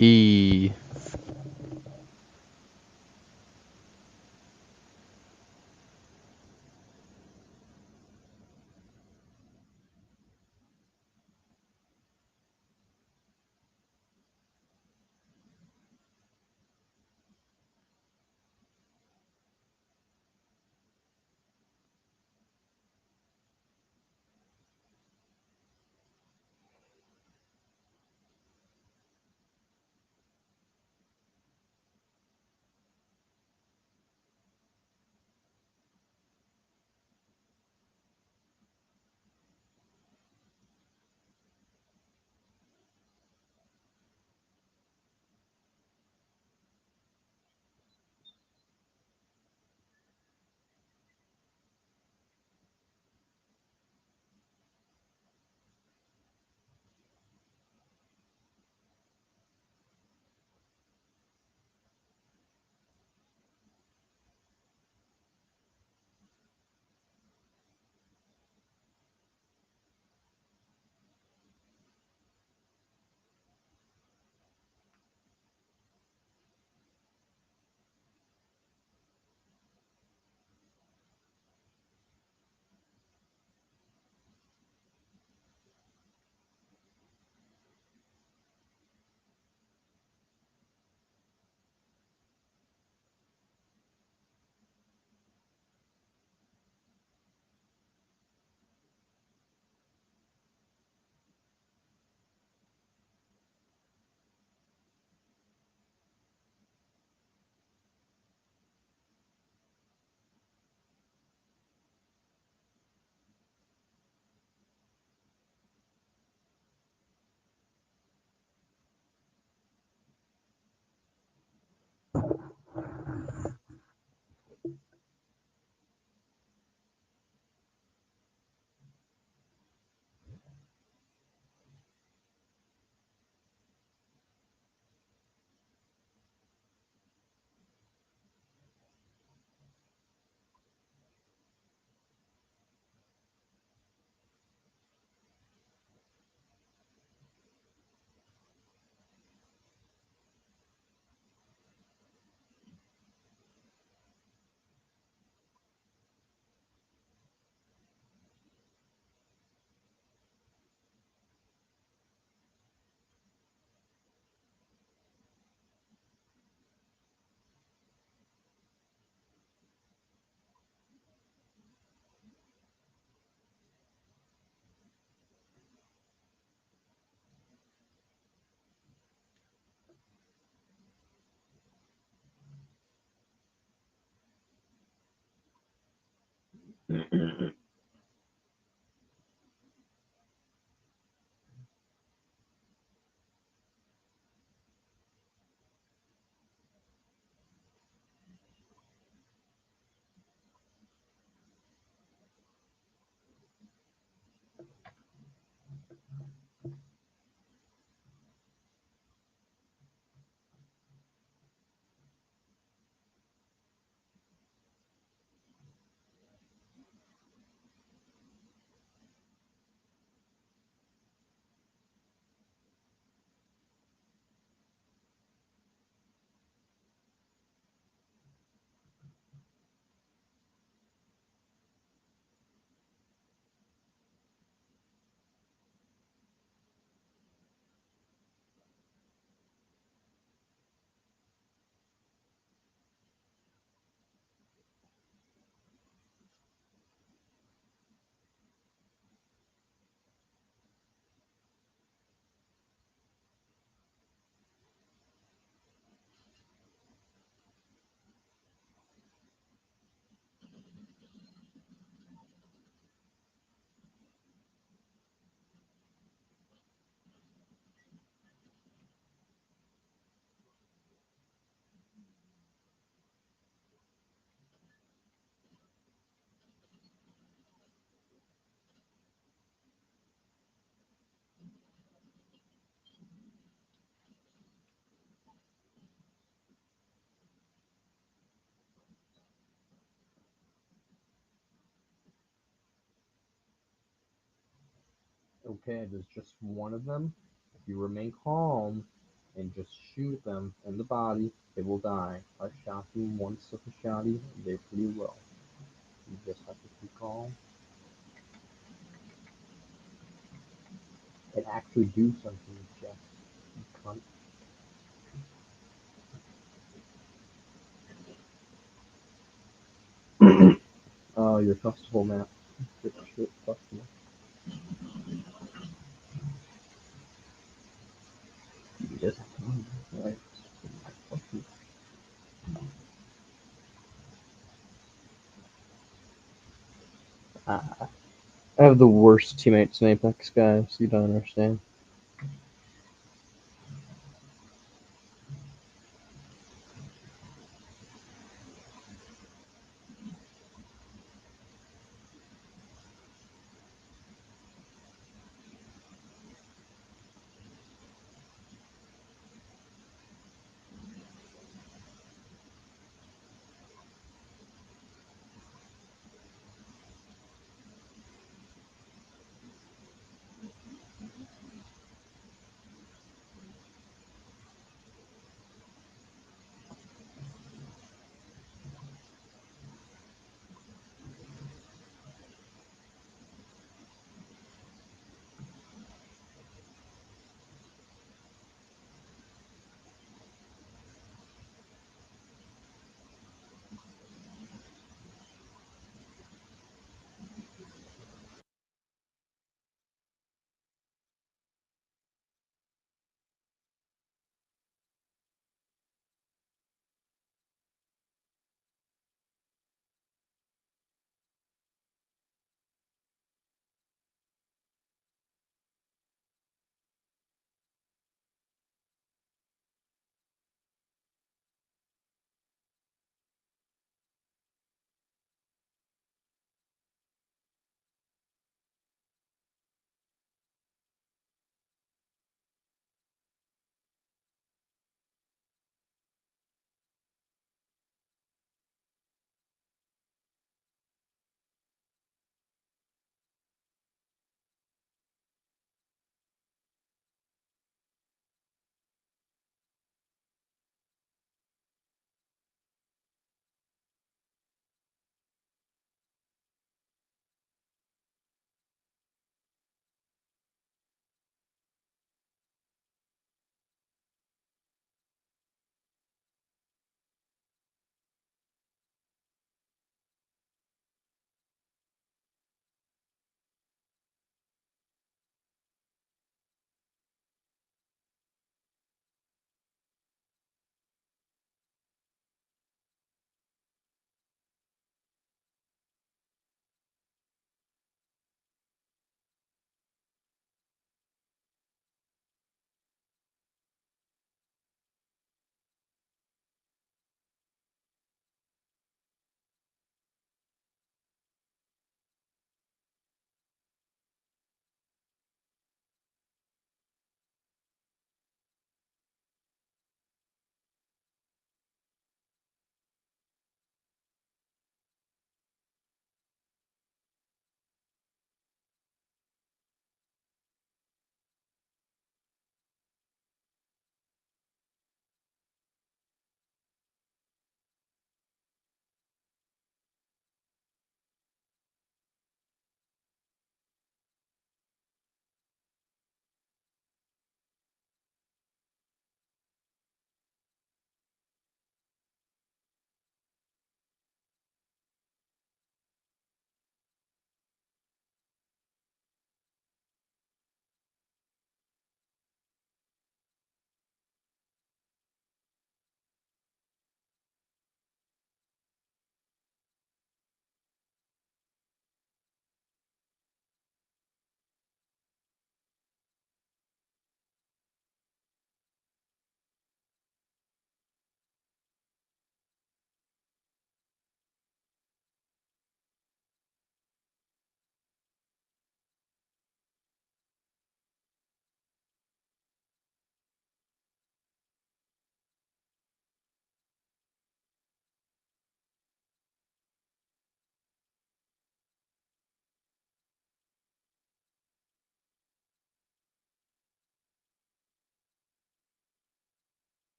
E. Okay, there's just one of them. If you remain calm, and just shoot them in the body, they will die. I shot you once with a shotty, they're pretty well. You just have to keep calm. It actually do something, Jeff. You cunt. Oh, you're trustable, Matt. Shit, trustable. You just have to right. I have the worst teammates in Apex, guys. You don't understand.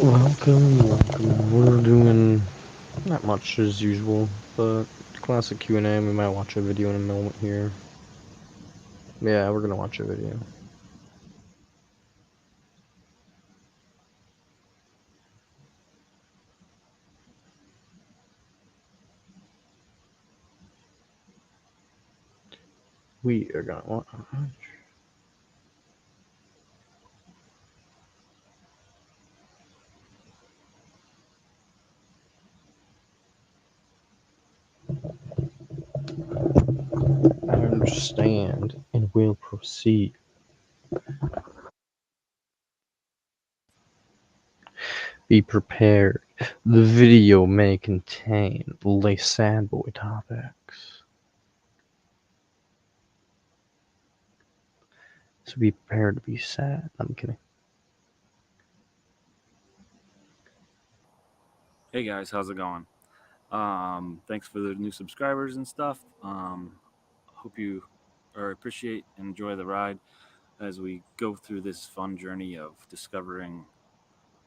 Welcome. We're doing not much as usual, but classic Q&A. We might watch a video in a moment here. Yeah, we're gonna watch a video. We are gonna watch. I understand and will proceed. Be prepared. The video may contain less sad boy topics. So be prepared to be sad. I'm kidding. Hey guys, how's it going? Thanks for the new subscribers and stuff. Hope you or appreciate and enjoy the ride as we go through this fun journey of discovering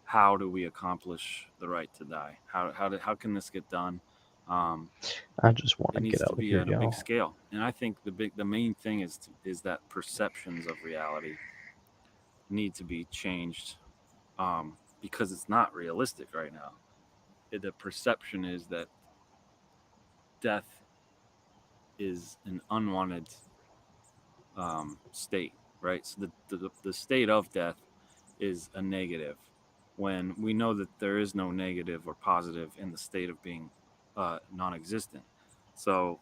how do we accomplish the right to die? How can this get done? Um, I just want it to get needs out to of be here, on a big y'all. scale, and I think the main thing is that perceptions of reality need to be changed because it's not realistic right now. The perception is that death is an unwanted state, right? So the state of death is a negative when we know that there is no negative or positive in the state of being non existent. So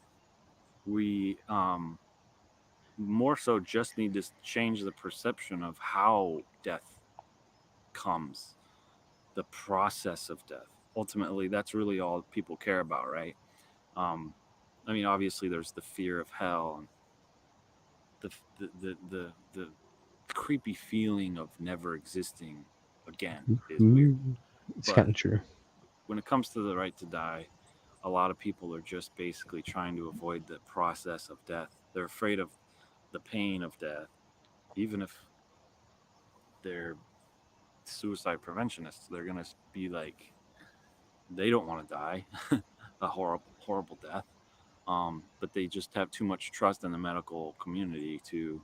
we more so just need to change the perception of how death comes, the process of death. Ultimately, that's really all people care about, right? Um, I mean, obviously, there's the fear of hell and the creepy feeling of never existing again is weird. It's But kind of true. when it comes to the right to die, a lot of people are just basically trying to avoid the process of death. They're afraid of the pain of death, even if they're suicide preventionists. They're gonna be like, they don't want to die a horrible death. But they just have too much trust in the medical community to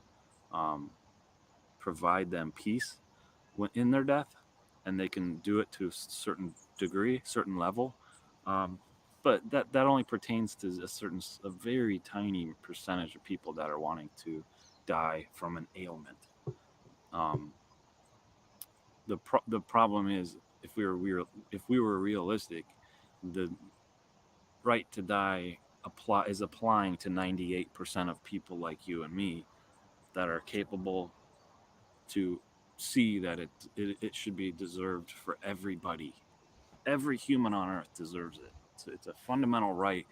um, provide them peace in their death, and they can do it to a certain degree, certain level. Um, but that only pertains to a very tiny percentage of people that are wanting to die from an ailment. Um, the problem is if we were realistic, the right to die is applying to 98% of people like you and me that are capable to see that it should be deserved for everybody. Every human on earth deserves it. It's a fundamental right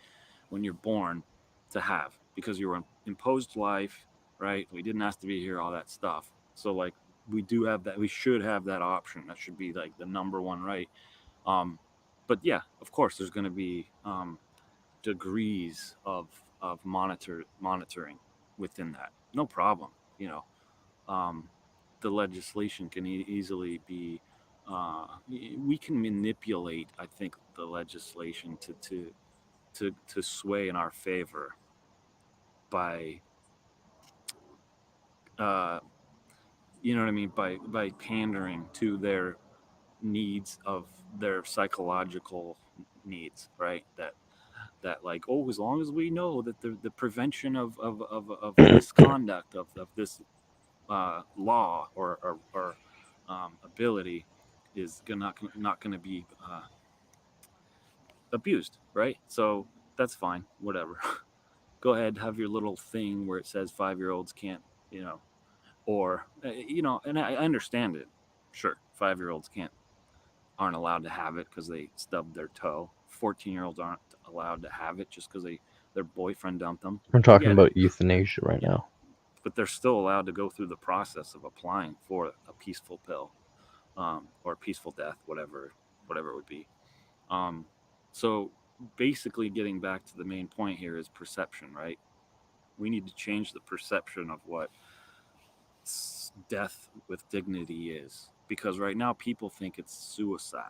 when you're born to have because you were imposed life, right? We didn't ask to be here, all that stuff. So like we do have that. We should have that option. That should be like the number one right. Um, but yeah, of course, there's going to be degrees of monitoring within that. No problem. You know, um, the legislation can easily be we can manipulate, I think, the legislation to sway in our favor by uh, you know what I mean, by pandering to their needs of their psychological needs, right? That like, oh, as long as we know that the prevention of misconduct of this law or ability is not going to be abused, right? So that's fine, whatever. Go ahead, have your little thing where it says 5-year-olds can't, you know, or and I understand it. Sure, 5-year-olds aren't allowed to have it because they stubbed their toe. 14-year-olds aren't allowed to have it just because their boyfriend dumped them. We're I talking get it. about euthanasia right Yeah, now. but they're still allowed to go through the process of applying for a peaceful pill or peaceful death, whatever it would be. Um, so basically, getting back to the main point here is perception, right? We need to change the perception of what death with dignity is. because right now people think it's suicide,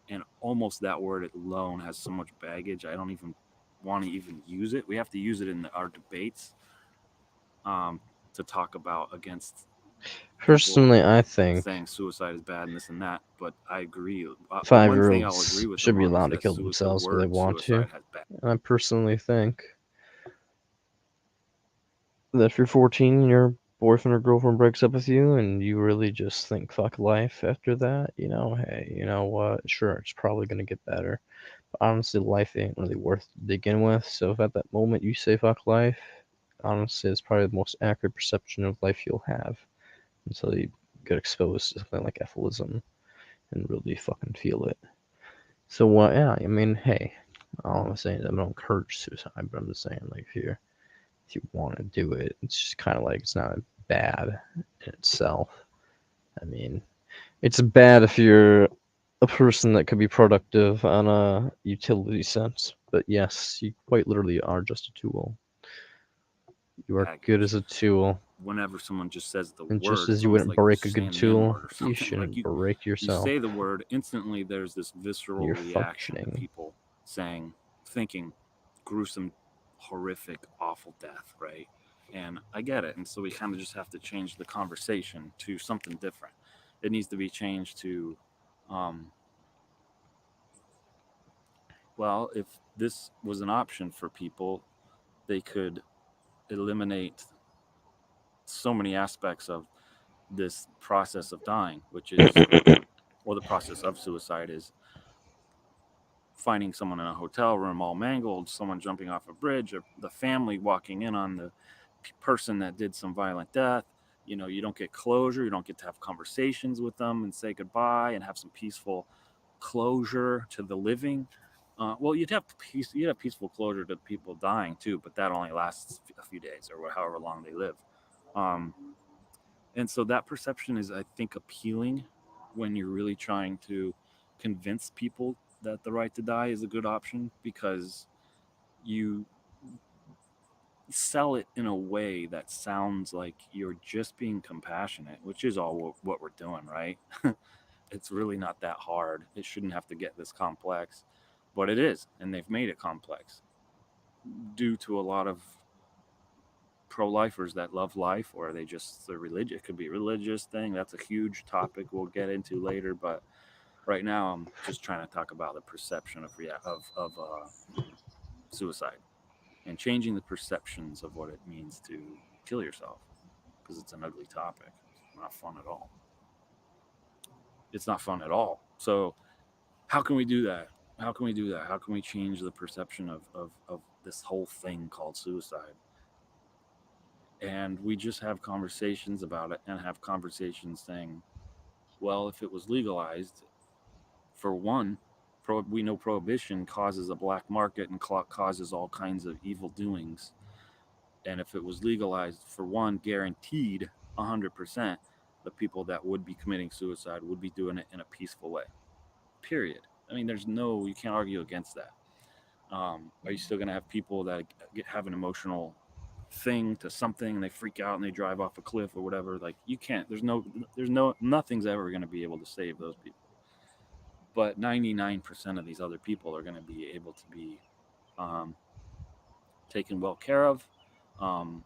and almost that word alone has so much baggage. I don't even want to even use it. We have to use it in our debates, um, to talk about against people Personally, I saying think suicide is bad and this and that. But I agree. The one thing I'll agree 5-year-olds with should them be on is allowed to that kill the themselves if they word want to. suicide has bad. And I personally think that if you're 14 and your boyfriend or girlfriend breaks up with you and you really just think fuck life after that, hey, you know what? Sure, it's probably gonna get better. But honestly, life ain't really worth to begin with. So if at that moment you say fuck life, honestly, it's probably the most accurate perception of life you'll have until you get exposed to something like efilism and really fucking feel it. So what? Yeah, I mean, hey, all I'm saying is I don't encourage suicide, but I'm just saying like if you want to do it, it's just kind of like it's not bad in itself. I mean, it's bad if you're a person that could be productive on a utility sense, but yes, you quite literally are just a tool. You are good Baggage. as a tool, Whenever someone just says the and just word, as it's you almost wouldn't like break a good saying the N tool, word or you something. Like shouldn't break you yourself. say the word, instantly there's this visceral You're reaction to functioning. people saying, thinking gruesome, horrific, awful death, right? And I get it. And so we kind of just have to change the conversation to something different. It needs to be changed to, um, well, if this was an option for people, they could eliminate so many aspects of this process of dying, which is, or the process of suicide is finding someone in a hotel room all mangled, someone jumping off a bridge, or the family walking in on the person that did some violent death. You know, you don't get closure, you don't get to have conversations with them and say goodbye and have some peaceful closure to the living. Well, you'd have peaceful closure to people dying too, but that only lasts a few days or however long they live. Um, and so that perception is, I think, appealing when you're really trying to convince people that the right to die is a good option, because you sell it in a way that sounds like you're just being compassionate, which is all what we're doing, right? It's really not that hard. It shouldn't have to get this complex, but it is, and they've made it complex due to a lot of pro-lifers that love life, or they just the religion. It could be a religious thing. That's a huge topic we'll get into later, but right now I'm just trying to talk about the perception of suicide and changing the perceptions of what it means to kill yourself, because it's an ugly topic. It's not fun at all. It's not fun at all. So how can we do that? How can we do that? How can we change the perception of this whole thing called suicide? And we just have conversations about it, and have conversations saying, well, if it was legalized, for one, we know prohibition causes a black market and causes all kinds of evil doings. And if it was legalized, for one, guaranteed 100%, the people that would be committing suicide would be doing it in a peaceful way. Period. I mean, you can't argue against that. Are you still going to have people that have an emotional thing to something and they freak out and they drive off a cliff or whatever? Like, you can't. Nothing's ever going to be able to save those people. But 99% of these other people are going to be able to be, um, taken well care of. Um,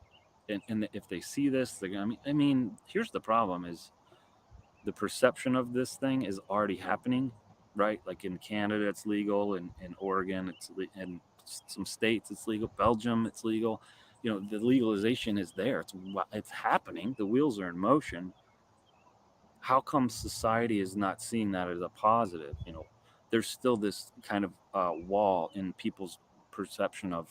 and if they see this, they're going to, I mean, here's the problem is the perception of this thing is already happening, right? Like in Canada, it's legal. In Oregon, in some states, it's legal. Belgium, it's legal. You know, the legalization is there. It's happening. The wheels are in motion. How come society is not seeing that as a positive? You know, there's still this kind of wall in people's perception of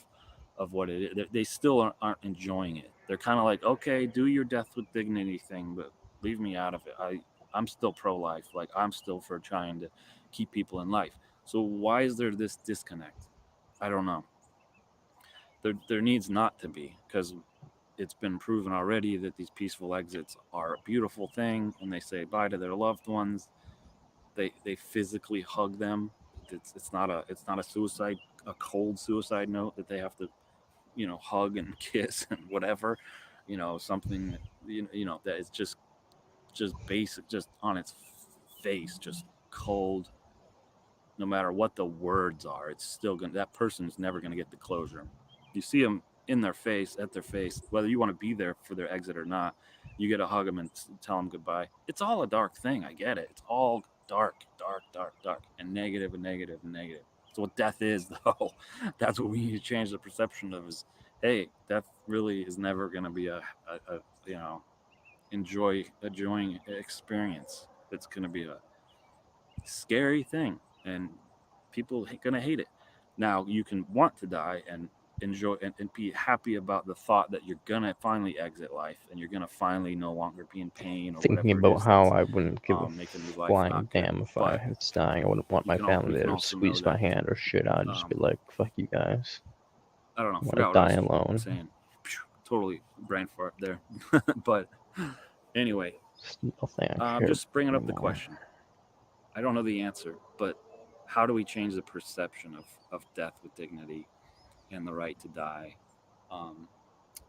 what it is. They still aren't enjoying it. They're kind of like, okay, do your death with dignity thing, but leave me out of it. I'm still pro life. Like, I'm still for trying to keep people in life. So why is there this disconnect? I don't know. There needs not to be, because it's been proven already that these peaceful exits are a beautiful thing. When they say bye to their loved ones, they physically hug them. It's not a suicide, a cold suicide note that they have to, hug and kiss and whatever, something, that is just just basic, just on its face, just cold. No matter what the words are, it's still gonna, that person's never gonna get the closure. You see them in their face, at their face, whether you want to be there for their exit or not. You get to hug them and tell them goodbye. It's all a dark thing. I get it. It's all dark, dark, dark, dark, and negative, and negative, and negative. That's what death is, though. That's what we need to change the perception of. Is, hey, death really is never going to be a you know enjoying experience. It's going to be a scary thing, and people gonna hate it. Now you can want to die and enjoy and be happy about the thought that you're gonna finally exit life and you're gonna finally no longer be in pain or Thinking whatever it about is how that's I wouldn't give a making your life flying not good. damn if But it's dying. I wouldn't want my we family can there to also know squeeze that my hand or shit. I'd just be um, like, fuck you guys. I don't know. I want to Forgot what I die was alone. saying. Totally brain fart there. But anyway, Just nothing I I'm care about just bringing up the anymore. question. I don't know the answer, but how do we change the perception of death with dignity and the right to die, um,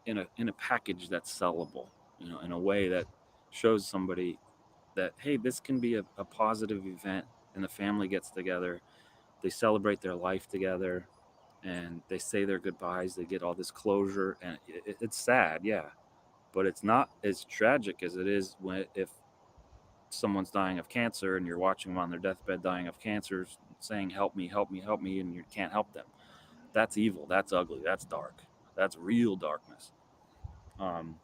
in a package that's sellable, in a way that shows somebody that, hey, this can be a positive event, and the family gets together, they celebrate their life together, and they say their goodbyes, they get all this closure, and it's sad, yeah, but it's not as tragic as it is when if someone's dying of cancer and you're watching them on their deathbed dying of cancer, saying help me, help me, help me, and you can't help them. That's evil, that's ugly, that's dark, that's real darkness. um,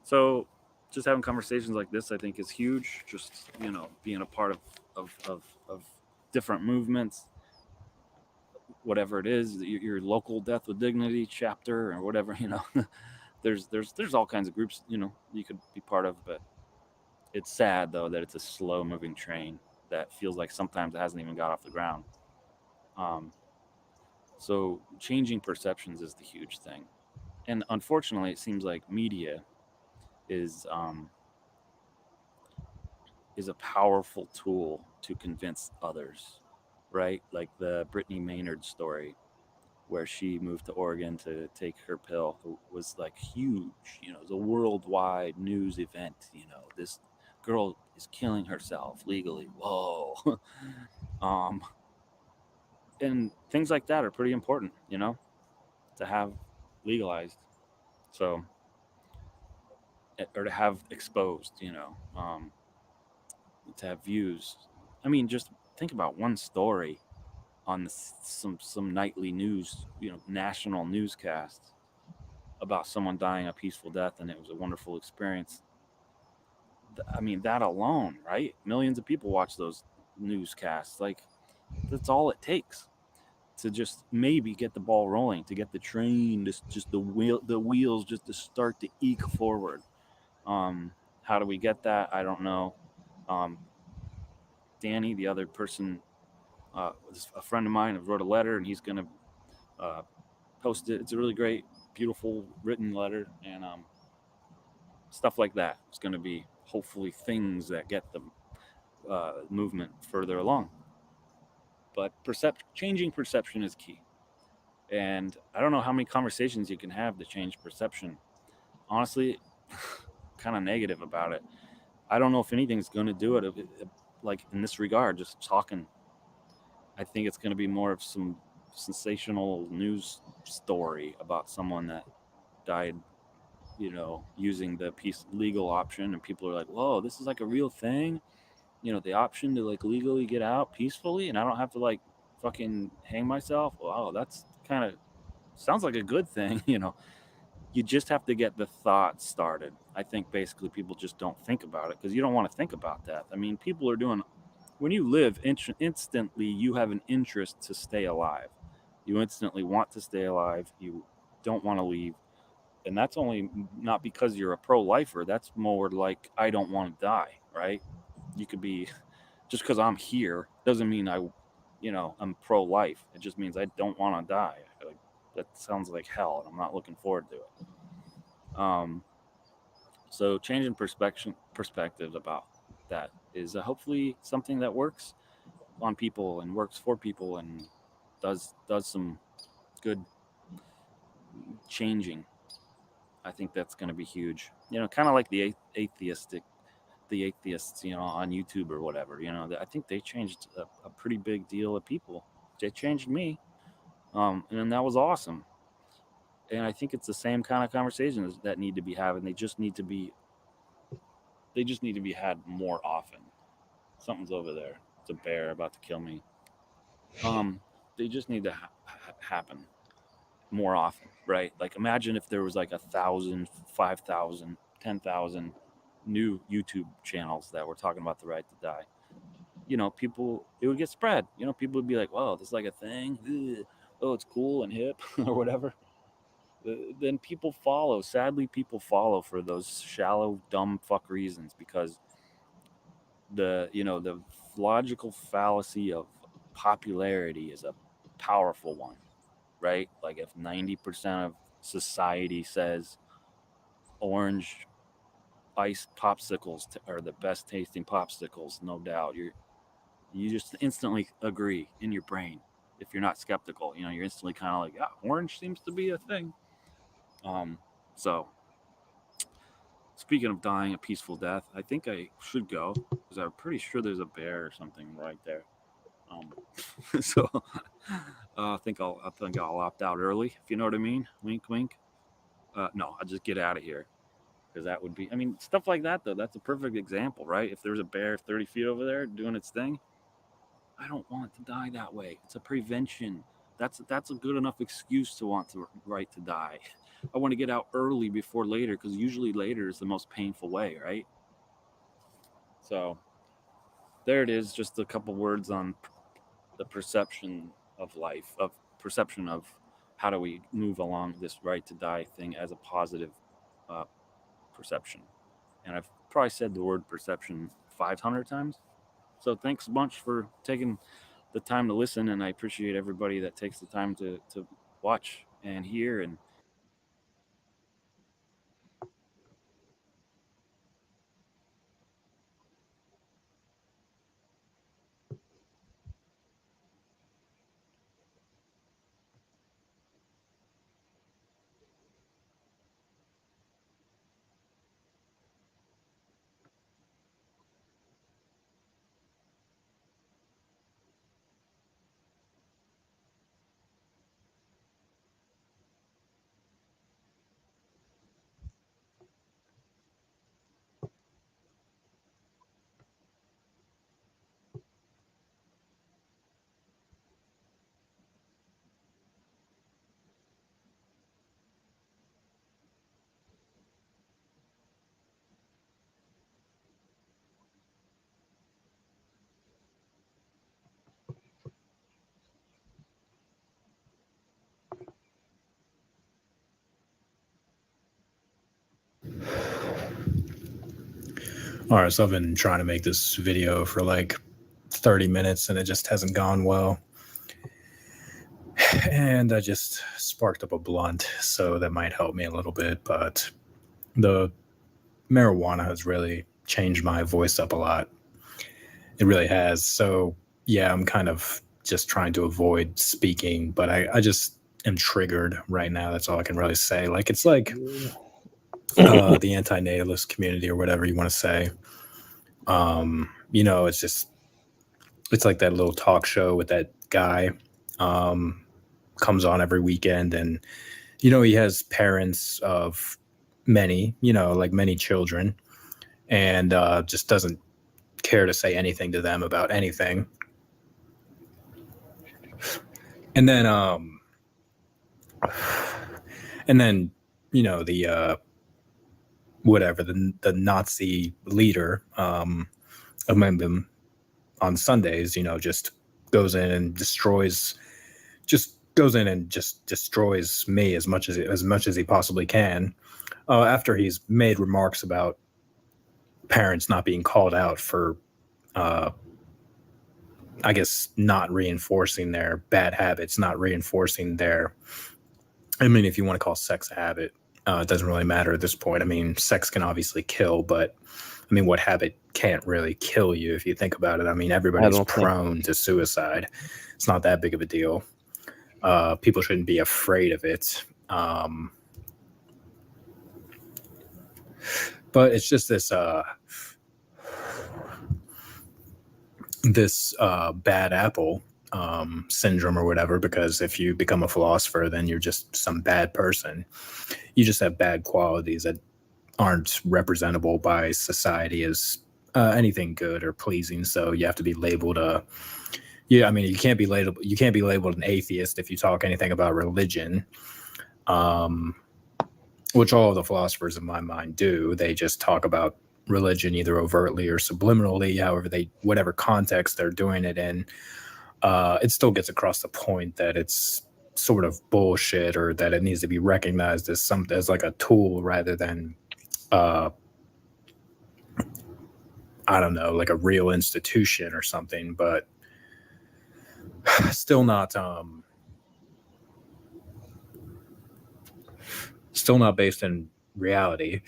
so just having conversations like this, I think, is huge. Just being a part of different movements, whatever it is, your local death with dignity chapter or whatever. There's all kinds of groups you could be part of, but it's sad though that it's a slow moving train that feels like sometimes it hasn't even got off the ground. um, so changing perceptions is the huge thing, and unfortunately it seems like media is um, is a powerful tool to convince others, right? Like the Brittany Maynard story, where she moved to Oregon to take her pill, was like huge. It was a worldwide news event. This girl is killing herself legally. Whoa. um, and things like that are pretty important, to have legalized. So, or to have exposed, to have views. I mean, just think about one story on some nightly news, national newscast about someone dying a peaceful death, and it was a wonderful experience. I mean, that alone, right? Millions of people watch those newscasts. Like, that's all it takes to just maybe get the ball rolling, to get the train, just the wheels just to start to eke forward. How do we get that? I don't know. Um, Danny, the other person, was a friend of mine, wrote a letter, and he's going to uh, post it. It's a really great, beautiful written letter, and stuff like that. It's going to be hopefully things that get the movement further along. But changing perception is key. And I don't know how many conversations you can have to change perception. Honestly, kind of negative about it. I don't know if anything's going to do it. Like in this regard, just talking. I think it's going to be more of some sensational news story about someone that died, using the peace legal option, and people are like, "Whoa, this is like a real thing." The option to like legally get out peacefully, and I don't have to like fucking hang myself. Wow, that's kind of sounds like a good thing. You just have to get the thought started. I think basically people just don't think about it because you don't want to think about that. I mean, people are doing, when you live instantly, you have an interest to stay alive. You instantly want to stay alive. You don't want to leave. And that's only not because you're a pro-lifer. That's more like, I don't want to die, right? You could be, just because I'm here doesn't mean I'm pro-life. It just means I don't want to die. Like, that sounds like hell, and I'm not looking forward to it. Um, so changing perspectives about that is hopefully something that works on people and works for people and does some good changing. I think that's going to be huge. Kind of like the atheistic the atheists, on YouTube or whatever. I think they changed a pretty big deal of people. They changed me, and that was awesome. And I think it's the same kind of conversations that need to be having. They just need to be had more often. Something's over there. It's a bear about to kill me. Um, they just need to happen more often, right? Like imagine if there was like 1,000, 5,000, 10,000 new YouTube channels that were talking about the right to die. People, it would get spread. People would be like, "Wow, this is like a thing. Ugh. Oh, it's cool and hip," or whatever. Then people follow. Sadly, people follow for those shallow, dumb fuck reasons because the logical fallacy of popularity is a powerful one, right? Like if 90% of society says orange ice popsicles are the best tasting popsicles, no doubt you just instantly agree in your brain. If you're not skeptical, you're instantly kind of like, yeah, orange seems to be a thing. So speaking of dying a peaceful death, I think I should go because I'm pretty sure there's a bear or something right there. So I think I'll opt out early, if you know what I mean. Wink, wink. No, I'll just get out of here because that would be. I mean, stuff like that though. That's a perfect example, right? If there's a bear 30 feet over there doing its thing, I don't want to die that way. It's a prevention. That's a good enough excuse to want to right to die. I want to get out early before later because usually later is the most painful way, right? So there it is. Just a couple words on the perception of life, of perception of how do we move along this right to die thing as a positive uh, perception. And I've probably said the word perception 500 times. So thanks a bunch for taking the time to listen, and I appreciate everybody that takes the time to watch and hear. And All right, so I've been trying to make this video for like 30 minutes and it just hasn't gone well. And I just sparked up a blunt, so that might help me a little bit. But the marijuana has really changed my voice up a lot. It really has. So, yeah, I'm kind of just trying to avoid speaking, but I just am triggered right now. That's all I can really say. Like, it's like the anti-natalist community or whatever you want to say. It's like that little talk show with that guy comes on every weekend, and he has parents of many, like many children, and just doesn't care to say anything to them about anything. And then the whatever, the Nazi leader among them on Sundays, just goes in and destroys me as much as he possibly can. After he's made remarks about parents not being called out for, I guess, not reinforcing their bad habits, not reinforcing their. I mean, if you want to call sex a habit, it doesn't really matter at this point. I mean, sex can obviously kill, but I mean, what habit can't really kill you if you think about it? I mean, everybody's prone to suicide. It's not that big of a deal. People shouldn't be afraid of it. But it's just this this bad apple syndrome or whatever, because if you become a philosopher, then you're just some bad person. You just have bad qualities that aren't representable by society as anything good or pleasing. So you have to be labeled you can't be labeled an atheist if you talk anything about religion, which all of the philosophers in my mind do. They just talk about religion either overtly or subliminally, whatever context they're doing it in. It still gets across the point that it's sort of bullshit, or that it needs to be recognized as like a tool rather than I don't know, like a real institution or something. But still not based in reality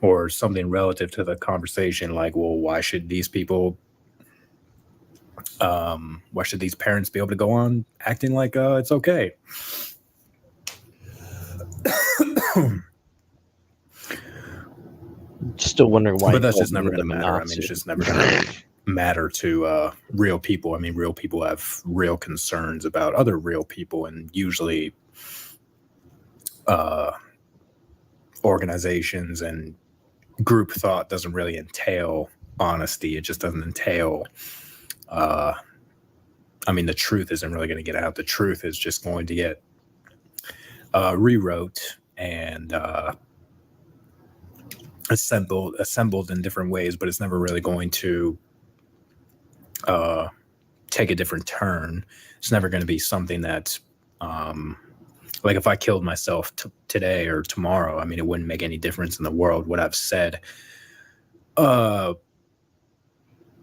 or something relative to the conversation. Like, well, why should these parents be able to go on acting like it's okay? Still wondering why. But that's just never going to matter. I mean, it's just never going to matter to real people. I mean, real people have real concerns about other real people, and usually organizations and group thought doesn't really entail honesty. It just doesn't entail the truth isn't really going to get out. The truth is just going to get rewrote and assembled in different ways, but it's never really going to take a different turn. It's never going to be something that like if I killed myself today or tomorrow, I mean, it wouldn't make any difference in the world what I've said.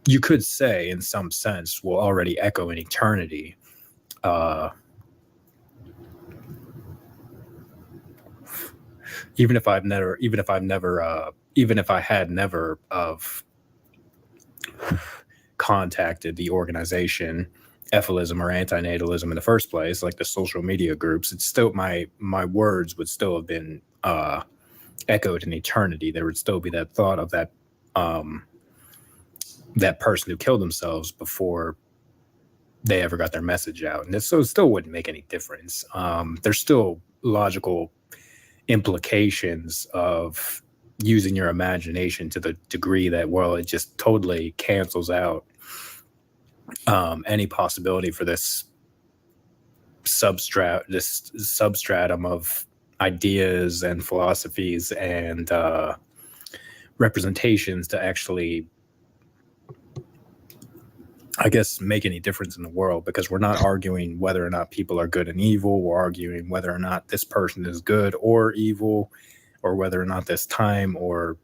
You could say in some sense will already echo in eternity. Even if I had never contacted the organization efilism or antinatalism in the first place, like the social media groups, it's still my words would still have been echoed in eternity. There would still be that thought of that that person who killed themselves before they ever got their message out. And so it still wouldn't make any difference. There's still logical implications of using your imagination to the degree that, well, it just totally cancels out any possibility for this substratum of ideas and philosophies and representations to actually, I guess, make any difference in the world, because we're not arguing whether or not people are good and evil. We're arguing whether or not this person is good or evil, or whether or not this time or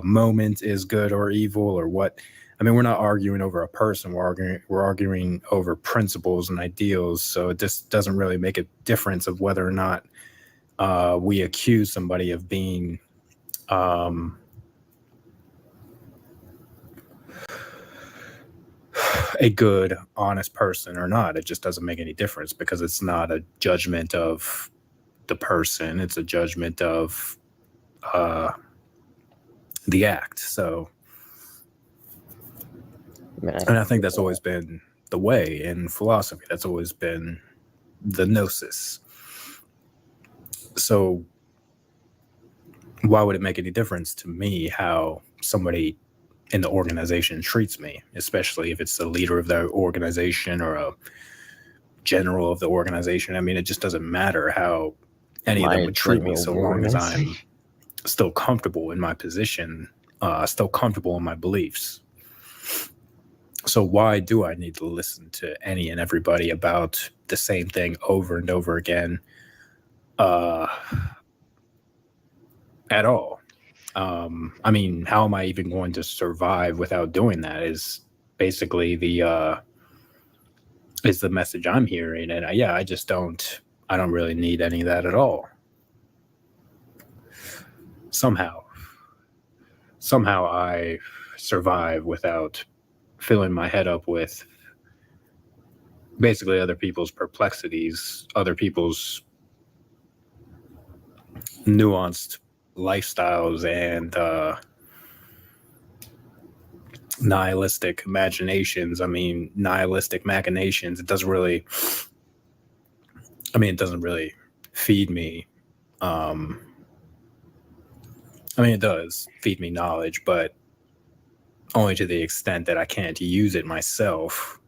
moment is good or evil, or what. I mean, we're not arguing over a person. We're arguing over principles and ideals. So it just doesn't really make a difference of whether or not we accuse somebody of being a good, honest person or not. It just doesn't make any difference, because it's not a judgment of the person. It's a judgment of the act. So, and I think that's always been the way in philosophy. That's always been the gnosis. So why would it make any difference to me how somebody in the organization treats me, especially if it's the leader of the organization or a general of the organization? I mean, it just doesn't matter how any of them would treat me, so long as I'm still comfortable in my position, still comfortable in my beliefs. So why do I need to listen to any and everybody about the same thing over and over again at all? I mean, how am I even going to survive without doing that is basically the message I'm hearing. And I don't really need any of that at all. Somehow I survive without filling my head up with basically other people's perplexities, other people's nuanced lifestyles and nihilistic imaginations. I mean, nihilistic machinations. It doesn't really feed me. I mean, it does feed me knowledge, but only to the extent that I can't use it myself,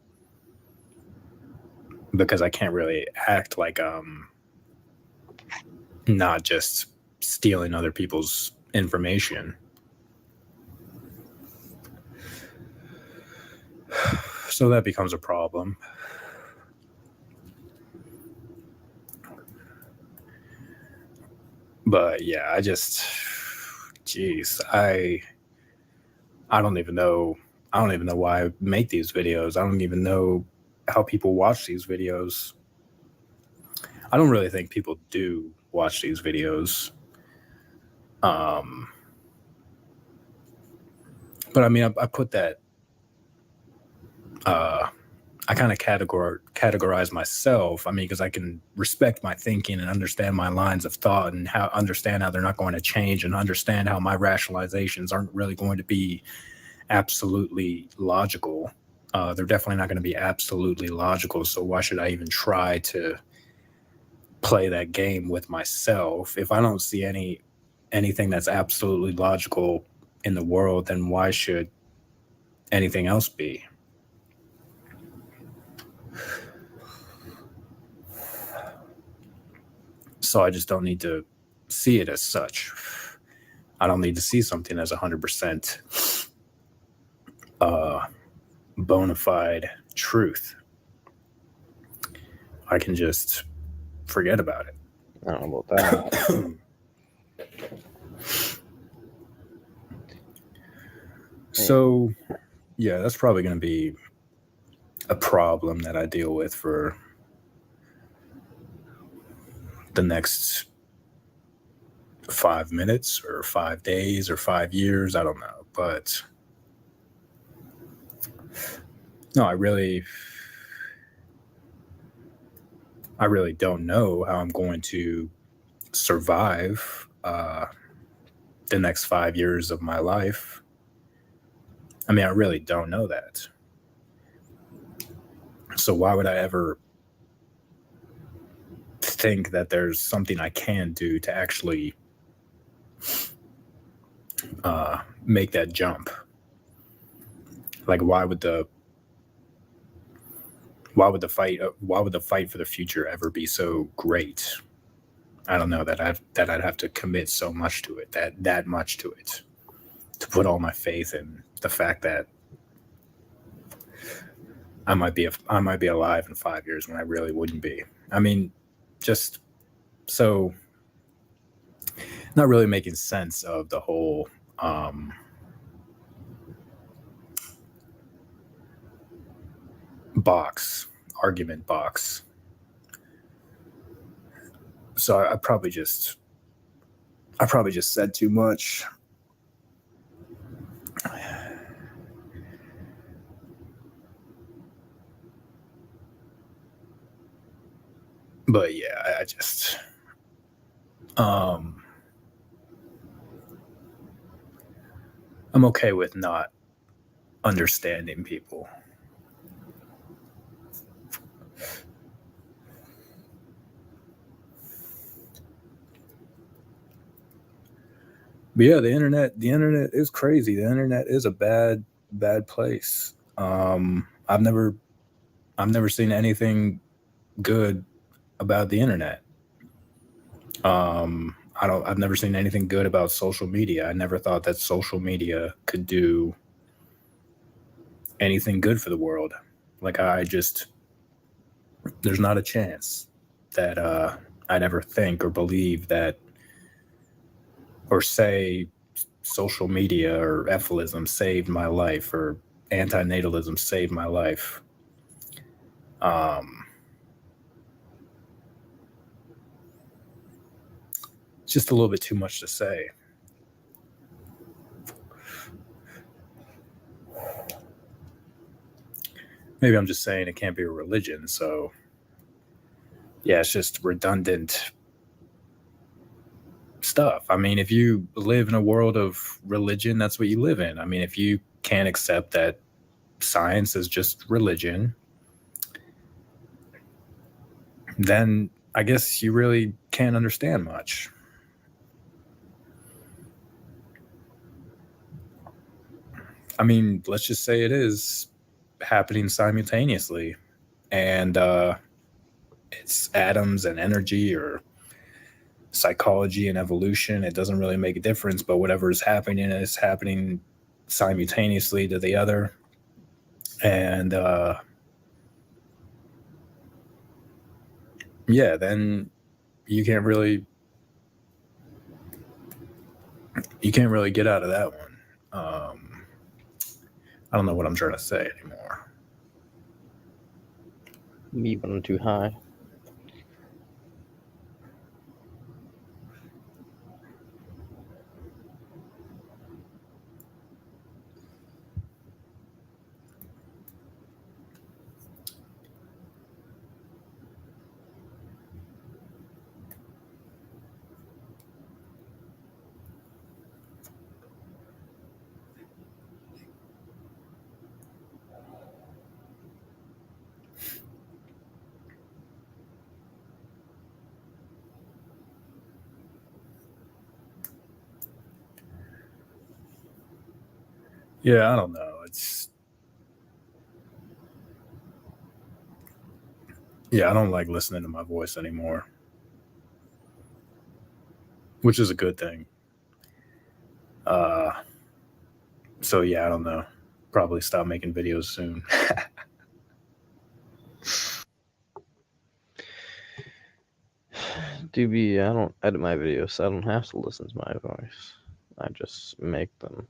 because I can't really act like not just stealing other people's information. So that becomes a problem. But yeah, I don't even know. I don't even know why I make these videos. I don't even know how people watch these videos. I don't really think people do watch these videos. But I mean, I put that. I kind of categorize myself. I mean, because I can respect my thinking and understand my lines of thought, and understand how they're not going to change, and understand how my rationalizations aren't really going to be absolutely logical. They're definitely not going to be absolutely logical. So why should I even try to play that game with myself? If I don't see anything that's absolutely logical in the world, then why should anything else be? So I just don't need to see it as such. I don't need to see something as 100% bona fide truth. I can just forget about it. I don't know about that. So, yeah, that's probably going to be a problem that I deal with for the next 5 minutes or 5 days or 5 years. I don't know. But no, I really don't know how I'm going to survive the next 5 years of my life. I mean, I really don't know that. So why would I ever think that there's something I can do to actually make that jump? Like, why would the fight for the future ever be so great? I don't know, that I'd have to commit so much to it, that much to it, to put all my faith in the fact that I might be alive in 5 years when I really wouldn't be. I mean, just so not really making sense of the whole argument box. So I probably just said too much. But yeah, I just I'm okay with not understanding people. But yeah, the internet is crazy. The internet is a bad place. I've never seen anything good about the internet. I've never seen anything good about social media. I never thought that social media could do anything good for the world. Like, there's not a chance that I'd ever think or believe that, or say social media or efilism saved my life, or antinatalism saved my life. It's just a little bit too much to say. Maybe I'm just saying it can't be a religion. So yeah, it's just redundant stuff. I mean, if you live in a world of religion, that's what you live in. I mean, if you can't accept that science is just religion, then I guess you really can't understand much. I mean, let's just say it is happening simultaneously, and it's atoms and energy or psychology and evolution. It doesn't really make a difference, but whatever is happening simultaneously to the other. And yeah, then you can't really get out of that one. I don't know what I'm trying to say anymore. Me running too high. Yeah, I don't know. I don't like listening to my voice anymore, which is a good thing. So yeah, I don't know. Probably stop making videos soon. DB, I don't edit my videos, so I don't have to listen to my voice. I just make them.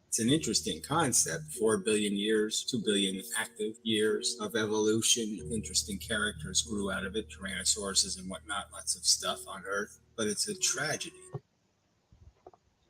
It's an interesting concept. 4 billion years, 2 billion active years of evolution. Interesting characters grew out of it, tyrannosauruses and whatnot, lots of stuff on Earth. But it's a tragedy.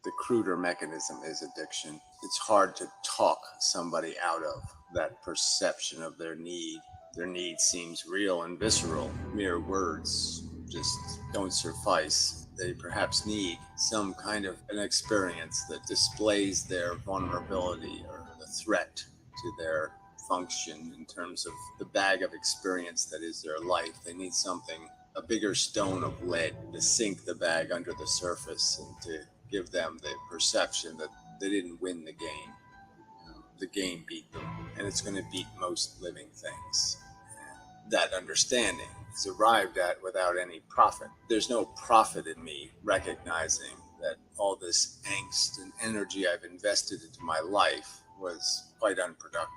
The cruder mechanism is addiction. It's hard to talk somebody out of that perception of their need. Their need seems real and visceral. Mere words just don't suffice. They perhaps need some kind of an experience that displays their vulnerability or the threat to their function in terms of the bag of experience that is their life. They need something, a bigger stone of lead to sink the bag under the surface and to give them the perception that they didn't win the game. The game beat them, and it's going to beat most living things. And that understanding is arrived at without any profit. There's no profit in me recognizing that all this angst and energy I've invested into my life was quite unproductive.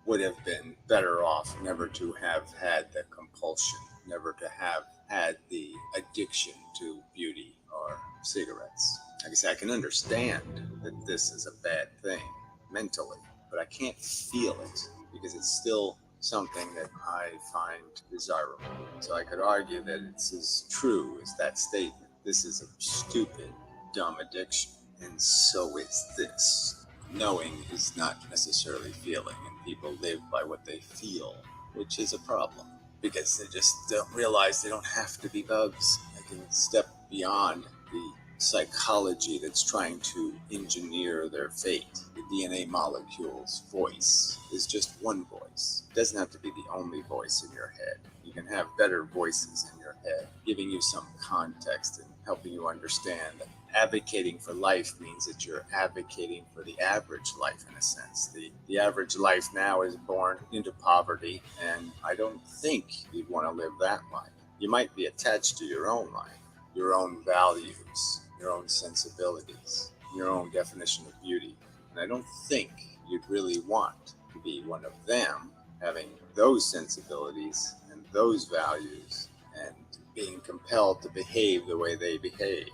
Would have been better off never to have had the compulsion, never to have had the addiction to beauty or cigarettes. Like I say, I can understand that this is a bad thing mentally, but I can't feel it because it's still something that I find desirable. So I could argue that it's as true as that statement. This is a stupid, dumb addiction, and so is this. Knowing is not necessarily feeling, and people live by what they feel, which is a problem because they just don't realize they don't have to be bugs. They can step beyond the psychology that's trying to engineer their fate. The DNA molecule's voice is just one voice. It doesn't have to be the only voice in your head. You can have better voices in your head, giving you some context and helping you understand that advocating for life means that you're advocating for the average life in a sense. The average life now is born into poverty, and I don't think you'd want to live that life. You might be attached to your own life, your own values, your own sensibilities, your own definition of beauty. And I don't think you'd really want to be one of them, having those sensibilities and those values and being compelled to behave the way they behave.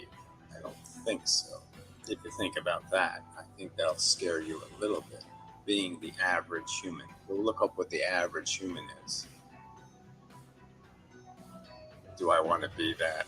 I don't think so. If you think about that, I think that'll scare you a little bit. Being the average human. Go look up what the average human is. Do I want to be that?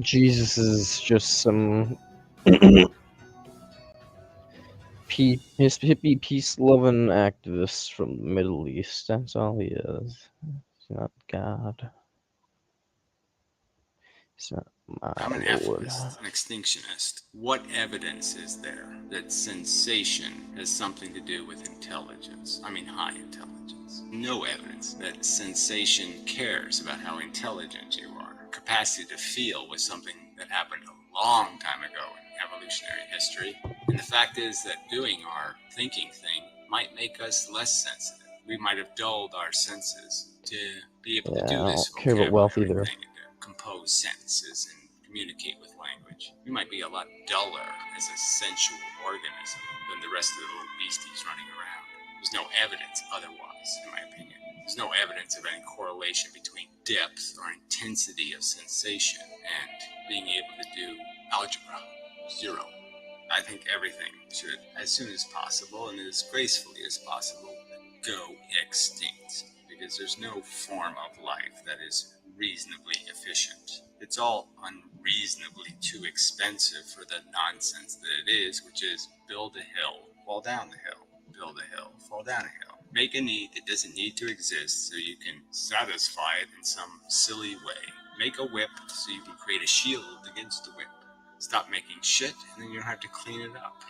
Jesus is just some hippie peace-loving activist from the Middle East. That's all he is. He's not God. He's not my I'm an Lord. ethicist, an extinctionist. What evidence is there that sensation has something to do with intelligence? I mean, high intelligence. No evidence that sensation cares about how intelligent you are. Capacity to feel was something that happened a long time ago in evolutionary history. And the fact is that doing our thinking thing might make us less sensitive. We might have dulled our senses to be able to do I this don't care about wealth vocabulary either. thing and to compose sentences and communicate with language. We might be a lot duller as a sensual organism than the rest of the little beasties running around. There's no evidence otherwise, in my opinion. There's no evidence of any correlation between depth or intensity of sensation and being able to do algebra. Zero. I think everything should, as soon as possible and as gracefully as possible, go extinct. Because there's no form of life that is reasonably efficient. It's all unreasonably too expensive for the nonsense that it is, which is build a hill, fall down the hill, build a hill, fall down a hill. Make a need that doesn't need to exist so you can satisfy it in some silly way. Make a whip so you can create a shield against the whip. Stop making shit and then you don't have to clean it up.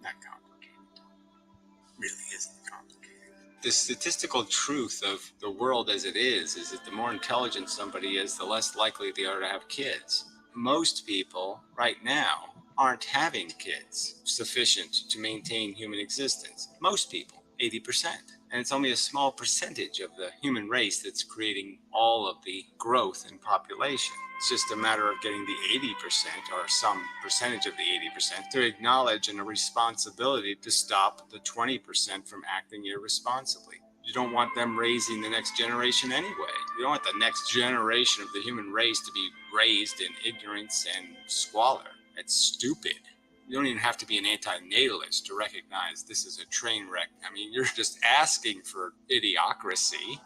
Not complicated. Really isn't complicated. The statistical truth of the world as it is that the more intelligent somebody is, the less likely they are to have kids. Most people right now aren't having kids sufficient to maintain human existence. Most people, 80%. And it's only a small percentage of the human race that's creating all of the growth in population. It's just a matter of getting the 80% or some percentage of the 80% to acknowledge a responsibility to stop the 20% from acting irresponsibly. You don't want them raising the next generation anyway. You don't want the next generation of the human race to be raised in ignorance and squalor. It's stupid. You don't even have to be an anti-natalist to recognize this is a train wreck. I mean, you're just asking for idiocracy.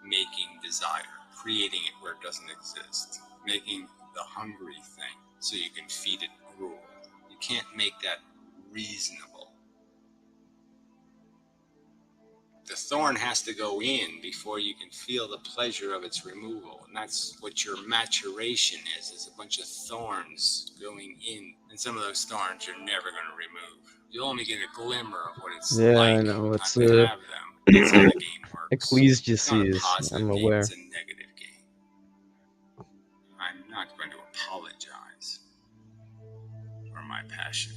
Making desire, creating it where it doesn't exist, making the hungry thing so you can feed it gruel. You can't make that reasonable. The thorn has to go in before you can feel the pleasure of its removal. And that's what your maturation is a bunch of thorns going in. And some of those thorns you're never going to remove. You'll only get a glimmer of what it's like I know. not It's to have them. That's how the game works. It's not a ecclesiastes. positive I'm game, aware. it's a negative game. I'm not going to apologize for my passion.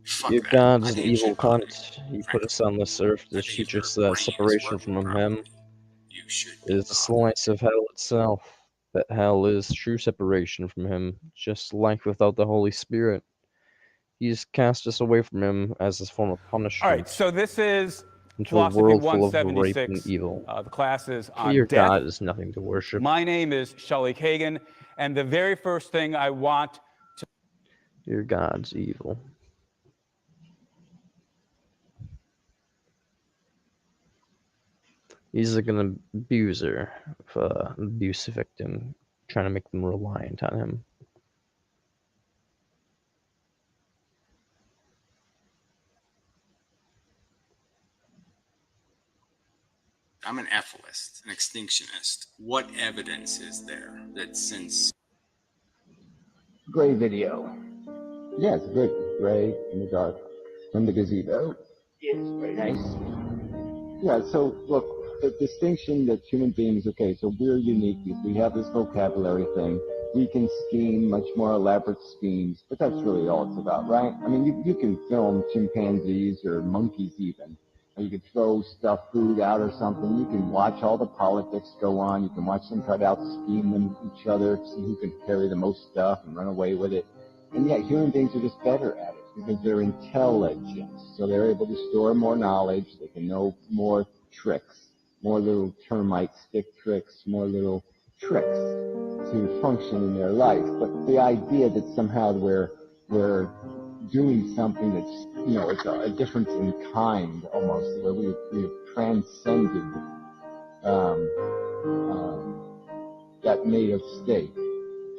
Fuck Your that. God's I an think it evil should bother cunt. you, He put frankly. us on this earth to I think if teach your us that brain is separation working from Him properly, you should be is a bothered. slice of hell itself. That hell is true separation from Him, just like without the Holy Spirit. He's cast us away from Him as a form of punishment. All right, so this is into a Philosophy world full of rape and 176. evil. The class is For on your death. God is nothing to worship. My name is Shelley Kagan, and the very first thing I want to... Your God's evil. He's like an abuser, abuse victim, trying to make them reliant on him. I'm an efilist, an extinctionist. What evidence is there that since Gray video. Yeah, it's good. Gray in the dark. From the gazebo. Yes, very nice. Yeah, so look, the distinction that human beings, okay, so we're unique. We have this vocabulary thing. We can scheme much more elaborate schemes, but that's really all it's about, right? I mean, you can film chimpanzees or monkeys even. Or you could throw food out or something. You can watch all the politics go on. You can watch them try to out-scheme them each other, see who can carry the most stuff and run away with it. And yet human beings are just better at it because they're intelligent. So they're able to store more knowledge. They can know more tricks, more little termite stick tricks, more little tricks to function in their life. But the idea that somehow we're doing something that's, it's a difference in kind almost, where we've transcended that native state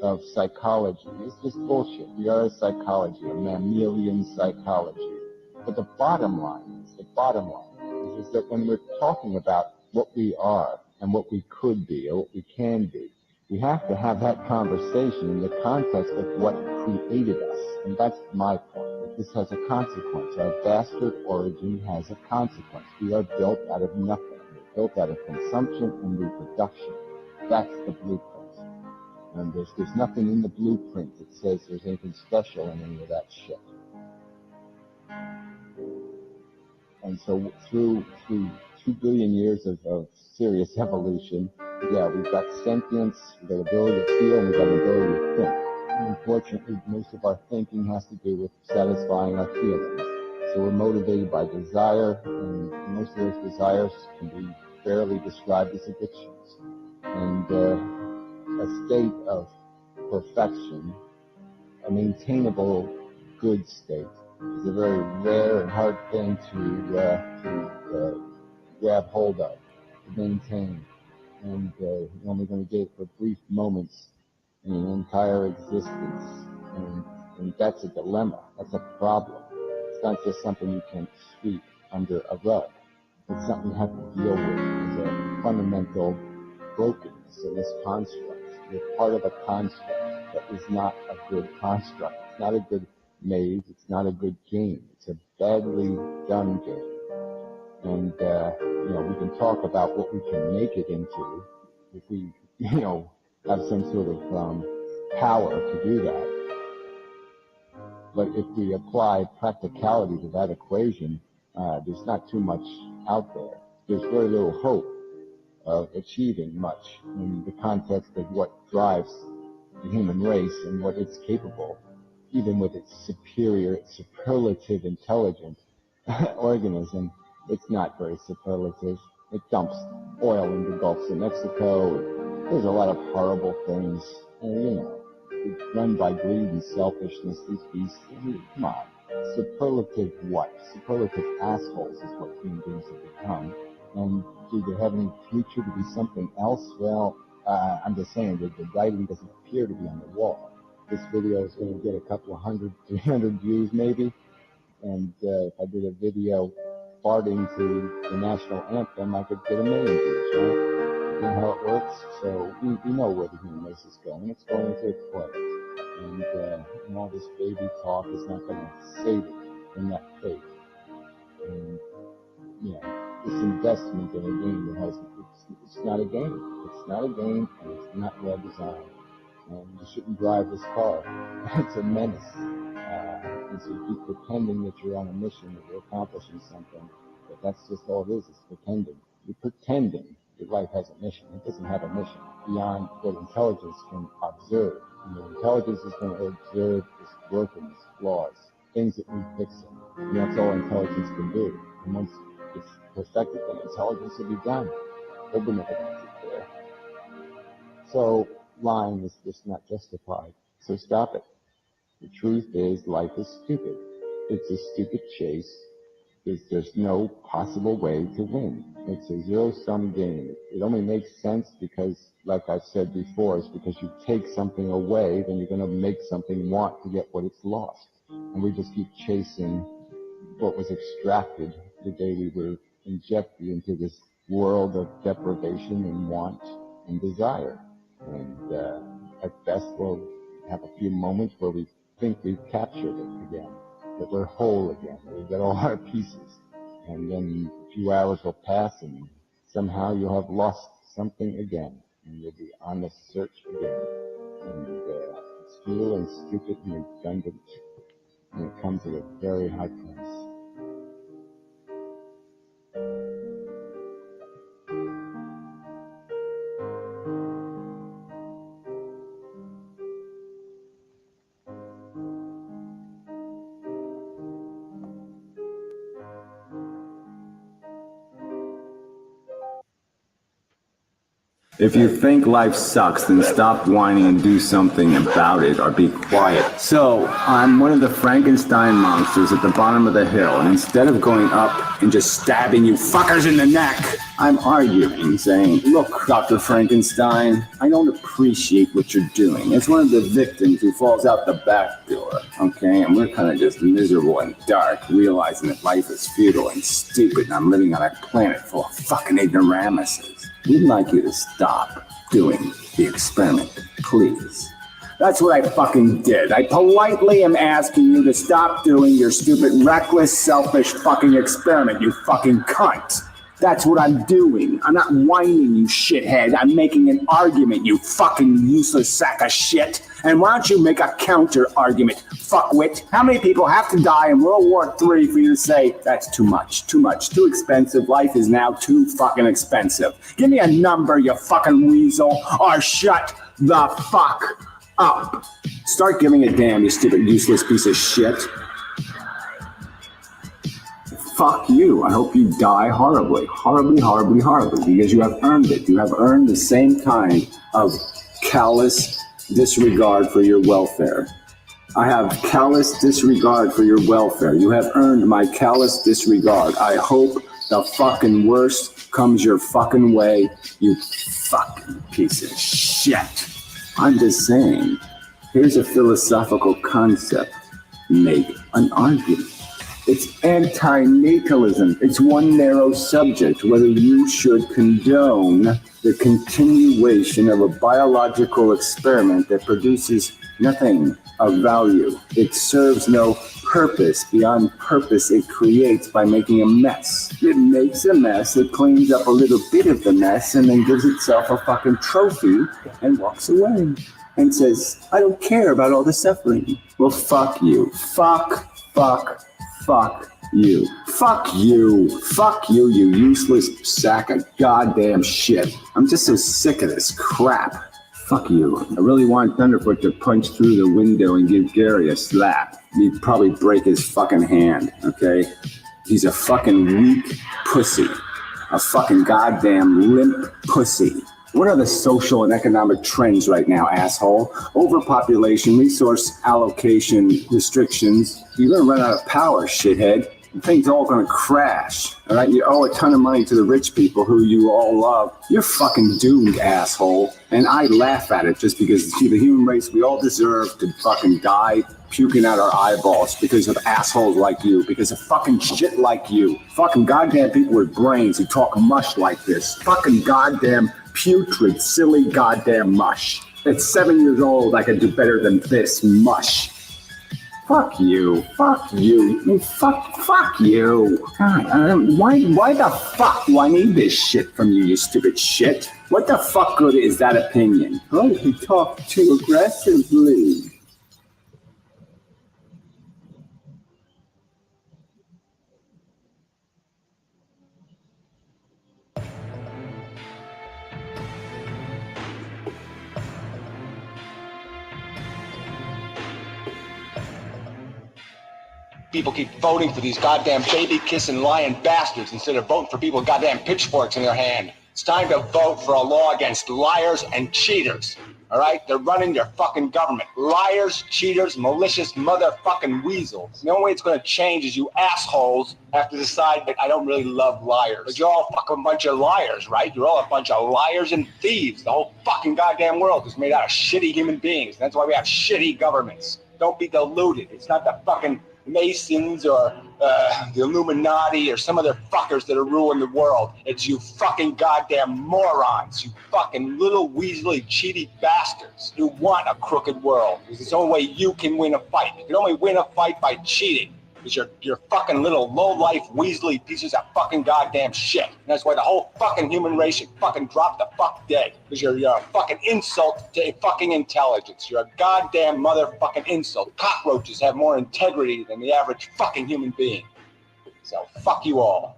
of psychology. It's just bullshit. We are a psychology, a mammalian psychology. But the bottom line is that when we're talking about what we are and what we could be or what we can be, we have to have that conversation in the context of what created us. And that's my point. That this has a consequence. Our bastard origin has a consequence. We are built out of nothing. We're built out of consumption and reproduction. That's the blueprint. And there's nothing in the blueprint that says there's anything special in any of that shit. And so through 2 billion years of serious evolution, yeah, we've got sentience, we've got ability to feel, and we've got an ability to think. And unfortunately, most of our thinking has to do with satisfying our feelings. So we're motivated by desire, and most of those desires can be fairly described as addictions. And a state of perfection, a maintainable good state, is a very rare and hard thing to grab hold of, to maintain. And you're only going to get it for brief moments in an entire existence. And that's a dilemma. That's a problem. It's not just something you can sweep under a rug. It's something you have to deal with as a fundamental brokenness of this construct. You're part of a construct that is not a good construct. It's not a good maze. It's not a good game. It's a badly done game. And, we can talk about what we can make it into if we, have some sort of power to do that. But if we apply practicality to that equation, there's not too much out there. There's very little hope of achieving much in the context of what drives the human race and what it's capable, even with its superlative intelligent organism. It's not very superlative. It dumps oil in the Gulf of Mexico. There's a lot of horrible things. And, it's run by greed and selfishness. These beasts, come on. Superlative what? Superlative assholes is what human beings have become. And do they have any future to be something else? Well, I'm just saying that the writing doesn't appear to be on the wall. This video is going to get a couple of 300 views maybe. And if I did a video farting to the national anthem, I could get 1 million views, right? You know how it works? So we know where the human race is going. It's going into a clay. And all this baby talk is not going to save it in that fate. And, this investment in a game that has, it's not a game. It's not a game, and it's not well designed. And you shouldn't drive this car. It's a menace. And so you keep pretending that you're on a mission, that you're accomplishing something. But that's just all it is. It's pretending. You're pretending your life has a mission. It doesn't have a mission beyond what intelligence can observe. And the intelligence is going to observe its brokenness, flaws, things that need fixing. And that's all intelligence can do. And once it's perfected, then intelligence will be done. They'll bring evidence there. So lying is just not justified. So stop it. The truth is life is stupid. It's a stupid chase. there's no possible way to win. It's a zero-sum game. It only makes sense because, like I've said before, it's because you take something away, then you're going to make something want to get what it's lost. And we just keep chasing what was extracted the day we were injected into this world of deprivation and want and desire. And at best, we'll have a few moments where we think we've captured it again, that we're whole again, we've got all our pieces. And then a few hours will pass and somehow you'll have lost something again, and you'll be on the search again. And it's futile and stupid and redundant, and it comes at a very high price. If you think life sucks, then stop whining and do something about it, or be quiet. So, I'm one of the Frankenstein monsters at the bottom of the hill, and instead of going up and just stabbing you fuckers in the neck, I'm arguing, saying, look, Dr. Frankenstein, I don't appreciate what you're doing. It's one of the victims who falls out the back door, okay? And we're kind of just miserable and dark, realizing that life is futile and stupid, and I'm living on a planet full of fucking ignoramuses. We'd like you to stop doing the experiment, please. That's what I fucking did. I politely am asking you to stop doing your stupid, reckless, selfish fucking experiment, you fucking cunt. That's what I'm doing. I'm not whining, you shithead. I'm making an argument, you fucking useless sack of shit. And why don't you make a counter argument, fuckwit? How many people have to die in World War III for you to say, that's too much, too expensive. Life is now too fucking expensive. Give me a number, you fucking weasel, or shut the fuck up. Start giving a damn, you stupid, useless piece of shit. Fuck you. I hope you die horribly, because you have earned it. You have earned the same kind of callous disregard for your welfare. I have callous disregard for your welfare. You have earned my callous disregard. I hope the fucking worst comes your fucking way, you fucking piece of shit. I'm just saying, here's a philosophical concept. Make an argument. It's anti-natalism. It's one narrow subject, whether you should condone the continuation of a biological experiment that produces nothing of value. It serves no purpose beyond purpose it creates by making a mess. It makes a mess, it cleans up a little bit of the mess, and then gives itself a fucking trophy and walks away and says, I don't care about all the suffering. Well, fuck you. Fuck you. Fuck you. Fuck you, you useless sack of goddamn shit. I'm just so sick of this crap. Fuck you. I really want Thunderfoot to punch through the window and give Gary a slap. He'd probably break his fucking hand, okay? He's a fucking weak pussy. A fucking goddamn limp pussy. What are the social and economic trends right now, asshole? Overpopulation, resource allocation restrictions. You're gonna run out of power, shithead. The thing's all gonna crash, all right? You owe a ton of money to the rich people who you all love. You're fucking doomed, asshole. And I laugh at it just because the human race, we all deserve to fucking die puking out our eyeballs because of assholes like you, because of fucking shit like you. Fucking goddamn people with brains who talk mush like this. Fucking goddamn putrid, silly goddamn mush. At 7 years old, I could do better than this mush. Fuck you. Fuck you. Fuck you. God, why the fuck do I need this shit from you, you stupid shit? What the fuck good is that opinion? Oh, you talk too aggressively. People keep voting for these goddamn baby-kissing lying bastards instead of voting for people with goddamn pitchforks in their hand. It's time to vote for a law against liars and cheaters. All right? They're running your fucking government. Liars, cheaters, malicious motherfucking weasels. The only way it's going to change is you assholes have to decide that I don't really love liars. But you're all a fucking bunch of liars, right? You're all a bunch of liars and thieves. The whole fucking goddamn world is made out of shitty human beings. That's why we have shitty governments. Don't be deluded. It's not the fucking Masons or the Illuminati or some other fuckers that are ruling the world. It's you fucking goddamn morons, you fucking little weaselly, cheaty bastards who want a crooked world. Because it's the only way you can win a fight. You can only win a fight by cheating. Because you're fucking little low-life, weaselly pieces of fucking goddamn shit. And that's why the whole fucking human race should fucking drop the fuck dead. Because you're a fucking insult to fucking intelligence. You're a goddamn motherfucking insult. Cockroaches have more integrity than the average fucking human being. So fuck you all.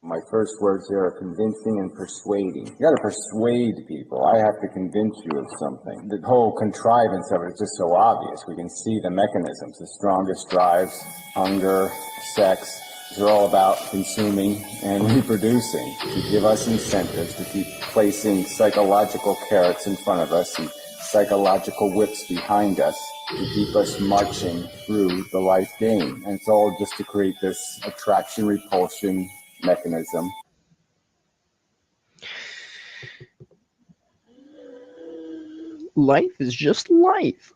My first words here are convincing and persuading. You gotta persuade people. I have to convince you of something. The whole contrivance of it is just so obvious. We can see the mechanisms. The strongest drives, hunger, sex. They're all about consuming and reproducing to give us incentives to keep placing psychological carrots in front of us and psychological whips behind us to keep us marching through the life game. And it's all just to create this attraction-repulsion mechanism. Life is just life.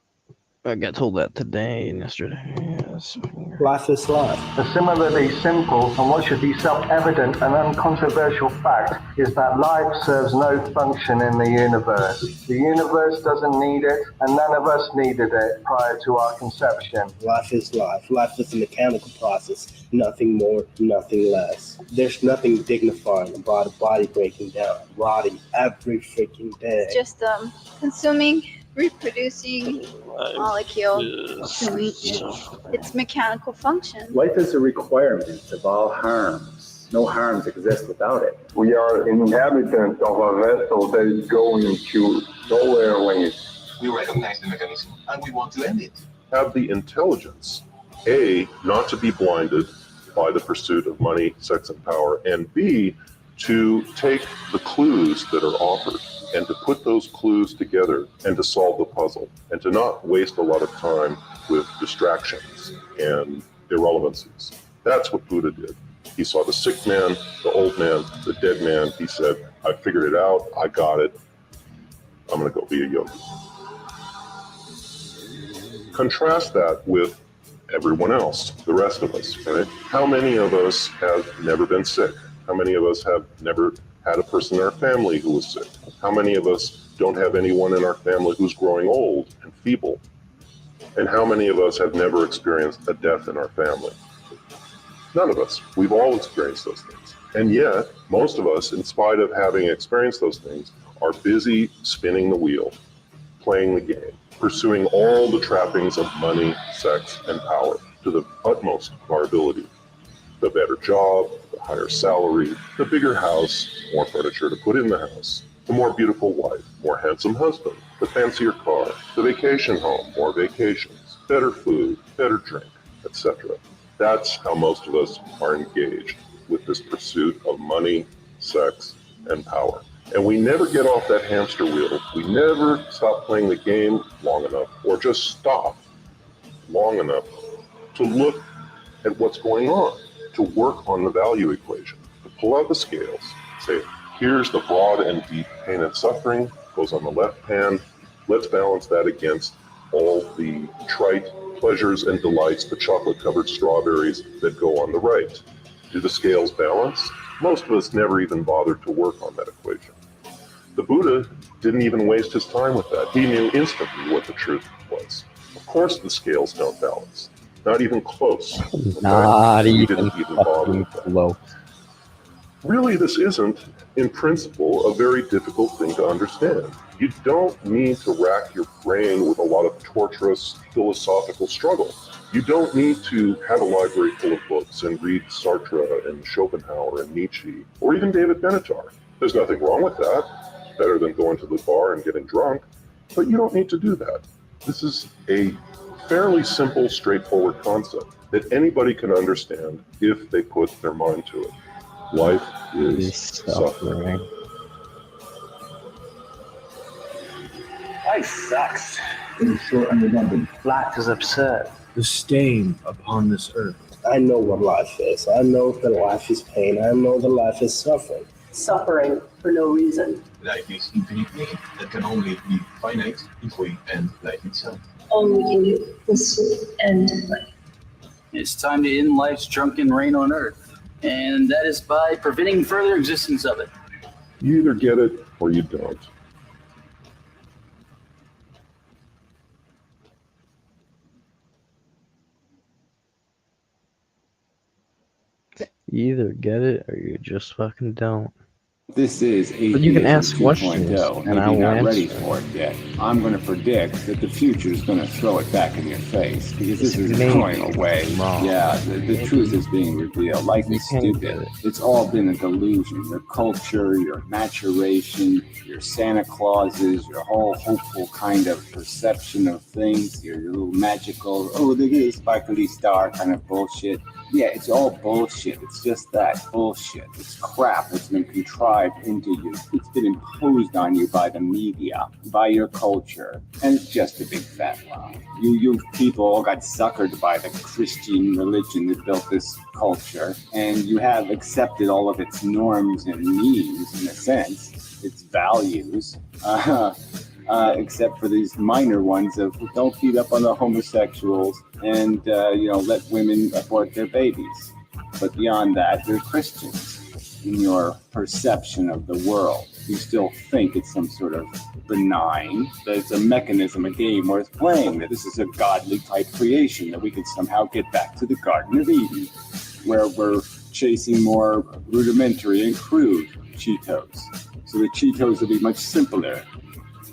I got told that today and yesterday. Yes. Life is life. A similarly simple and what should be self-evident and uncontroversial fact is that life serves no function in the universe. The universe doesn't need it, and none of us needed it prior to our conception. Life is life. Life is a mechanical process, nothing more, nothing less. There's nothing dignifying about a body breaking down, rotting every freaking day. Just consuming, reproducing molecules. It's mechanical function. Life is a requirement of all harms. No harms exist without it. We are inhabitants of a vessel that is going to nowhere land. We recognize the mechanism and we want to end it. Have the intelligence, A, not to be blinded by the pursuit of money, sex, and power, and B, to take the clues that are offered and to put those clues together and to solve the puzzle and to not waste a lot of time with distractions and irrelevancies. That's what Buddha did. He saw the sick man, the old man, the dead man. He said, I figured it out. I got it. I'm going to go be a yogi. Contrast that with everyone else, the rest of us, right? How many of us have never been sick? How many of us have never had a person in our family who was sick? How many of us don't have anyone in our family who's growing old and feeble? And how many of us have never experienced a death in our family? None of us. We've all experienced those things. And yet, most of us, in spite of having experienced those things, are busy spinning the wheel, playing the game, pursuing all the trappings of money, sex, and power to the utmost of our ability. The better job, the higher salary, the bigger house, more furniture to put in the house, the more beautiful wife, more handsome husband, the fancier car, the vacation home, more vacations, better food, better drink, etc. That's how most of us are engaged with this pursuit of money, sex, and power. And we never get off that hamster wheel. We never stop playing the game long enough, or just stop long enough to look at what's going on, to work on the value equation, to pull out the scales, say, here's the broad and deep pain and suffering, goes on the left hand. Let's balance that against all the trite pleasures and delights, the chocolate-covered strawberries that go on the right. Do the scales balance? Most of us never even bothered to work on that equation. The Buddha didn't even waste his time with that. He knew instantly what the truth was. Of course the scales don't balance. Not even close. Not he even didn't even bother with that. close. Really, this isn't, in principle, a very difficult thing to understand. You don't need to rack your brain with a lot of torturous philosophical struggle. You don't need to have a library full of books and read Sartre and Schopenhauer and Nietzsche, or even David Benatar. There's nothing wrong with that. It's better than going to the bar and getting drunk, but you don't need to do that. This is a fairly simple, straightforward concept that anybody can understand if they put their mind to it. Life is suffering. Life sucks. In short and remembered, life is absurd. The stain upon this earth. I know what life is. I know that life is pain. I know that life is suffering. Suffering for no reason. Life is infinite being that can only be finite if we end life itself. All we can do is end life. It's time to end life's drunken reign on Earth, and that is by preventing further existence of it. You either get it or you don't. You either get it or you just fucking don't. This is But you can ask 2.0, questions, and I you're will not ready answer. for it yet. I'm going to predict that the future is going to throw it back in your face because this is Maybe going away. wrong. Yeah, the truth is being revealed. Life is can't stupid. get it. It's all been a delusion. Your culture, your maturation, your Santa Clauses, your whole hopeful kind of perception of things, your little magical, oh, look at this sparkly star kind of bullshit. Yeah, it's all bullshit. It's just that bullshit. It's crap that's been contrived into you. It's been imposed on you by the media, by your culture, and it's just a big fat lie. You people all got suckered by the Christian religion that built this culture, and you have accepted all of its norms and means, in a sense, its values. Except for these minor ones of don't beat up on the homosexuals and let women abort their babies. But beyond that, they're Christians in your perception of the world. You still think it's some sort of benign, that it's a mechanism, a game worth playing, that this is a godly type creation, that we could somehow get back to the Garden of Eden, where we're chasing more rudimentary and crude Cheetos. So the Cheetos will be much simpler.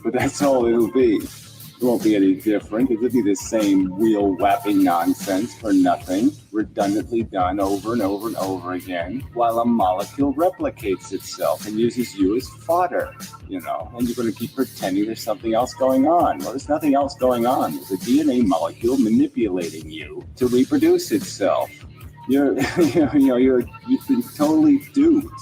But that's all it'll be. It won't be any different. It'll be the same wheel-whapping nonsense for nothing, redundantly done over and over and over again, while a molecule replicates itself and uses you as fodder, and you're going to keep pretending there's something else going on. Well, there's nothing else going on. There's a DNA molecule manipulating you to reproduce itself. You've been totally duped.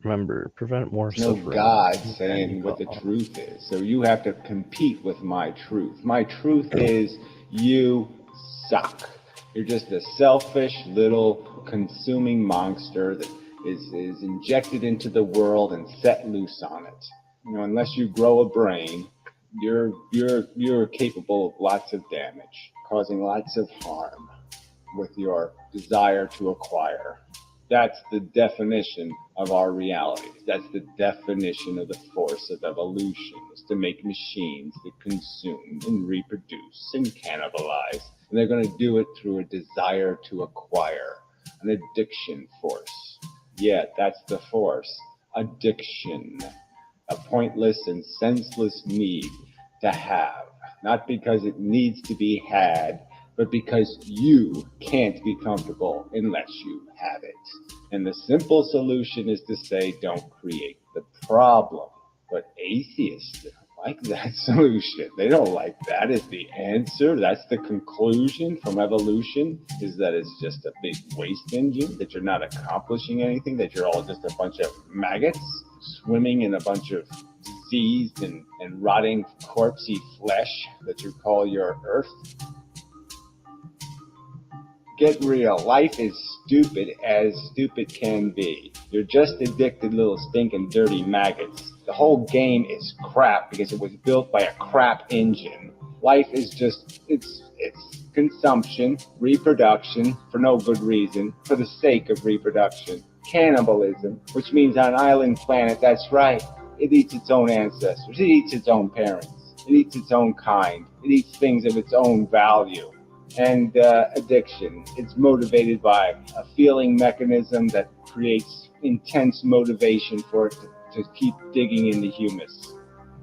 Remember, prevent more No suffering. God saying what the truth is. So you have to compete with my truth. My truth is you suck. You're just a selfish little consuming monster that is injected into the world and set loose on it. Unless you grow a brain, you're capable of lots of damage, causing lots of harm with your desire to acquire. That's the definition of our reality. That's the definition of the force of evolution, is to make machines that consume and reproduce and cannibalize. And they're going to do it through a desire to acquire, an addiction force. Yeah, that's the force. Addiction. A pointless and senseless need to have. Not because it needs to be had, but because you can't be comfortable unless you have it. And the simple solution is to say, don't create the problem. But atheists don't like that solution. They don't like that as the answer. That's the conclusion from evolution, is that it's just a big waste engine, that you're not accomplishing anything, that you're all just a bunch of maggots swimming in a bunch of diseased and rotting corpsey flesh that you call your earth. Get real. Life is stupid as stupid can be. You're just addicted little stinking dirty maggots. The whole game is crap because it was built by a crap engine. Life is just, it's consumption, reproduction for no good reason, for the sake of reproduction. Cannibalism, which means on an island planet, that's right, it eats its own ancestors, it eats its own parents, it eats its own kind, it eats things of its own value. And addiction, it's motivated by a feeling mechanism that creates intense motivation for it to keep digging in the humus.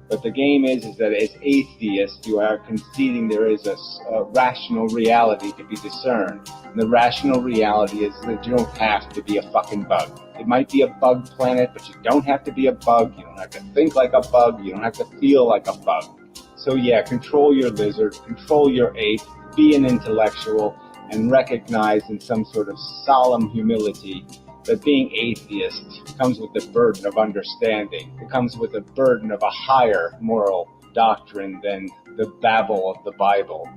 But the game is that as atheists, you are conceding there is a rational reality to be discerned. And the rational reality is that you don't have to be a fucking bug. It might be a bug planet, but you don't have to be a bug. You don't have to think like a bug. You don't have to feel like a bug. So yeah, control your lizard, control your ape, be an intellectual, and recognize in some sort of solemn humility that being atheist comes with the burden of understanding. It comes with the burden of a higher moral doctrine than the babble of the Bible.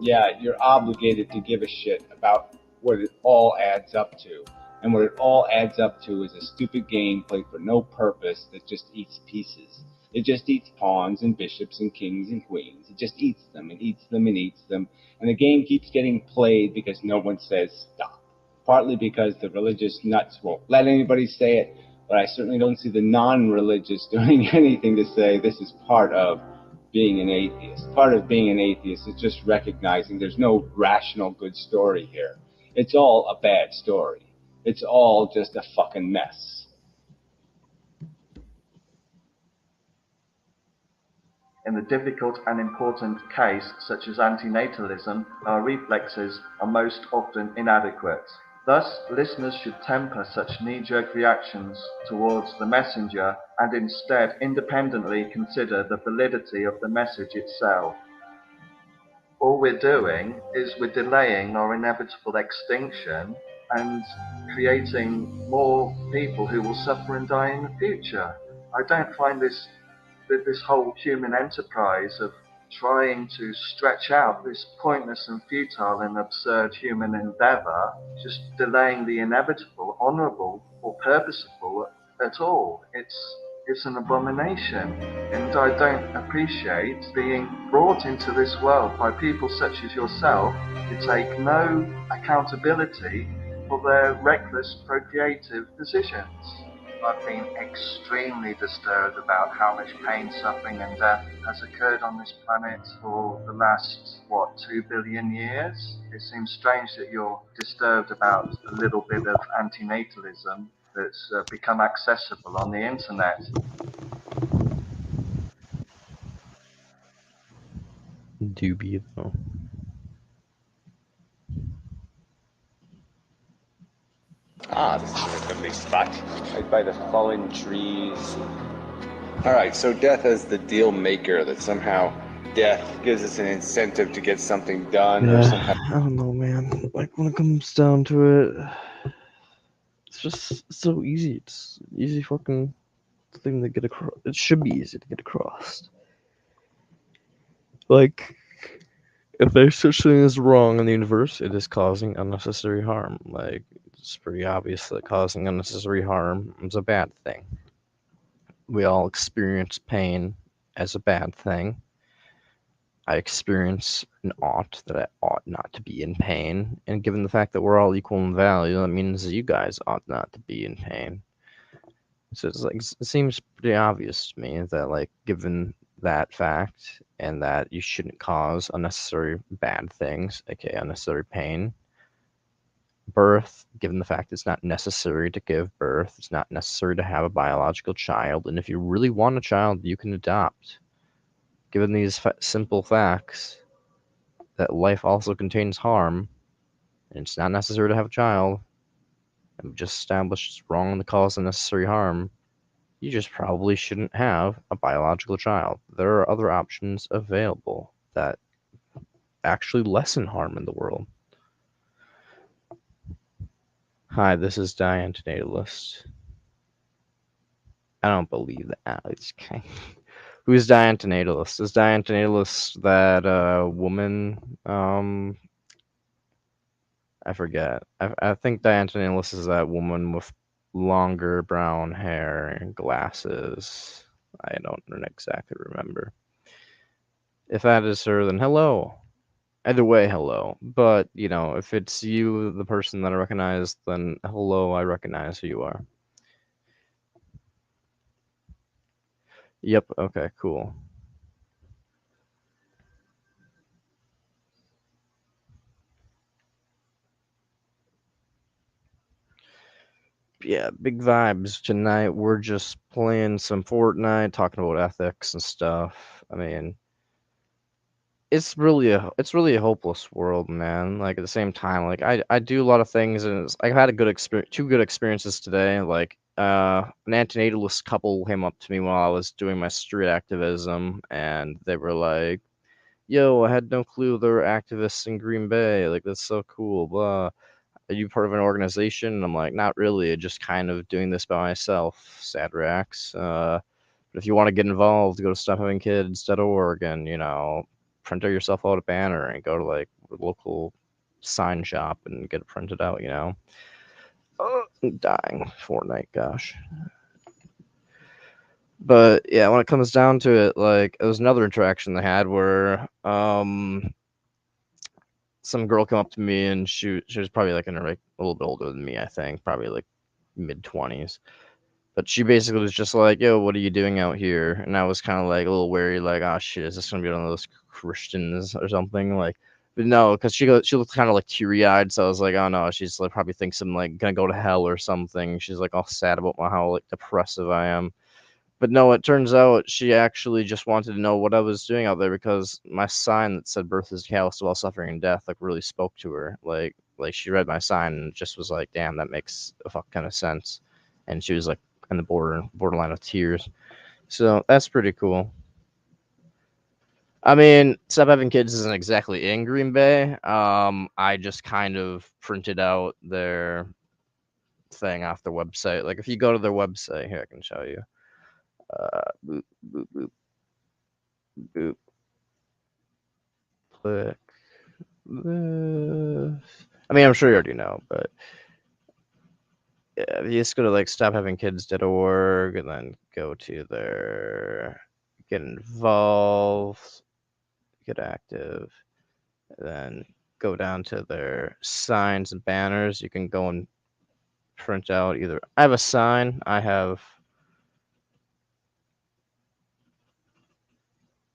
Yeah, you're obligated to give a shit about what it all adds up to. And what it all adds up to is a stupid game played for no purpose that just eats pieces. It just eats pawns and bishops and kings and queens. It just eats them and eats them and eats them. And the game keeps getting played because no one says stop. Partly because the religious nuts won't let anybody say it, but I certainly don't see the non-religious doing anything to say this is part of being an atheist. Part of being an atheist is just recognizing there's no rational good story here. It's all a bad story. It's all just a fucking mess. In the difficult and important case, such as antinatalism, our reflexes are most often inadequate. Thus, listeners should temper such knee-jerk reactions towards the messenger and instead independently consider the validity of the message itself. All we're doing is we're delaying our inevitable extinction and creating more people who will suffer and die in the future. I don't find this whole human enterprise of trying to stretch out this pointless and futile and absurd human endeavor, just delaying the inevitable, honorable or purposeful at all. It's an abomination, and I don't appreciate being brought into this world by people such as yourself who take no accountability for their reckless procreative decisions. I've been extremely disturbed about how much pain, suffering and death has occurred on this planet for the last, 2 billion years? It seems strange that you're disturbed about a little bit of antinatalism that's become accessible on the internet. Doobie, though. Ah, this is a goodly spot. Right by the fallen trees. Alright, so death as the deal maker, that somehow death gives us an incentive to get something done or somehow. I don't know, man. Like, when it comes down to it, it's just so easy. It's an easy fucking thing to get across. It should be easy to get across. Like, if there's such thing as wrong in the universe, it is causing unnecessary harm. Like, it's pretty obvious that causing unnecessary harm is a bad thing. We all experience pain as a bad thing. I experience an ought that I ought not to be in pain, and given the fact that we're all equal in value, that means that you guys ought not to be in pain. So it's like, it seems pretty obvious to me that, like, given that fact and that you shouldn't cause unnecessary bad things, aka unnecessary pain, birth, given the fact it's not necessary to give birth, it's not necessary to have a biological child, and if you really want a child, you can adopt. Given these simple facts, that life also contains harm, and it's not necessary to have a child, and we've just established it's wrong to cause unnecessary harm, you just probably shouldn't have a biological child. There are other options available that actually lessen harm in the world. Hi, this is Diantinatalist. I don't believe that. It's okay. Who's Diantinatalist? Is Diantinatalist that woman? I forget. I think Diantinatalist is that woman with longer brown hair and glasses. I don't exactly remember. If that is her, then hello. Either way, hello. But, if it's you, the person that I recognize, then hello, I recognize who you are. Yep, okay, cool. yeah, big vibes tonight. We're just playing some Fortnite, talking about ethics and stuff. I mean, it's really a hopeless world, man. Like at the same time, like I do a lot of things, and I've had a good experience, two good experiences today. Like an antinatalist couple came up to me while I was doing my street activism, and they were like, "Yo, I had no clue there were activists in Green Bay. Like that's so cool." Blah. Are you part of an organization? And I'm like, not really. Just kind of doing this by myself. Sad racks. But if you want to get involved, go to stophavingkids.org and print out yourself out a banner and go to like a local sign shop and get it printed out. I'm dying. Fortnite, gosh. But yeah, when it comes down to it, like it was another interaction they had where some girl came up to me and she was probably like in her like a little bit older than me, I think, probably like mid-20s. But she basically was just like, "Yo, what are you doing out here?" And I was kind of like a little wary, like, "Oh shit, is this gonna be one of those Christians or something?" Like, but no, because she looked kind of like teary-eyed, so I was like, "Oh no, she's like probably thinks I'm like gonna go to hell or something." She's like all sad about how like depressive I am. But no, it turns out she actually just wanted to know what I was doing out there because my sign that said "Birth is callous to all suffering and death" like really spoke to her. Like she read my sign and just was like, "Damn, that makes a fuck kind of sense." And she was like on the borderline of tears. So that's pretty cool. I mean, Stop Having Kids isn't exactly in Green Bay. I just kind of printed out their thing off their website. Like if you go to their website, here I can show you. Boop, boop, boop, boop. Click this. I mean, I'm sure you already know, but yeah, you just go to like stophavingkids.org and then go to their get involved, get active, and then go down to their signs and banners. You can go and print out either. I have a sign. I have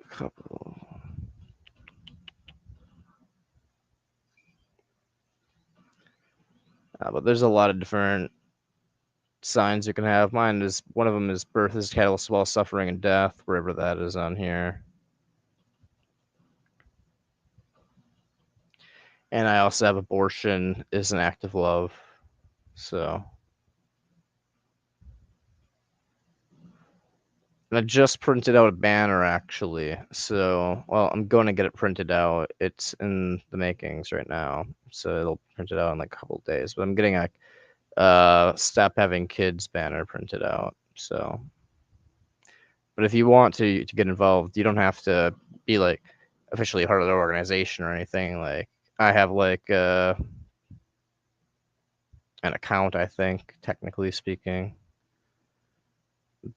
a couple. But there's a lot of different signs you can have. Mine is one of them is "Birth is catalyst of all suffering and death," wherever that is on here. And I also have "Abortion is an act of love." So, and I just printed out a banner actually. So, well, I'm going to get it printed out. It's in the makings right now, so it'll print it out in like a couple of days. But I'm getting a "Stop Having Kids" banner printed out. So, but if you want to get involved, you don't have to be like officially part of the organization or anything. Like I have like an account, I think, technically speaking,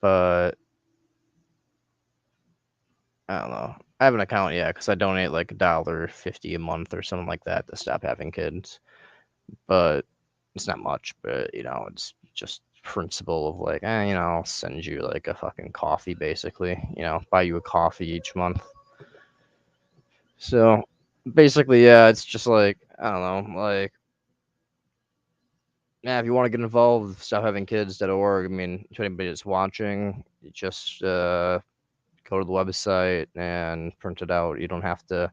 but I don't know. I have an account, yeah, because I donate like $1.50 a month or something like that to Stop Having Kids. But it's not much, but it's just principle of like, I'll send you like a fucking coffee, basically. Buy you a coffee each month. So basically, yeah, it's just like I don't know, like yeah, if you want to get involved with stophavingkids.org, I mean, if anybody that's watching, you just go to the website and print it out. You don't have to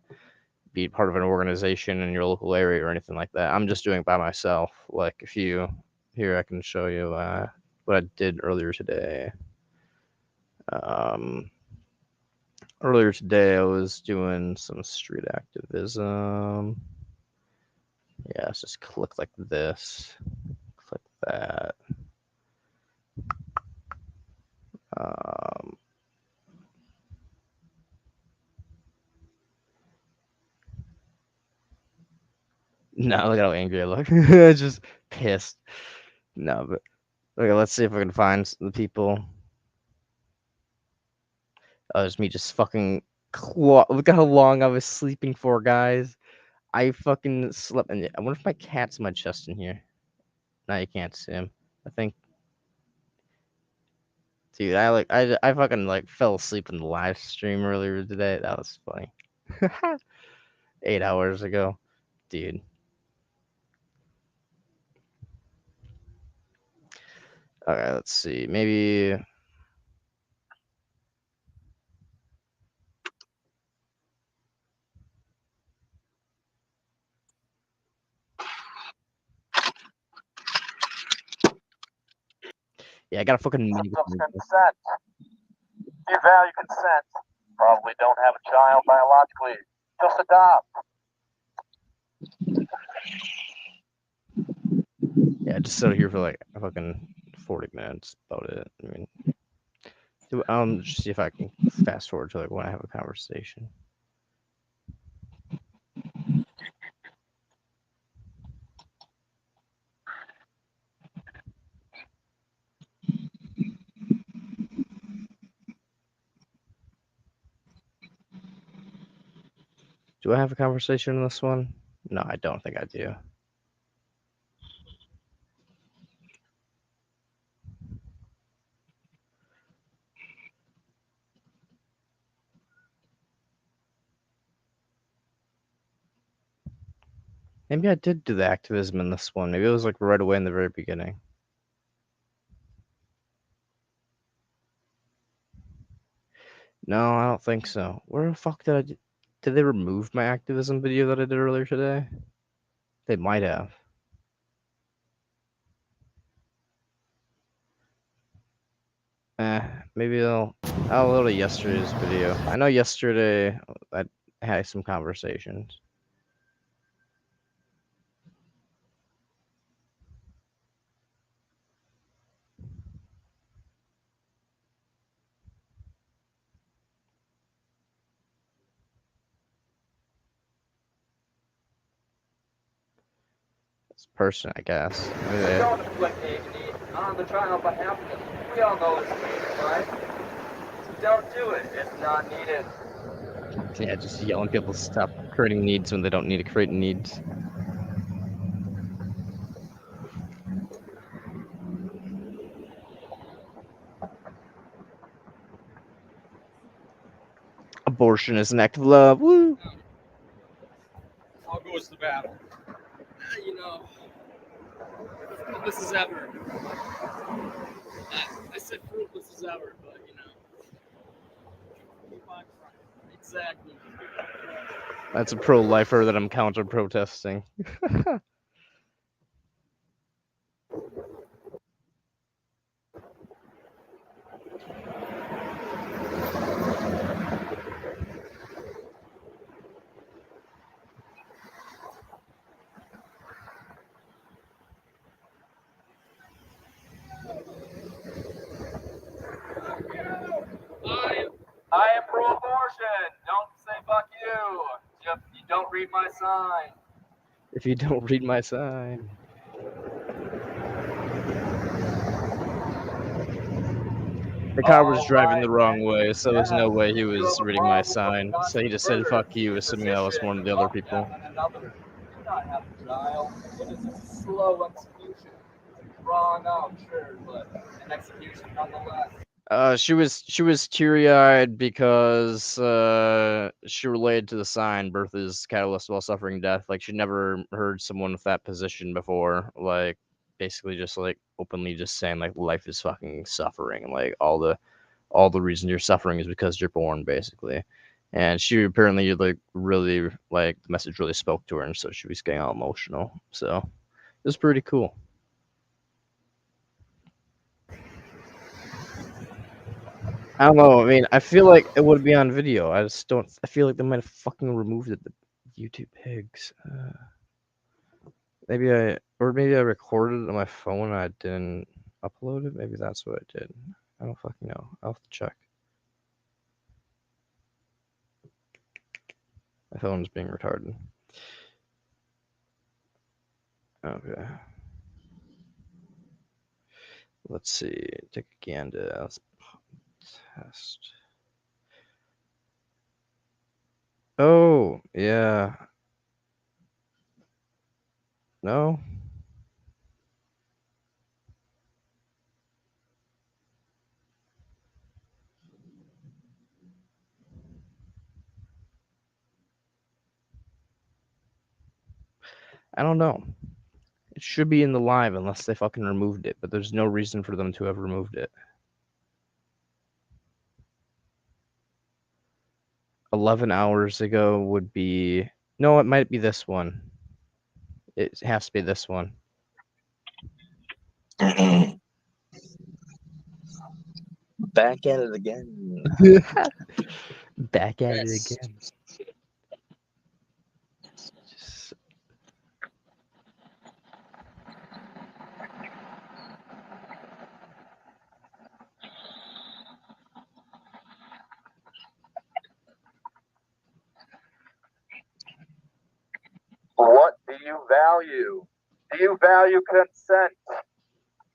be part of an organization in your local area or anything like that. I'm just doing it by myself. Like if you here, I can show you what I did earlier today. Earlier today, I was doing some street activism. Yeah, let's just click like this. Click that. No, look how angry I look. Just pissed. No, but okay, let's see if I can find the people. Oh, it's me just fucking look at how long I was sleeping for, guys. I fucking slept in it. I wonder if my cat's in my chest in here. No, you can't see him. I think, dude, I fucking like fell asleep in the live stream earlier today. That was funny. 8 hours ago, dude. Okay, let's see. Maybe. Yeah, I gotta fucking make Of consent. If you value consent, probably don't have a child biologically. Just adopt. Yeah, just sit here for like a fucking 40 minutes. About it. I mean, just see if I can fast forward to like when I have a conversation. Do I have a conversation in this one? No, I don't think I do. Maybe I did do the activism in this one. Maybe it was like right away in the very beginning. No, I don't think so. Where the fuck did they remove my activism video that I did earlier today? They might have. Maybe I'll load yesterday's video. I know yesterday I had some conversations. It's person, I guess. Maybe Don't inflict agony on the child by happiness. We all know this means, right? So don't do it. It's not needed. yeah, just yelling people to stop creating needs when they don't need to create needs. Abortion is an act of love. Woo! I'll go to the battle. You know, this is ever. I said fruitless as ever, but you know. Exactly. That's a pro-lifer that I'm counter-protesting. I am pro-abortion. Don't say fuck you. You don't read my sign. If you don't read my sign. The car was driving the wrong way, so there's no way he was reading my sign. So he just said "fuck you," assuming that was one of the other people. Another. Do not have a child. It is a slow execution. Drawn out, sure, but an execution nonetheless. She was teary-eyed because she related to the sign "Birth is catalyst while suffering death." Like she'd never heard someone with that position before. Like basically just like openly just saying like life is fucking suffering. Like all the reason you're suffering is because you're born, basically. And she apparently like really like the message really spoke to her, and so she was getting all emotional. So it was pretty cool. I don't know. I mean, I feel like it would be on video. I just don't. I feel like they might have fucking removed it. The YouTube pigs. Maybe I recorded it on my phone and I didn't upload it. Maybe that's what I did. I don't fucking know. I'll have to check. My phone's being retarded. Okay. Let's see. Take a gander. Let's test. Oh, yeah. No? I don't know. It should be in the live unless they fucking removed it, but there's no reason for them to have removed it. 11 hours ago would be... No, it might be this one. It has to be this one. Back at it again. Back at it again. Just... What do you value? Do you value consent?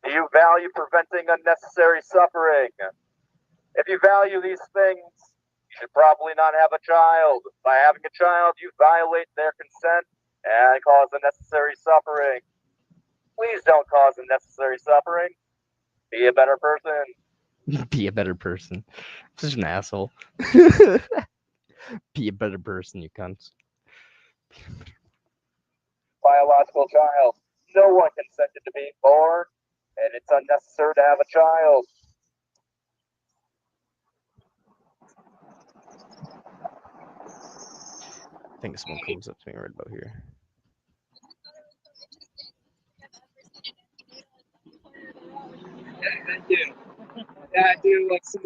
Do you value preventing unnecessary suffering? If you value these things, you should probably not have a child. By having a child, you violate their consent and cause unnecessary suffering. Please don't cause unnecessary suffering. Be a better person. Be a better person. Such an asshole. Be a better person, you cunts. Biological child. No one consented to being born, and it's unnecessary to have a child. I think someone comes up to me right about here. Yeah, I do. Yeah, I do like some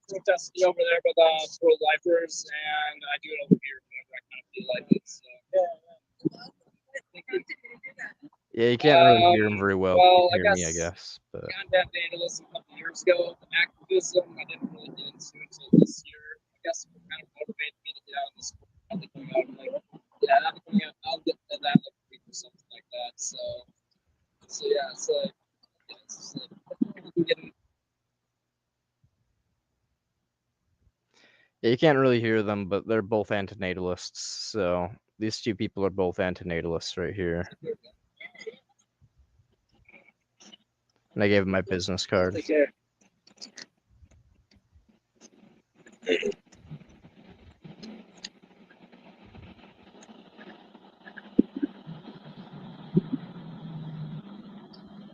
protesting over there with pro-lifers, and I do it over here whenever I kind of feel like it. So. Yeah, you can't really hear him very well. Well, You can hear me, I guess guess. But content natalism a couple years ago. Activism, I didn't really get into until this year. I guess it kind of motivated me to get out in this world. I'll be going out like, yeah, I'll get to that like a week or something like that. So yeah, it's like, yeah, it's just like, you can get yeah, you can't really hear them, but they're both antinatalists. So these two people are both antinatalists right here. And I gave him my business card. Take care.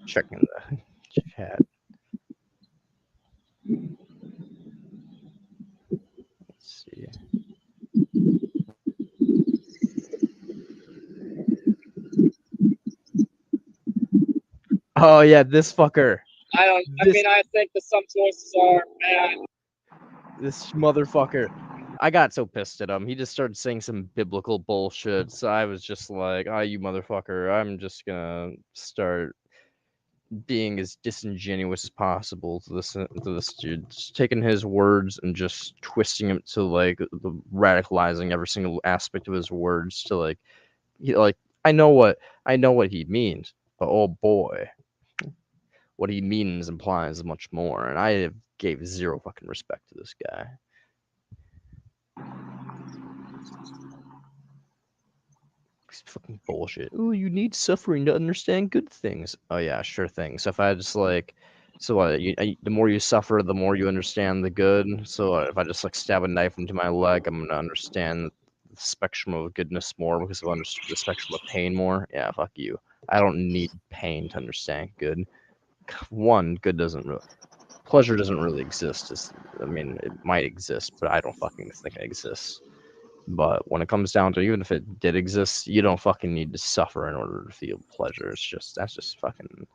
Checking the chat. Let's see. Oh yeah, this fucker. I mean, I think that some choices are bad. This motherfucker. I got so pissed at him. He just started saying some biblical bullshit. So I was just like, "Ah, you motherfucker! I'm just gonna start being as disingenuous as possible to this dude, just taking his words and just twisting them to like radicalizing every single aspect of his words to like, I know what he means, but oh boy, what he means implies much more, and I gave zero fucking respect to this guy. It's fucking bullshit. Oh, you need suffering to understand good things. Oh yeah, sure thing. So if I just like, so what? The more you suffer, the more you understand the good. So if I just like stab a knife into my leg, I'm gonna understand the spectrum of goodness more because I've understood the spectrum of pain more. Yeah, fuck you. I don't need pain to understand good. One, good doesn't really, pleasure doesn't really exist. I mean, it might exist, but I don't fucking think it exists. But when it comes down to, even if it did exist, you don't fucking need to suffer in order to feel pleasure. That's just fucking. And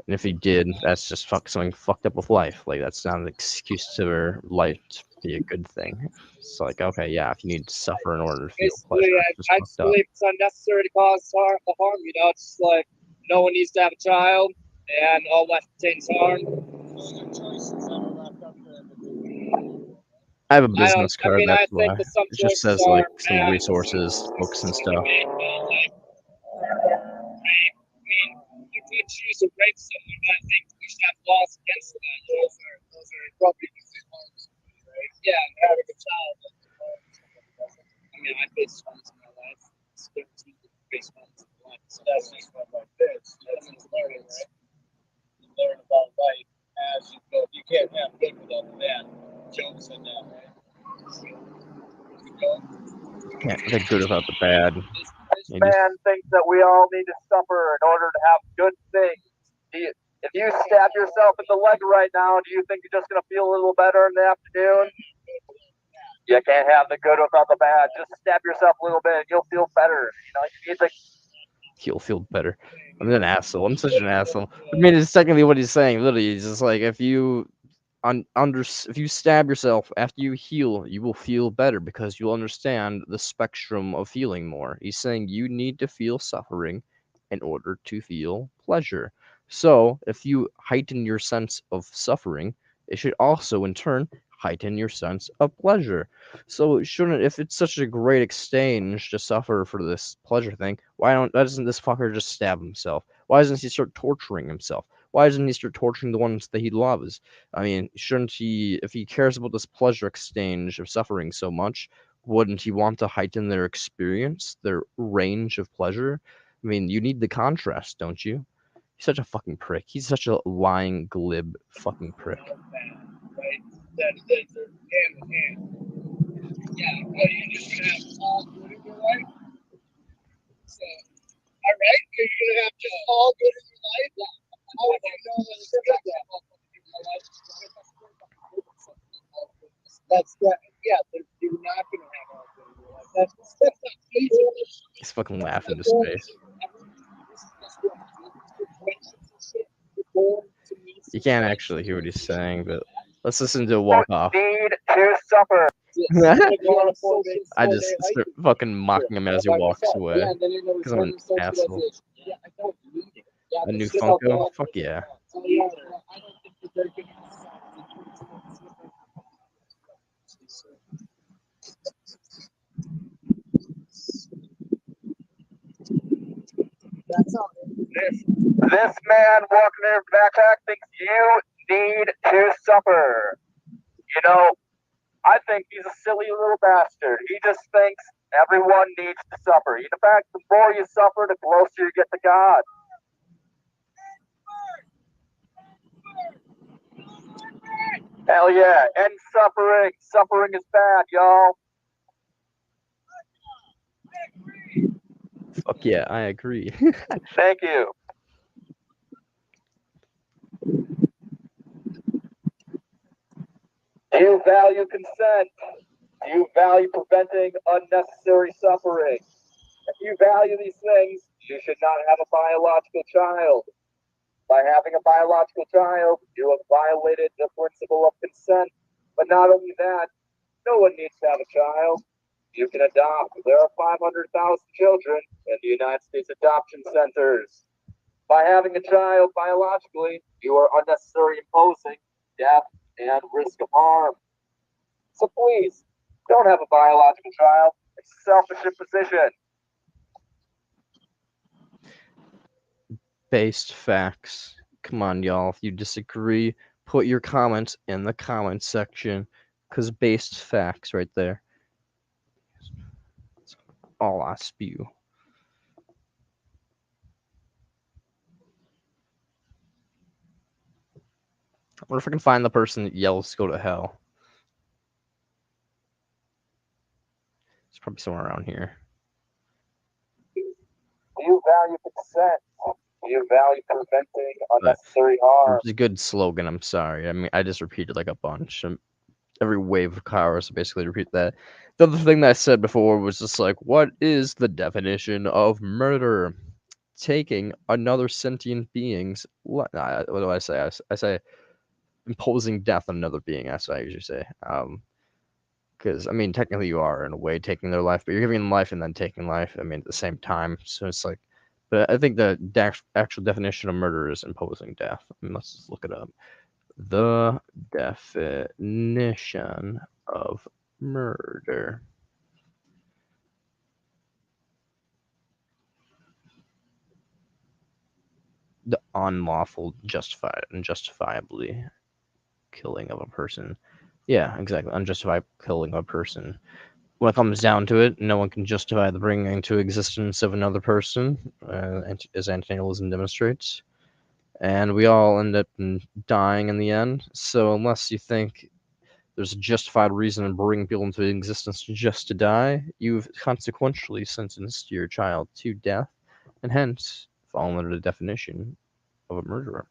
if he did, that's just something fucked up with life. Like that's not an excuse for life to be a good thing. It's like, okay, yeah, if you need to suffer in order to feel pleasure, it's I just just fucked up. believe it's unnecessary to cause harm. You know, it's just like no one needs to have a child, and all life contains harm. I have a business card. I That's think why that some it just choices says like are some bad. resources, books, and stuff. I mean, if you choose to rape someone, I think we should have laws against that. Those are appropriate. Right? Yeah, and having a child. I mean, I face funds in my life. It's guaranteed to face funds in my life. So that's just what like this. That's just learning, right? You learn about life as you go. You can't have good without bad. Joe said that, right? Can't the good without the bad. man thinks that we all need to suffer in order to have good things. If you stab yourself in the leg right now, do you think you're just going to feel a little better in the afternoon? You can't have the good without the bad. Just stab yourself a little bit and you'll feel better. You need to. He'll feel better. I'm an asshole. I'm such an asshole. I mean, it's technically what he's saying. Literally, he's just like, if you if you stab yourself after you heal, you will feel better because you'll understand the spectrum of feeling more. He's saying you need to feel suffering in order to feel pleasure. So, if you heighten your sense of suffering, it should also, in turn, heighten your sense of pleasure. So, it shouldn't, if it's such a great exchange to suffer for this pleasure thing, why doesn't this fucker just stab himself? Why doesn't he start torturing himself? Why doesn't he start torturing the ones that he loves? I mean, shouldn't he, if he cares about this pleasure exchange of suffering so much, wouldn't he want to heighten their experience, their range of pleasure? I mean, you need the contrast, don't you? He's such a fucking prick. He's such a lying, glib fucking prick. Right? That are hand in hand. Yeah, well, you're just gonna have all good in your life. So, all right, you're gonna have just all good in your life. How would you know that it's good to have all good in your life? That's that. Yeah, you're not gonna have all good in your life. That's not feasible. He's fucking laughing into space. You can't actually hear what he's saying, but let's listen to Walk Off. Need to suffer. I just start fucking mocking him as he walks away because I'm an asshole. A new Funko? Fuck yeah. This man walking in a backpack thinks you need to suffer. I think he's a silly little bastard. He just thinks everyone needs to suffer. In fact, the more you suffer, the closer you get to God. Hell yeah, end suffering. Suffering is bad, y'all. Fuck yeah, I agree. Thank you. Do you value consent? Do you value preventing unnecessary suffering? If you value these things, you should not have a biological child. By having a biological child, you have violated the principle of consent. But not only that, no one needs to have a child. You can adopt. There are 500,000 children in the United States adoption centers. By having a child biologically, you are unnecessarily imposing death and risk of harm. So please, don't have a biological child. It's a selfish imposition. Based facts. Come on, y'all. If you disagree, put your comments in the comments section. Because based facts right there. That's all I spew. I wonder if I can find the person that yells "Go to hell." It's probably somewhere around here. Do you value consent? Do you value preventing unnecessary harm? It's a good slogan. I'm sorry. I mean, I just repeated like a bunch. Every wave of cars, basically repeat that. The other thing that I said before was just like, what is the definition of murder? Taking another sentient being's. What do I say? I say imposing death on another being. That's what I usually say. Because I mean, technically, you are in a way taking their life, but you're giving them life and then taking life. I mean, at the same time. So it's like, but I think the actual definition of murder is imposing death. I mean, let's just look it up. The definition of murder. The unlawful, justified, and justifiably killing of a person. Yeah, exactly. Unjustified killing of a person. When it comes down to it, no one can justify the bringing into existence of another person, as antinatalism demonstrates. And we all end up dying in the end. So unless you think there's a justified reason in bringing people into existence just to die, you've consequentially sentenced your child to death, and hence fall under the definition of a murderer.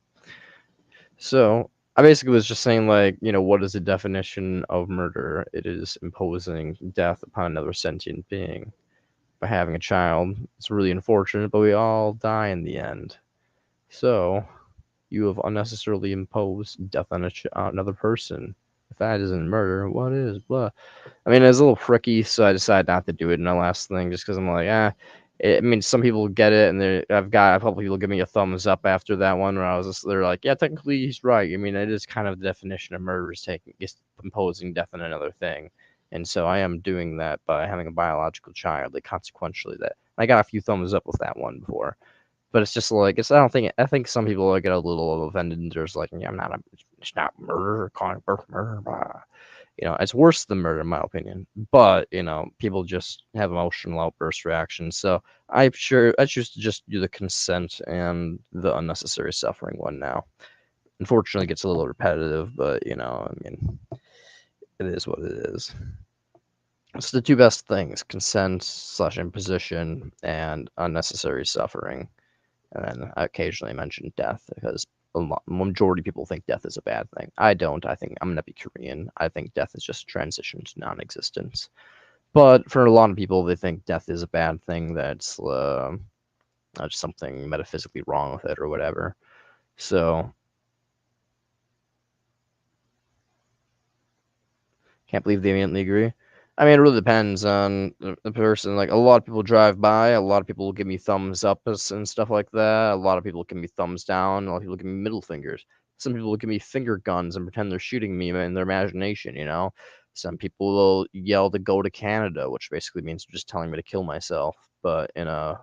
So I basically was just saying, like, what is the definition of murder? It is imposing death upon another sentient being by having a child. It's really unfortunate, but we all die in the end. So you have unnecessarily imposed death on another person. If that isn't murder, what is? Blah. I mean, it's a little pricky, so I decided not to do it in the last thing, just because I'm like, I mean, some people get it, and I've got a couple people give me a thumbs up after that one, where they're like, yeah, technically he's right. I mean, it is kind of the definition of murder is imposing death on another thing, and so I am doing that by having a biological child. Like, consequentially, that I got a few thumbs up with that one before. But it's just like I think some people get a little offended and just like, yeah, it's not murder, calling birth murder. Blah. It's worse than murder in my opinion. But people just have emotional outburst reactions. So I choose to just do the consent and the unnecessary suffering one now. Unfortunately, it gets a little repetitive, but I mean, it is what it is. It's the two best things: consent/imposition and unnecessary suffering. And then I occasionally mention death because majority of people think death is a bad thing. I don't. I think I'm an Epicurean. I think death is just transition to non-existence. But for a lot of people, they think death is a bad thing. That's something metaphysically wrong with it or whatever. So can't believe they immediately agree. I mean, it really depends on the person. Like, a lot of people drive by, a lot of people will give me thumbs up and stuff like that. A lot of people give me thumbs down. A lot of people give me middle fingers. Some people will give me finger guns and pretend they're shooting me in their imagination, Some people will yell to go to Canada, which basically means they're just telling me to kill myself, but in a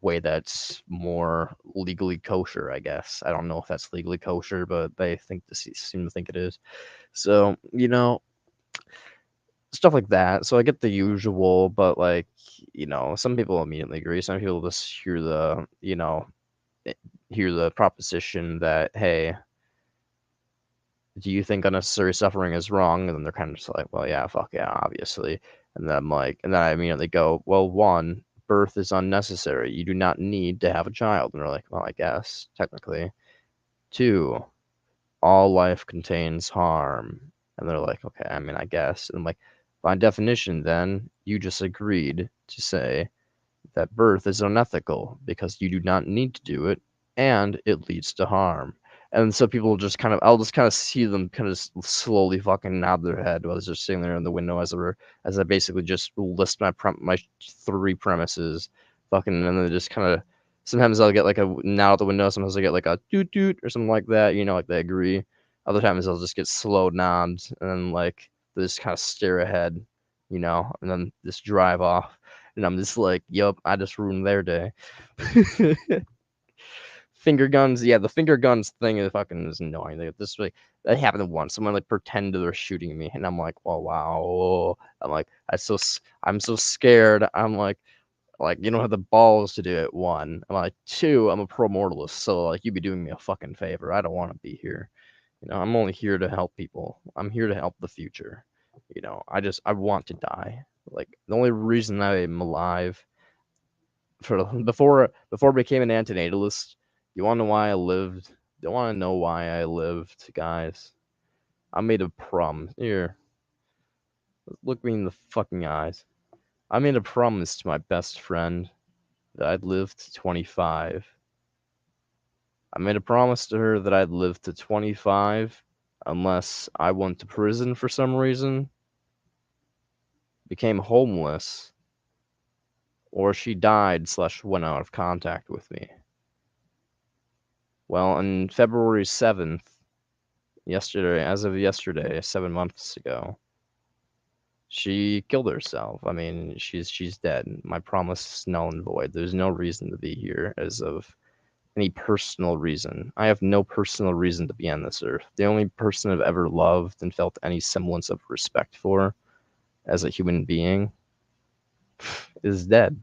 way that's more legally kosher, I guess. I don't know if that's legally kosher, but they seem to think it is. So, stuff like that. So I get the usual, but like, some people immediately agree. Some people just hear the proposition that, hey, do you think unnecessary suffering is wrong? And then they're kind of just like, well, yeah, fuck yeah, obviously. And then I immediately go, well, one, birth is unnecessary. You do not need to have a child. And they're like, well, I guess technically. Two, all life contains harm. And they're like, okay, I mean, I guess. And I'm like, by definition, then, you just agreed to say that birth is unethical because you do not need to do it and it leads to harm. And so people just I'll just kind of see them kind of slowly fucking nod their head while they're just sitting there in the window as I basically just list my three premises, fucking, and then they just kind of, sometimes I'll get like a nod out the window, sometimes I get like a doot doot or something like that, like they agree. Other times I'll just get slow nods and then like they just kind of stare ahead, and then just drive off. And I'm just like, yup, I just ruined their day. Finger guns, yeah, the finger guns thing is fucking annoying. That happened once. Someone like pretended they're shooting me, and I'm like, oh wow. I'm like, I'm so scared. I'm like, you don't have the balls to do it. One, I'm like, two, I'm a pro mortalist, so like, you'd be doing me a fucking favor. I don't want to be here. I'm only here to help people. I'm here to help the future. I want to die. Like, the only reason I'm alive before I became an antinatalist, you want to know why I lived? You want to know why I lived, guys? I made a promise. Here, look me in the fucking eyes. I made a promise to my best friend that I'd live to 25. I made a promise to her that I'd live to 25 unless I went to prison for some reason, became homeless, or she died/went out of contact with me. Well, on February 7th, as of yesterday, 7 months ago, she killed herself. I mean, she's dead. My promise is null and void. There's no reason to be here as of any personal reason. I have no personal reason to be on this earth. The only person I've ever loved and felt any semblance of respect for as a human being is dead.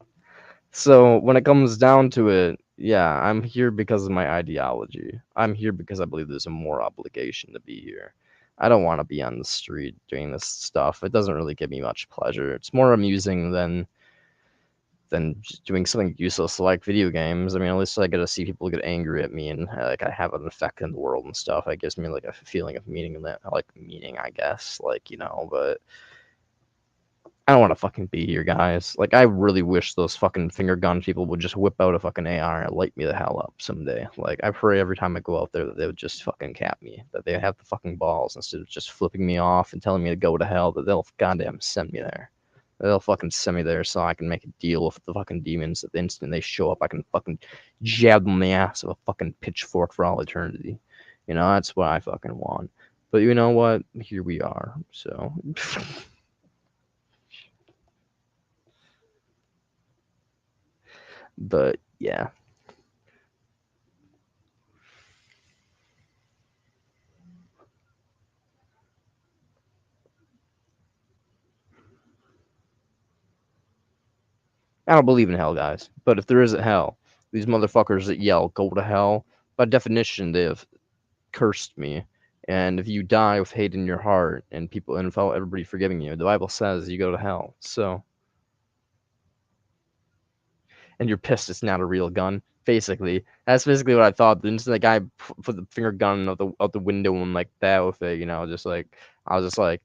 So when it comes down to it, yeah, I'm here because of my ideology. I'm here because I believe there's a moral obligation to be here. I don't want to be on the street doing this stuff. It doesn't really give me much pleasure. It's more amusing than just doing something useless like video games. I mean, at least I get to see people get angry at me, and like I have an effect in the world and stuff. It gives me like a feeling of meaning in that, like meaning, I guess. Like, you know, but I don't want to fucking be here, guys. Like, I really wish those fucking finger gun people would just whip out a fucking AR and light me the hell up someday. Like, I pray every time I go out there that they would just fucking cap me, that they have the fucking balls instead of just flipping me off and telling me to go to hell, that they'll goddamn send me there. They'll fucking send me there so I can make a deal with the fucking demons. That the instant they show up, I can fucking jab them in the ass with a fucking pitchfork for all eternity. You know, that's what I fucking want. But you know what? Here we are. So. But yeah. I don't believe in hell, guys. But if there is a hell, these motherfuckers that yell, go to hell, by definition, they have cursed me. And if you die with hate in your heart and people and without everybody forgiving you, the Bible says you go to hell. So, and you're pissed it's not a real gun. Basically, that's basically what I thought. The instant the guy put the finger gun out the window and like that with it, you know, just like I was just like,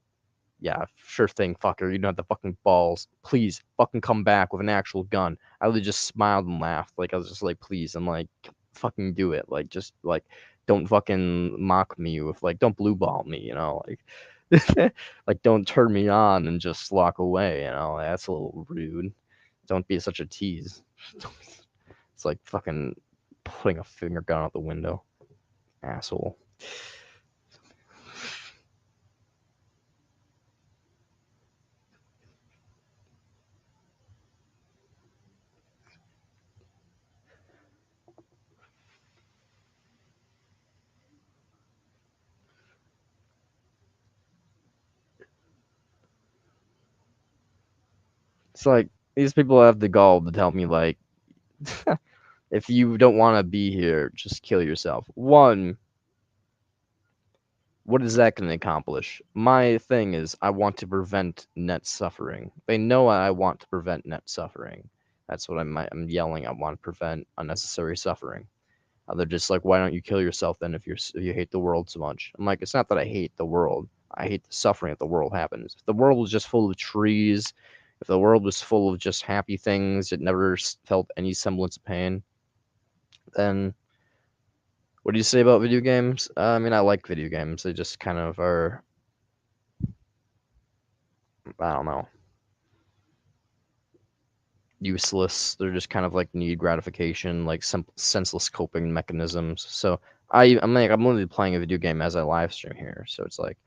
yeah, sure thing, fucker. You don't have the fucking balls. Please, fucking come back with an actual gun. I literally just smiled and laughed. Like, I was just like, please. I'm like, fucking do it. Like, just, like, don't fucking mock me with, like, don't blue ball me, you know? Like, like, don't turn me on and just walk away, you know? That's a little rude. Don't be such a tease. It's like fucking putting a finger gun out the window. Asshole. It's like these people have the gall to tell me like, if you don't want to be here, just kill yourself. One, what is that going to accomplish? My thing is, I want to prevent net suffering. They know I want to prevent net suffering. That's what I'm yelling. I want to prevent unnecessary suffering. They're just like, why don't you kill yourself then if you hate the world so much? I'm like, it's not that I hate the world. I hate the suffering that the world happens. If the world was just full of trees, if the world was full of just happy things that never felt any semblance of pain, then what do you say about video games? I mean, I like video games. They just kind of are, I don't know, useless. They're just kind of like need gratification, like senseless coping mechanisms. So I'm literally playing a video game as I live stream here. So it's like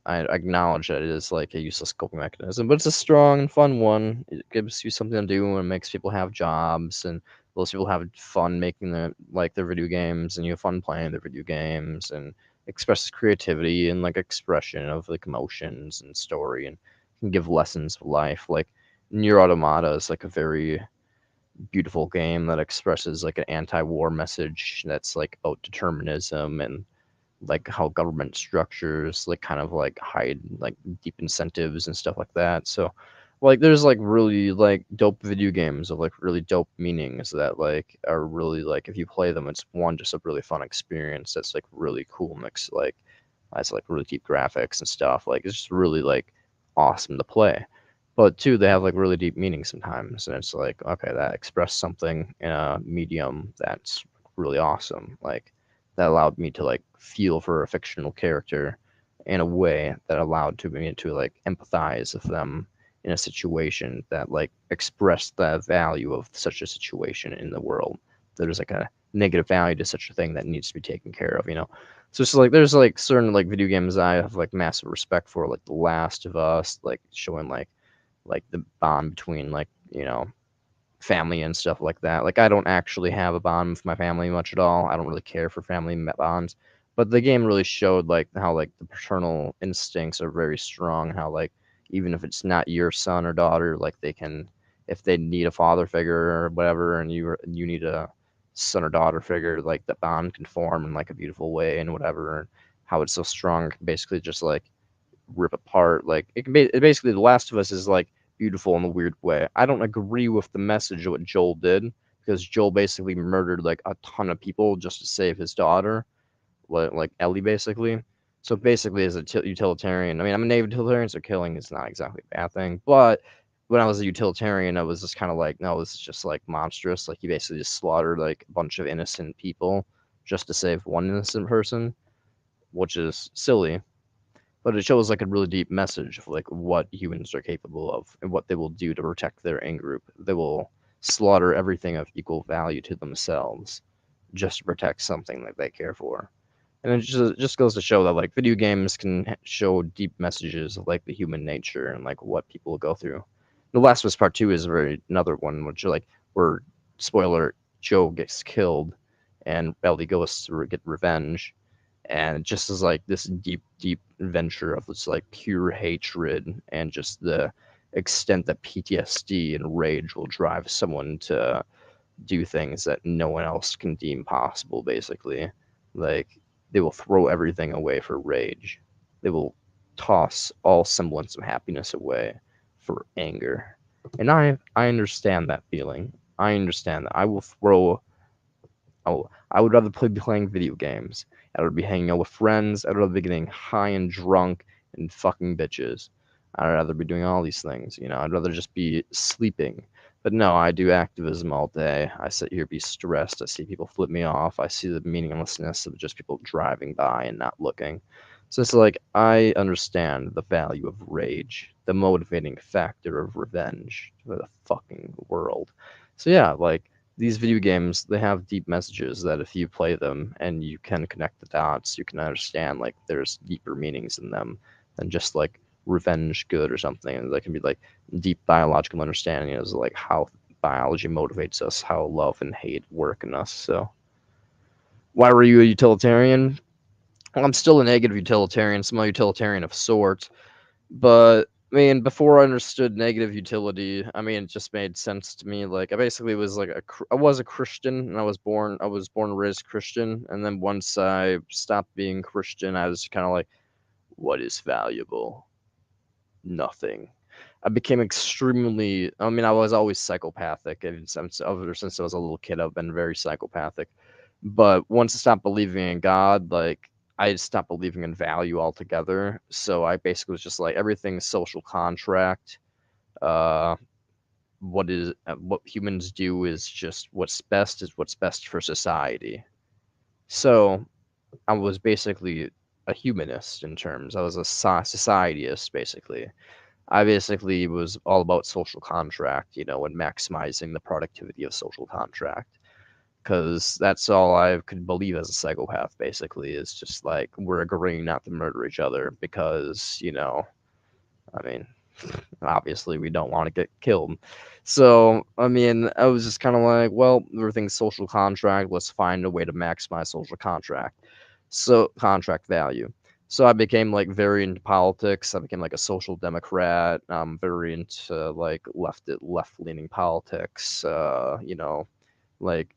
I acknowledge that it is like a useless coping mechanism, but it's a strong and fun one. It gives you something to do and makes people have jobs, and those people have fun making their video games, and you have fun playing their video games, and expresses creativity and like expression of like emotions and story, and can give lessons of life. Like Nier Automata is like a very beautiful game that expresses like an anti-war message that's like about determinism and like how government structures like kind of like hide like deep incentives and stuff like that. So like there's like really like dope video games of like really dope meanings that like are really like if you play them, it's one just a really fun experience that's like really cool mix, like has like really deep graphics and stuff. Like it's just really like awesome to play. But two, they have like really deep meaning sometimes, and it's like okay, that expressed something in a medium that's really awesome. Like that allowed me to like feel for a fictional character in a way that allowed to me to like empathize with them in a situation that like expressed the value of such a situation in the world. There's like a negative value to such a thing that needs to be taken care of, you know. So it's like there's like certain like video games I have like massive respect for, like The Last of Us, like showing like the bond between like, you know, family and stuff like that. Like I don't actually have a bond with my family much at all. I don't really care for family bonds, but the game really showed like how like the paternal instincts are very strong. How like even if it's not your son or daughter, like they can, if they need a father figure or whatever, and you need a son or daughter figure, like the bond can form in like a beautiful way and whatever. how it's so strong, it can basically just like rip apart. Like it basically, The Last of Us is like beautiful in a weird way. I don't agree with the message of what Joel did, because Joel basically murdered like a ton of people just to save his daughter, like Ellie basically. So basically, as a utilitarian, I mean, I'm a native utilitarian, so killing is not exactly a bad thing. But when I was a utilitarian, I was just kind of like, no, this is just like monstrous. Like, he basically just slaughtered like a bunch of innocent people just to save one innocent person, which is silly. But it shows like a really deep message of like what humans are capable of and what they will do to protect their in group. They will slaughter everything of equal value to themselves just to protect something that they care for. And it just goes to show that like video games can show deep messages of like the human nature and like what people go through. The Last of Us Part 2 is another one, which like where, spoiler, Joe gets killed and Ellie goes to get revenge, and it just is like this deep adventure of this like pure hatred and just the extent that PTSD and rage will drive someone to do things that no one else can deem possible, basically. Like, they will throw everything away for rage. They will toss all semblance of happiness away for anger. And I understand that feeling. I understand that. I would rather be playing video games. I'd rather be hanging out with friends. I'd rather be getting high and drunk and fucking bitches. I'd rather be doing all these things, you know. I'd rather just be sleeping. But no, I do activism all day. I sit here, be stressed. I see people flip me off. I see the meaninglessness of just people driving by and not looking. So it's like, I understand the value of rage, the motivating factor of revenge for the fucking world. So yeah, like, these video games, they have deep messages that if you play them and you can connect the dots, you can understand like there's deeper meanings in them than just like revenge good or something. And there can be like deep biological understanding as like how biology motivates us, how love and hate work in us. So why were you a utilitarian? Well, I'm still a negative utilitarian, some utilitarian of sorts. But I mean, before I understood negative utility, I mean, it just made sense to me. Like, I basically was like I was a Christian, and I was born and raised Christian. And then once I stopped being Christian, I was kind of like, what is valuable? Nothing. I became extremely. I mean, I was always psychopathic, and ever since I was a little kid, I've been very psychopathic. But once I stopped believing in God, like, I stopped believing in value altogether. So I basically was just like, everything's social contract. Uh, what humans do is just what's best for society. So I was basically a humanist in terms. I was a societyist, basically. I basically was all about social contract, you know, and maximizing the productivity of social contract. Because that's all I could believe as a psychopath, basically, is just like, we're agreeing not to murder each other because, you know, I mean, obviously we don't want to get killed. So, I mean, I was just kind of like, well, everything's social contract. Let's find a way to maximize social contract. So, contract value. So I became like very into politics. I became like a social democrat. I'm very into like left leaning politics. You know, like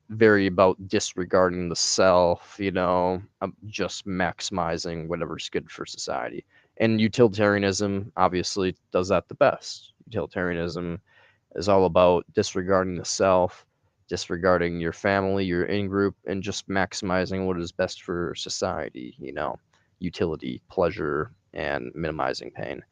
very about disregarding the self, you know, just maximizing whatever's good for society. And utilitarianism obviously does that the best. Utilitarianism is all about disregarding the self, disregarding your family, your in group, and just maximizing what is best for society, you know, utility, pleasure, and minimizing pain.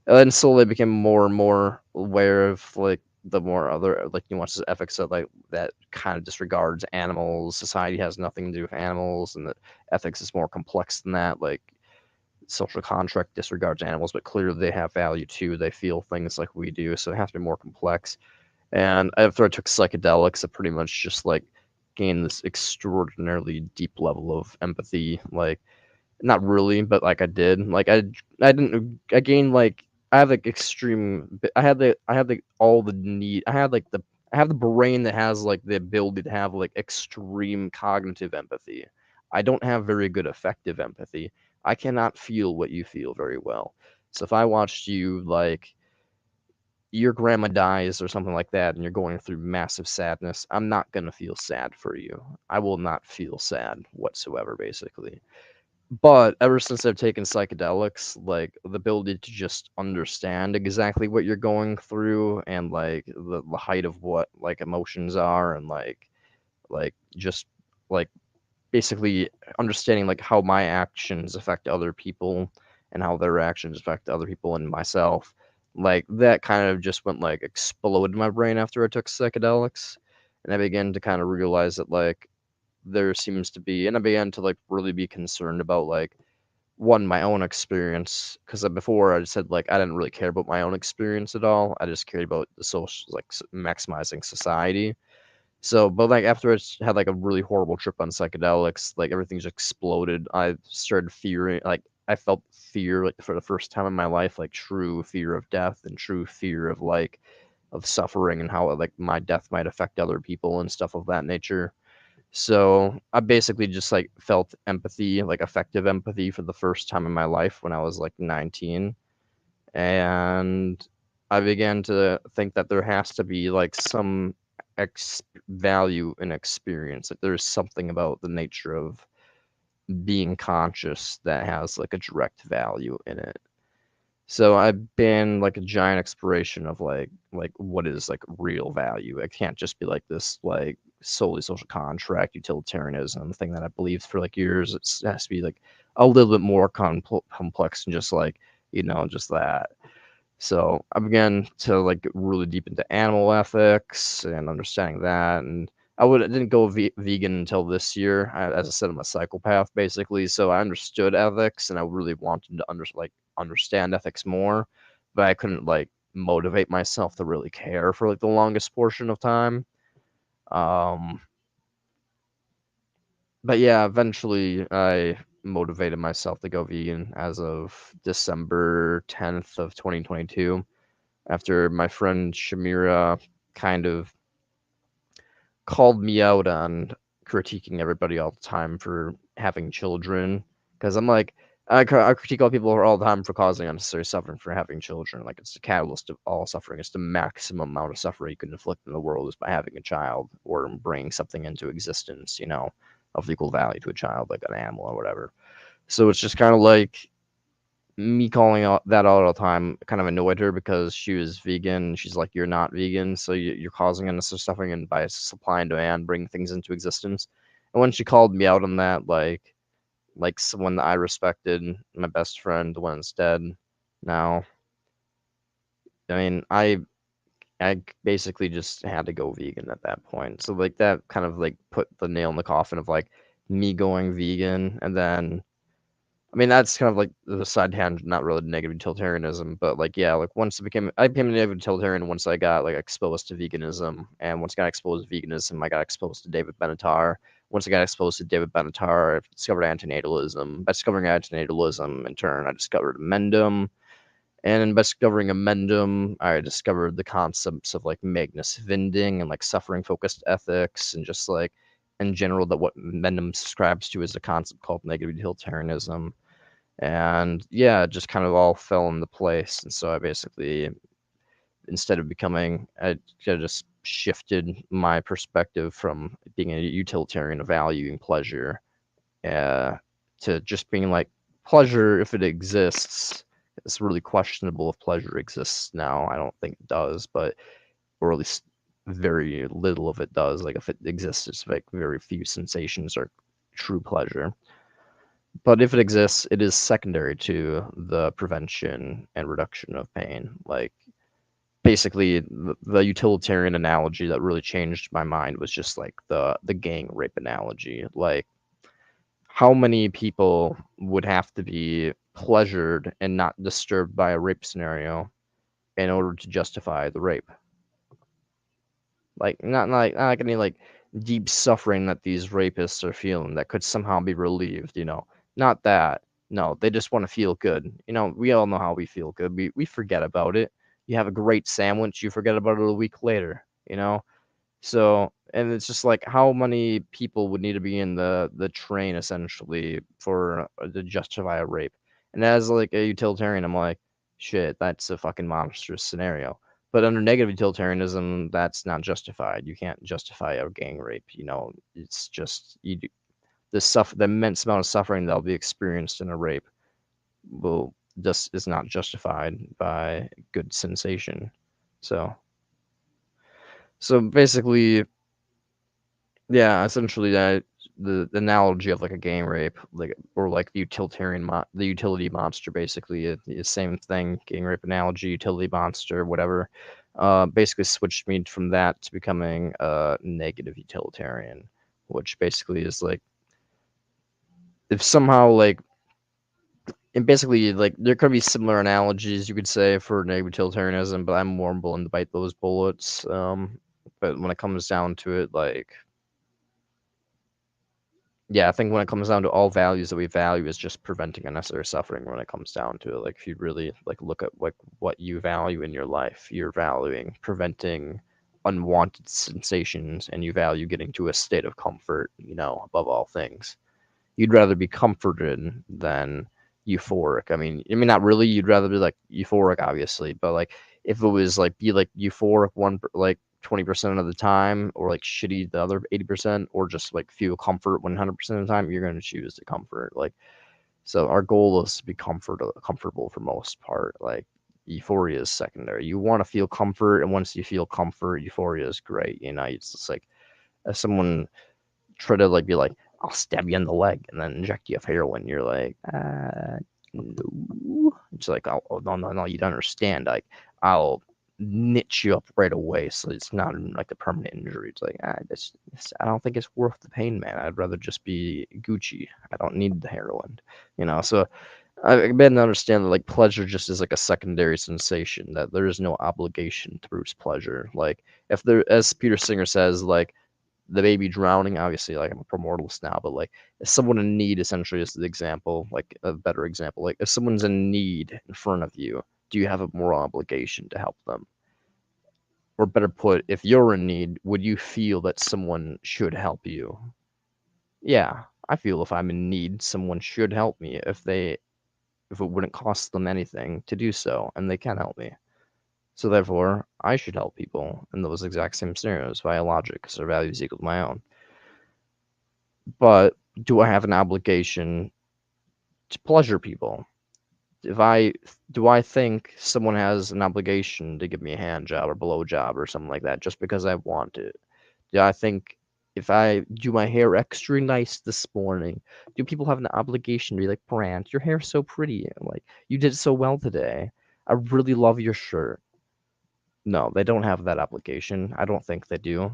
And then slowly I became more and more aware of like the more other like nuances of ethics of like that kind of disregards animals. Society has nothing to do with animals, and that ethics is more complex than that. Like, social contract disregards animals, but clearly they have value too. They feel things like we do, so it has to be more complex. And after I took psychedelics, I pretty much just like gained this extraordinarily deep level of empathy. Like, not really, but like I did. Like, I didn't I gained like I have like extreme I had like all the need I have the brain that has like the ability to have like extreme cognitive empathy. I don't have very good effective empathy. I cannot feel what you feel very well. So if I watched you like your grandma dies or something like that and you're going through massive sadness, I'm not going to feel sad for you. I will not feel sad whatsoever, basically. But ever since I've taken psychedelics, like the ability to just understand exactly what you're going through and like the height of what like emotions are and like just like basically understanding like how my actions affect other people and how their actions affect other people and myself, like that kind of just went like exploded in my brain after I took psychedelics, and I began to kind of realize that like there seems to be, and I began to like really be concerned about like one, my own experience, because before I said like I didn't really care about my own experience at all, I just cared about the social, like maximizing society. So, but like after had like a really horrible trip on psychedelics, like everything just exploded. I started fearing, like I felt fear like for the first time in my life, like true fear of death and true fear of like of suffering and how like my death might affect other people and stuff of that nature. So I basically just like felt empathy, like effective empathy for the first time in my life when I was like 19. And I began to think that there has to be like some value in experience. Like there's something about the nature of being conscious that has like a direct value in it. So I've been like a giant exploration of like what is like real value. It can't just be like this like solely social contract utilitarianism thing that I believed for like years. It has to be like a little bit more complex than just like just that. So I began to like get really deep into animal ethics and understanding that, and I didn't go vegan until this year. As I said, I'm a psychopath basically, so I understood ethics, and I really wanted to understand ethics more, but I couldn't like motivate myself to really care for like the longest portion of time. Um, but yeah, eventually I motivated myself to go vegan as of December 10th of 2022 after my friend Shamira kind of called me out on critiquing everybody all the time for having children. Because I'm like, I critique all people all the time for causing unnecessary suffering for having children. Like, it's the catalyst of all suffering. It's the maximum amount of suffering you can inflict in the world is by having a child or bringing something into existence, of equal value to a child, like an animal or whatever. So it's just kind of like me calling out that all the time kind of annoyed her because she was vegan. She's like, "You're not vegan, so you're causing unnecessary suffering and by supply and demand, bring things into existence." And when she called me out on that, like someone that I respected, my best friend, the one that's dead now. I mean, I basically just had to go vegan at that point. So like that kind of like put the nail in the coffin of like me going vegan, and then I mean, that's kind of like the side tangent, not really negative utilitarianism, but like, yeah, like I became a negative utilitarian once I got like exposed to veganism, and once I got exposed to veganism, I got exposed to David Benatar. Once I got exposed to David Benatar, I discovered antinatalism. By discovering antinatalism, in turn, I discovered amendum, and by discovering amendum, I discovered the concepts of like Magnus Vinding and like suffering-focused ethics, and just like in general that what amendum subscribes to is a concept called negative utilitarianism. And yeah, it just kind of all fell into place. And so I basically, instead of becoming, I just shifted my perspective from being a utilitarian of valuing pleasure uh, to just being like, pleasure, if it exists, it's really questionable if pleasure exists now. I don't think it does, but, or at least very little of it does. Like if it exists, it's like very few sensations are true pleasure. But if it exists, it is secondary to the prevention and reduction of pain. Like basically, the utilitarian analogy that really changed my mind was just like the gang rape analogy. Like how many people would have to be pleasured and not disturbed by a rape scenario in order to justify the rape? Like not like any like deep suffering that these rapists are feeling that could somehow be relieved, Not that. No, they just want to feel good. We all know how we feel good. We forget about it. You have a great sandwich, you forget about it a week later. So, and it's just like how many people would need to be in the train essentially for to justify a rape. And as like a utilitarian, I'm like, shit, that's a fucking monstrous scenario. But under negative utilitarianism, that's not justified. You can't justify a gang rape. It's just the immense amount of suffering that'll be experienced in a rape will just is not justified by good sensation. So basically, yeah, essentially that the analogy of like a gang rape, like or like the the utility monster, basically the same thing. Gang rape analogy, utility monster, whatever. Basically switched me from that to becoming a negative utilitarian, which basically is like if somehow like and basically like there could be similar analogies you could say for negative utilitarianism, but I'm more willing to bite those bullets. But when it comes down to it, like yeah, I think when it comes down to all values that we value is just preventing unnecessary suffering when it comes down to it. Like if you really like look at like what you value in your life, you're valuing preventing unwanted sensations and you value getting to a state of comfort, above all things. You'd rather be comforted than euphoric. I mean not really, you'd rather be like euphoric obviously, but like if it was like be like euphoric 20% of the time or like shitty the other 80% or just like feel comfort 100% of the time, you're going to choose the comfort. Like so our goal is to be comfortable for most part. Like euphoria is secondary. You want to feel comfort, and once you feel comfort, euphoria is great. It's just like if someone try to like be like, I'll stab you in the leg and then inject you with heroin. You're like, no. It's like, oh no, you don't understand. Like, I'll knit you up right away, so it's not like a permanent injury. It's like, I don't think it's worth the pain, man. I'd rather just be Gucci. I don't need the heroin, So I've been to understand that like pleasure just is like a secondary sensation. That there is no obligation to produce pleasure. Like if there, as Peter Singer says, like the baby drowning, obviously like I'm a promortalist now, but like if someone in need essentially is the example, like a better example, like if someone's in need in front of you, do you have a moral obligation to help them? Or better put, if you're in need, would you feel that someone should help you? Yeah, I feel if I'm in need, someone should help me if it wouldn't cost them anything to do so, and they can help me. So therefore, I should help people in those exact same scenarios via logic, because their values equal to my own. But do I have an obligation to pleasure people? Do I think someone has an obligation to give me a hand job or blow job or something like that just because I want it? Do I think if I do my hair extra nice this morning, do people have an obligation to be like, Brant, your hair's so pretty, like you did so well today. I really love your shirt. No, they don't have that obligation. I don't think they do.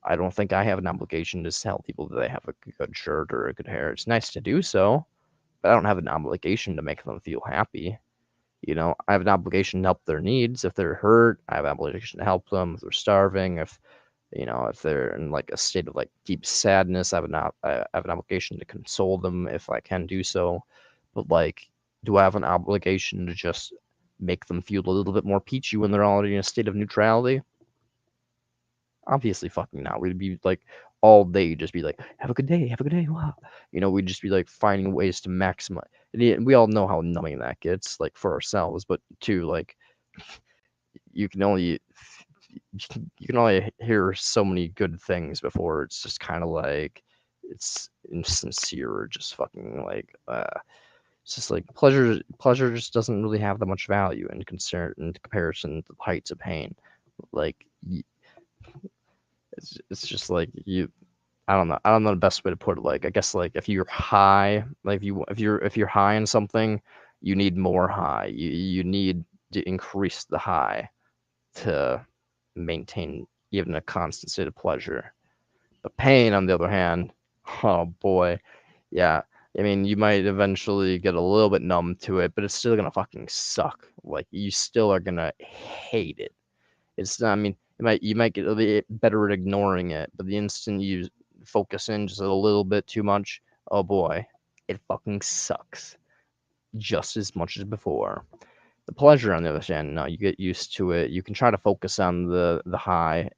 I don't think I have an obligation to tell people that they have a good shirt or a good hair. It's nice to do so, but I don't have an obligation to make them feel happy. I have an obligation to help their needs. If they're hurt, I have an obligation to help them. If they're starving, if they're in like a state of like deep sadness, I have an obligation to console them if I can do so. But like, do I have an obligation to just make them feel a little bit more peachy when they're already in a state of neutrality? Obviously fucking not. We'd be like all day just be like, have a good day, have a good day. Wow. We'd just be like finding ways to maximize. And we all know how numbing that gets, like for ourselves, but too like you can only hear so many good things before it's just kind of like it's insincere or just fucking like it's just like pleasure just doesn't really have that much value in comparison to the heights of pain. Like it's just like I don't know the best way to put it. Like I guess like if you're high, like if you're high in something, you need more high. You need to increase the high to maintain even a constant state of pleasure. But pain, on the other hand, oh boy, yeah. I mean, you might eventually get a little bit numb to it, but it's still gonna fucking suck. Like you still are gonna hate it. It's not, I mean, you might get a bit better at ignoring it, but the instant you focus in just a little bit too much, oh boy, it fucking sucks just as much as before. The pleasure, on the other hand, no, you get used to it. You can try to focus on the high.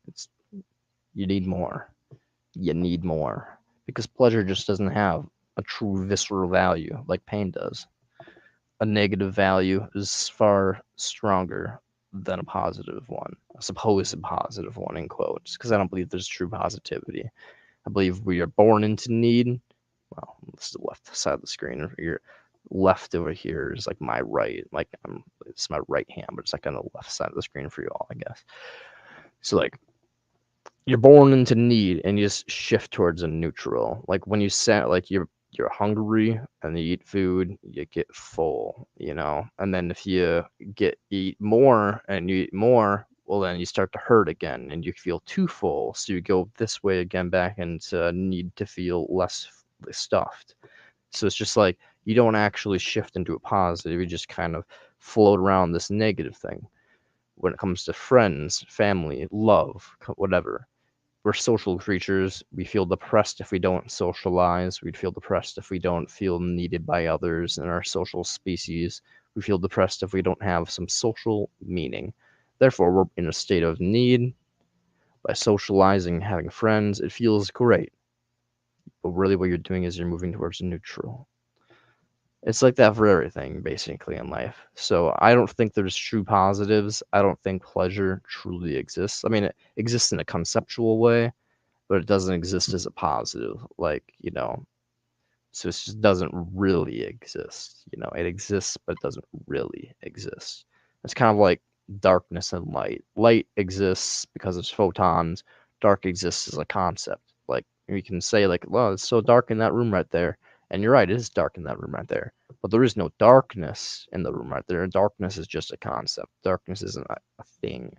You need more. You need more because pleasure just doesn't have a true visceral value like pain does. A negative value is far stronger than a positive one, a supposed positive one in quotes, because I don't believe there's true positivity. I believe we are born into need. well, this is the left side of the screen. Your left over here is like my right. Like it's my right hand, but it's like on the left side of the screen for you all, I guess. So like you're born into need and you just shift towards a neutral. Like when you set like you're hungry and you eat food, you get full, you know. And then if you eat more and you eat more, well then you start to hurt again and you feel too full. So you go this way again back into need to feel less stuffed. So it's just like you don't actually shift into a positive, you just kind of float around this negative thing. When it comes to friends, family, love, whatever, we're social creatures. We feel depressed if we don't socialize. We'd feel depressed if we don't feel needed by others in our social species. We feel depressed if we don't have some social meaning. Therefore, we're in a state of need. By socializing, having friends, it feels great. But really what you're doing is you're moving towards neutral. It's like that for everything, basically, in life. So I don't think there's true positives. I don't think pleasure truly exists. I mean, it exists in a conceptual way, but it doesn't exist as a positive. Like, you know, so it just doesn't really exist. You know, it exists, but it doesn't really exist. It's kind of like darkness and light. Light exists because it's photons. Dark exists as a concept. Like, you can say, like, well, it's so dark in that room right there. And you're right, it is dark in that room right there. But there is no darkness in the room right there. Darkness is just a concept. Darkness isn't a thing.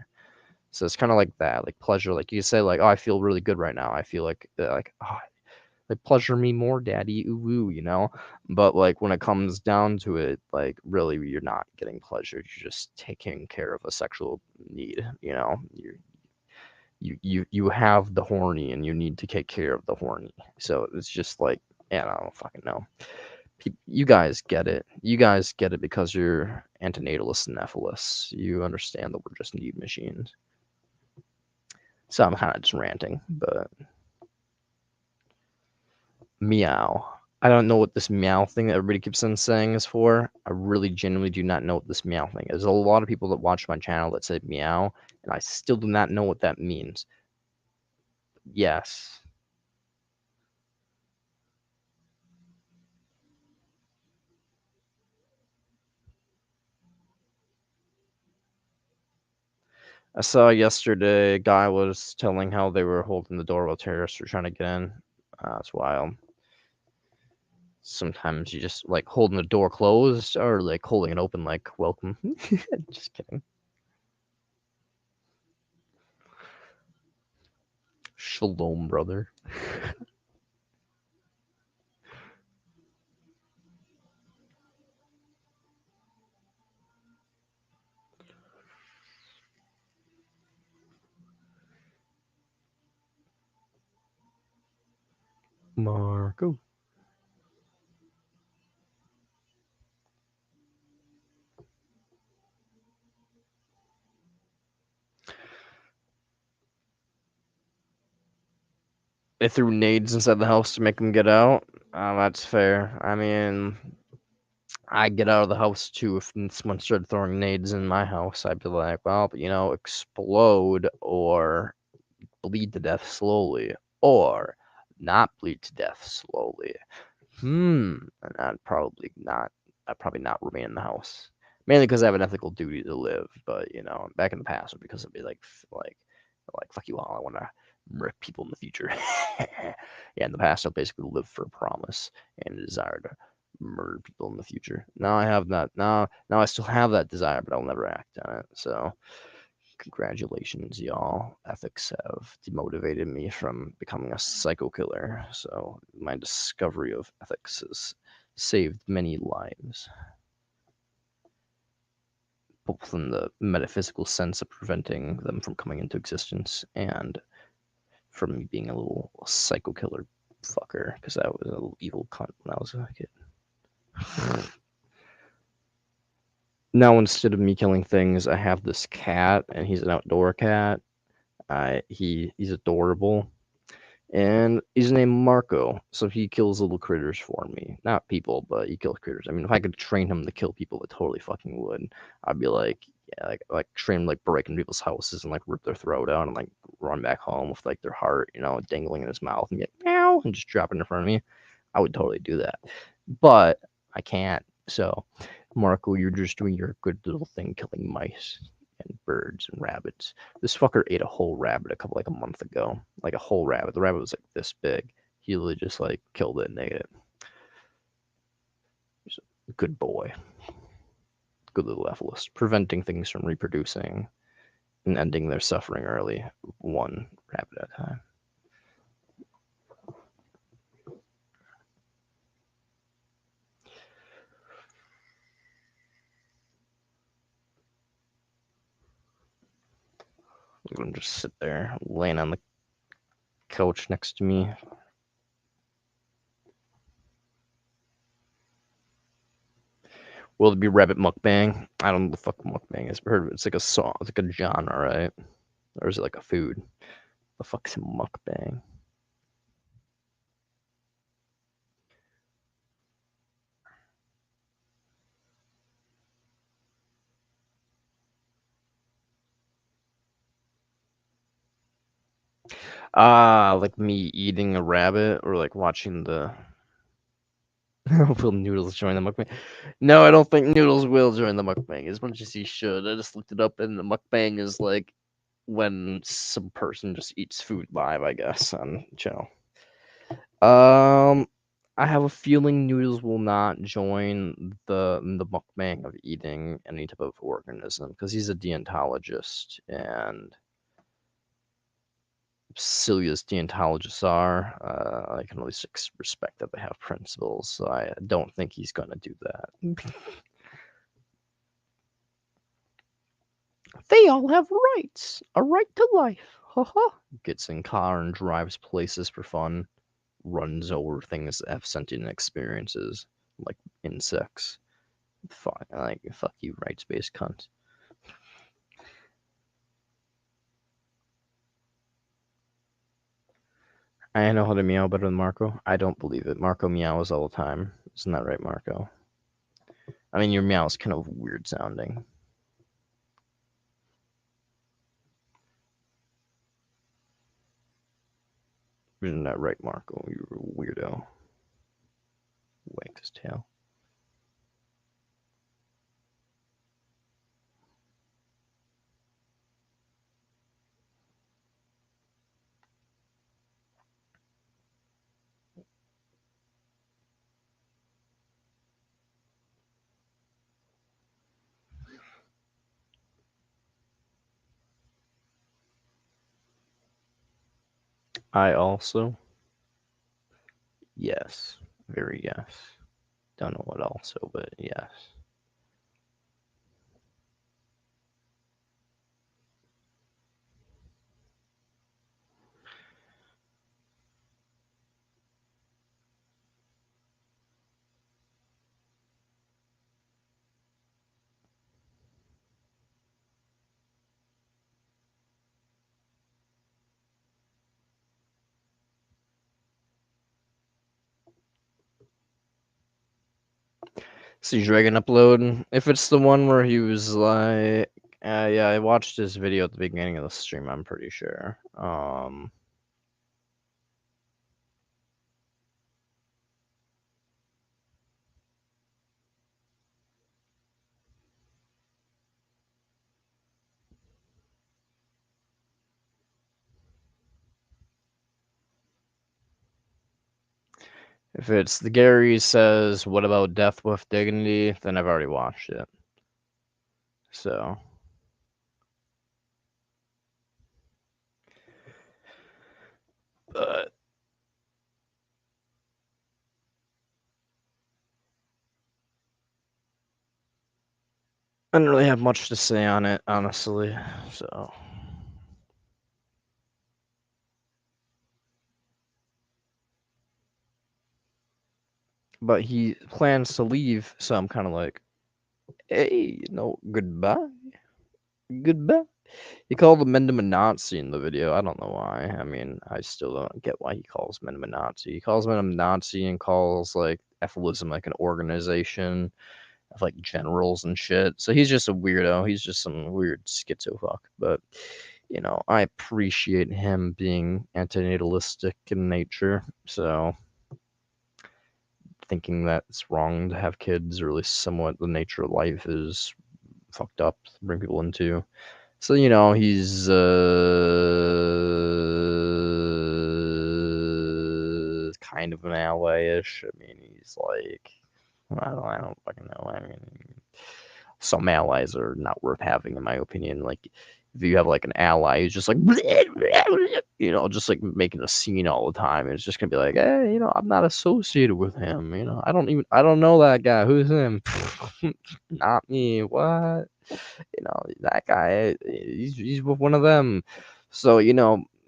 So it's kind of like that, like pleasure. Like you say, like, oh, I feel really good right now. I feel like, oh, like pleasure me more, daddy, ooh, ooh, you know. But like when it comes down to it, like really, you're not getting pleasure. You're just taking care of a sexual need. You know, you have the horny, and you need to take care of the horny. So it's just like, yeah, I don't fucking know. You guys get it. You guys get it because you're antinatalists and ephilists. You understand that we're just need machines. So I'm kind of just ranting, but meow. I don't know what this meow thing that everybody keeps on saying is for. I really genuinely do not know what this meow thing is. There's a lot of people that watch my channel that say meow, and I still do not know what that means. Yes. I saw yesterday a guy was telling how they were holding the door while terrorists were trying to get in. That's wild. Sometimes you just like holding the door closed or like holding it open like welcome. Just kidding. Shalom, brother. Marco. They threw nades inside the house to make them get out. That's fair. I mean, I get out of the house too if someone started throwing nades in my house. I'd be like, well, you know, explode or bleed to death slowly, or not bleed to death slowly. And I'd probably not. I'd probably not remain in the house, mainly because I have an ethical duty to live. But you know, back in the past, because it'd be like fuck you all. I want to murder people in the future. Yeah, in the past, I basically lived for a promise and a desire to murder people in the future. Now I have that. Now I still have that desire, but I'll never act on it. So congratulations, y'all. Ethics have demotivated me from becoming a psycho killer. So my discovery of ethics has saved many lives, both in the metaphysical sense of preventing them from coming into existence and from me being a little psycho killer fucker, because I was a little evil cunt when I was a kid. Now instead of me killing things, I have this cat, and he's an outdoor cat. He's adorable, and he's named Marco. So he kills little critters for me, not people, but he kills critters. I mean, if I could train him to kill people, I totally fucking would. I'd be like, yeah, like train him like break into people's houses and like rip their throat out and like run back home with like their heart, you know, dangling in his mouth and get meow and just drop it in front of me. I would totally do that. But I can't. So, Marco, you're just doing your good little thing killing mice and birds and rabbits. This fucker ate a whole rabbit a month ago. Like a whole rabbit. The rabbit was like this big. He literally just like killed it and ate it. He's a good boy. Good little ephilist. Preventing things from reproducing and ending their suffering early, one rabbit at a time. I'm gonna just sit there, laying on the couch next to me. Will it be rabbit mukbang? I don't know what the fuck mukbang is. But heard of it. It's like a song. It's like a genre, right? Or is it like a food? The fuck's a mukbang? Like me eating a rabbit or like watching the. Will Noodles join the mukbang? No, I don't think Noodles will join the mukbang as much as he should. I just looked it up, and the mukbang is like when some person just eats food live, I guess, on channel. I have a feeling Noodles will not join the mukbang of eating any type of organism because he's a deontologist, and silly as deontologists are, I can at least respect that they have principles. So I don't think he's gonna do that. They all have rights. A right to life. Haha. Gets in car and drives places for fun. Runs over things that have sentient experiences, like insects. Fuck, like fuck you, rights-based cunt. I know how to meow better than Marco. I don't believe it. Marco meows all the time. Isn't that right, Marco? I mean, your meow is kind of weird sounding. Isn't that right, Marco? You're a weirdo. Wags his tail. I also. Yes. Very yes. Don't know what also, but yes. See Dragon upload. If it's the one where he was like, yeah, I watched his video at the beginning of the stream. I'm pretty sure. If it's the Gary says, "What about Death with Dignity?" Then I've already watched it. So. But. I don't really have much to say on it, honestly. So. But he plans to leave, so I'm kind of like, hey, goodbye. Goodbye. He called the Mendham a Nazi in the video. I don't know why. I mean, I still don't get why he calls Mendham a Nazi. He calls Mendham a Nazi and calls, like, efilism like an organization of, like, generals and shit. So he's just a weirdo. He's just some weird schizo fuck. But, I appreciate him being antinatalistic in nature. So, thinking that it's wrong to have kids, or at least somewhat the nature of life is fucked up to bring people into. So, he's kind of an ally-ish. I mean, he's like, I don't fucking know. I mean, some allies are not worth having, in my opinion. Like, if you have like an ally who's just like, just like making a scene all the time, it's just gonna be like, hey, I'm not associated with him. I don't know that guy. Who's him? Not me. What? That guy. He's with one of them. So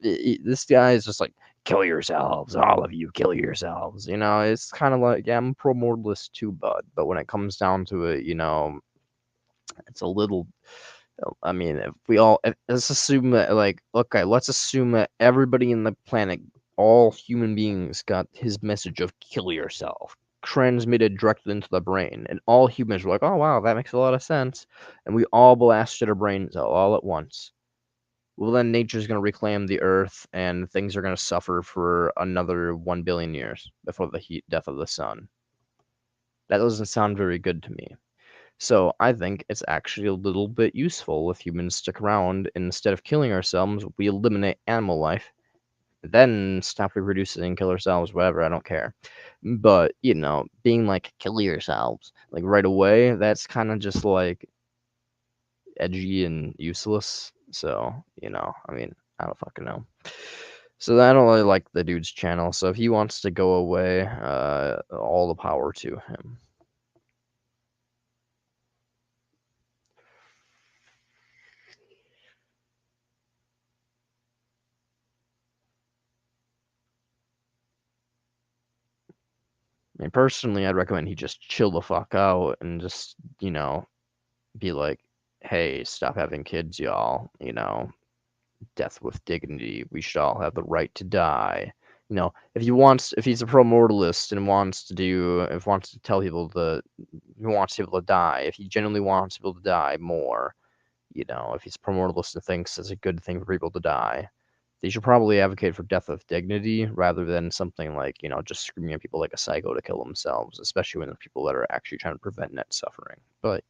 this guy is just like, kill yourselves, all of you, kill yourselves. It's kind of like, yeah, I'm pro mortalist too, bud. But when it comes down to it, it's a little. I mean, let's assume that, like, okay, let's assume that everybody in the planet, all human beings, got his message of kill yourself transmitted directly into the brain, and all humans were like, oh wow, that makes a lot of sense, and we all blasted our brains out all at once. Well, then nature's going to reclaim the earth, and things are going to suffer for another 1 billion years before the heat death of the sun. That doesn't sound very good to me. So I think it's actually a little bit useful if humans stick around. Instead of killing ourselves, we eliminate animal life, then stop reproducing, kill ourselves, whatever, I don't care. But, being like, kill yourselves, like right away, that's kind of just like edgy and useless. So, I mean, I don't fucking know. So I don't really like the dude's channel. So if he wants to go away, all the power to him. I mean, personally, I'd recommend he just chill the fuck out and just, be like, hey, stop having kids, y'all. Death with dignity. We should all have the right to die. If he's a pro-mortalist and wants to tell people he wants people to die, if he genuinely wants people to die more, if he's a pro-mortalist and thinks it's a good thing for people to die, they should probably advocate for death with dignity rather than something like, just screaming at people like a psycho to kill themselves, especially when the people that are actually trying to prevent net suffering. But,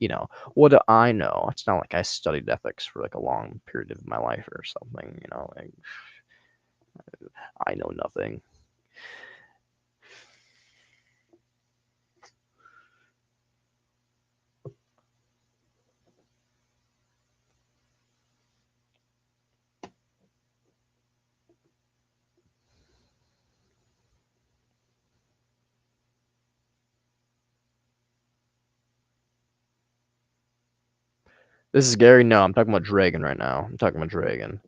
what do I know? It's not like I studied ethics for like a long period of my life or something, like, I know nothing. This is Gary. No, I'm talking about Dragon right now. I'm talking about Dragon.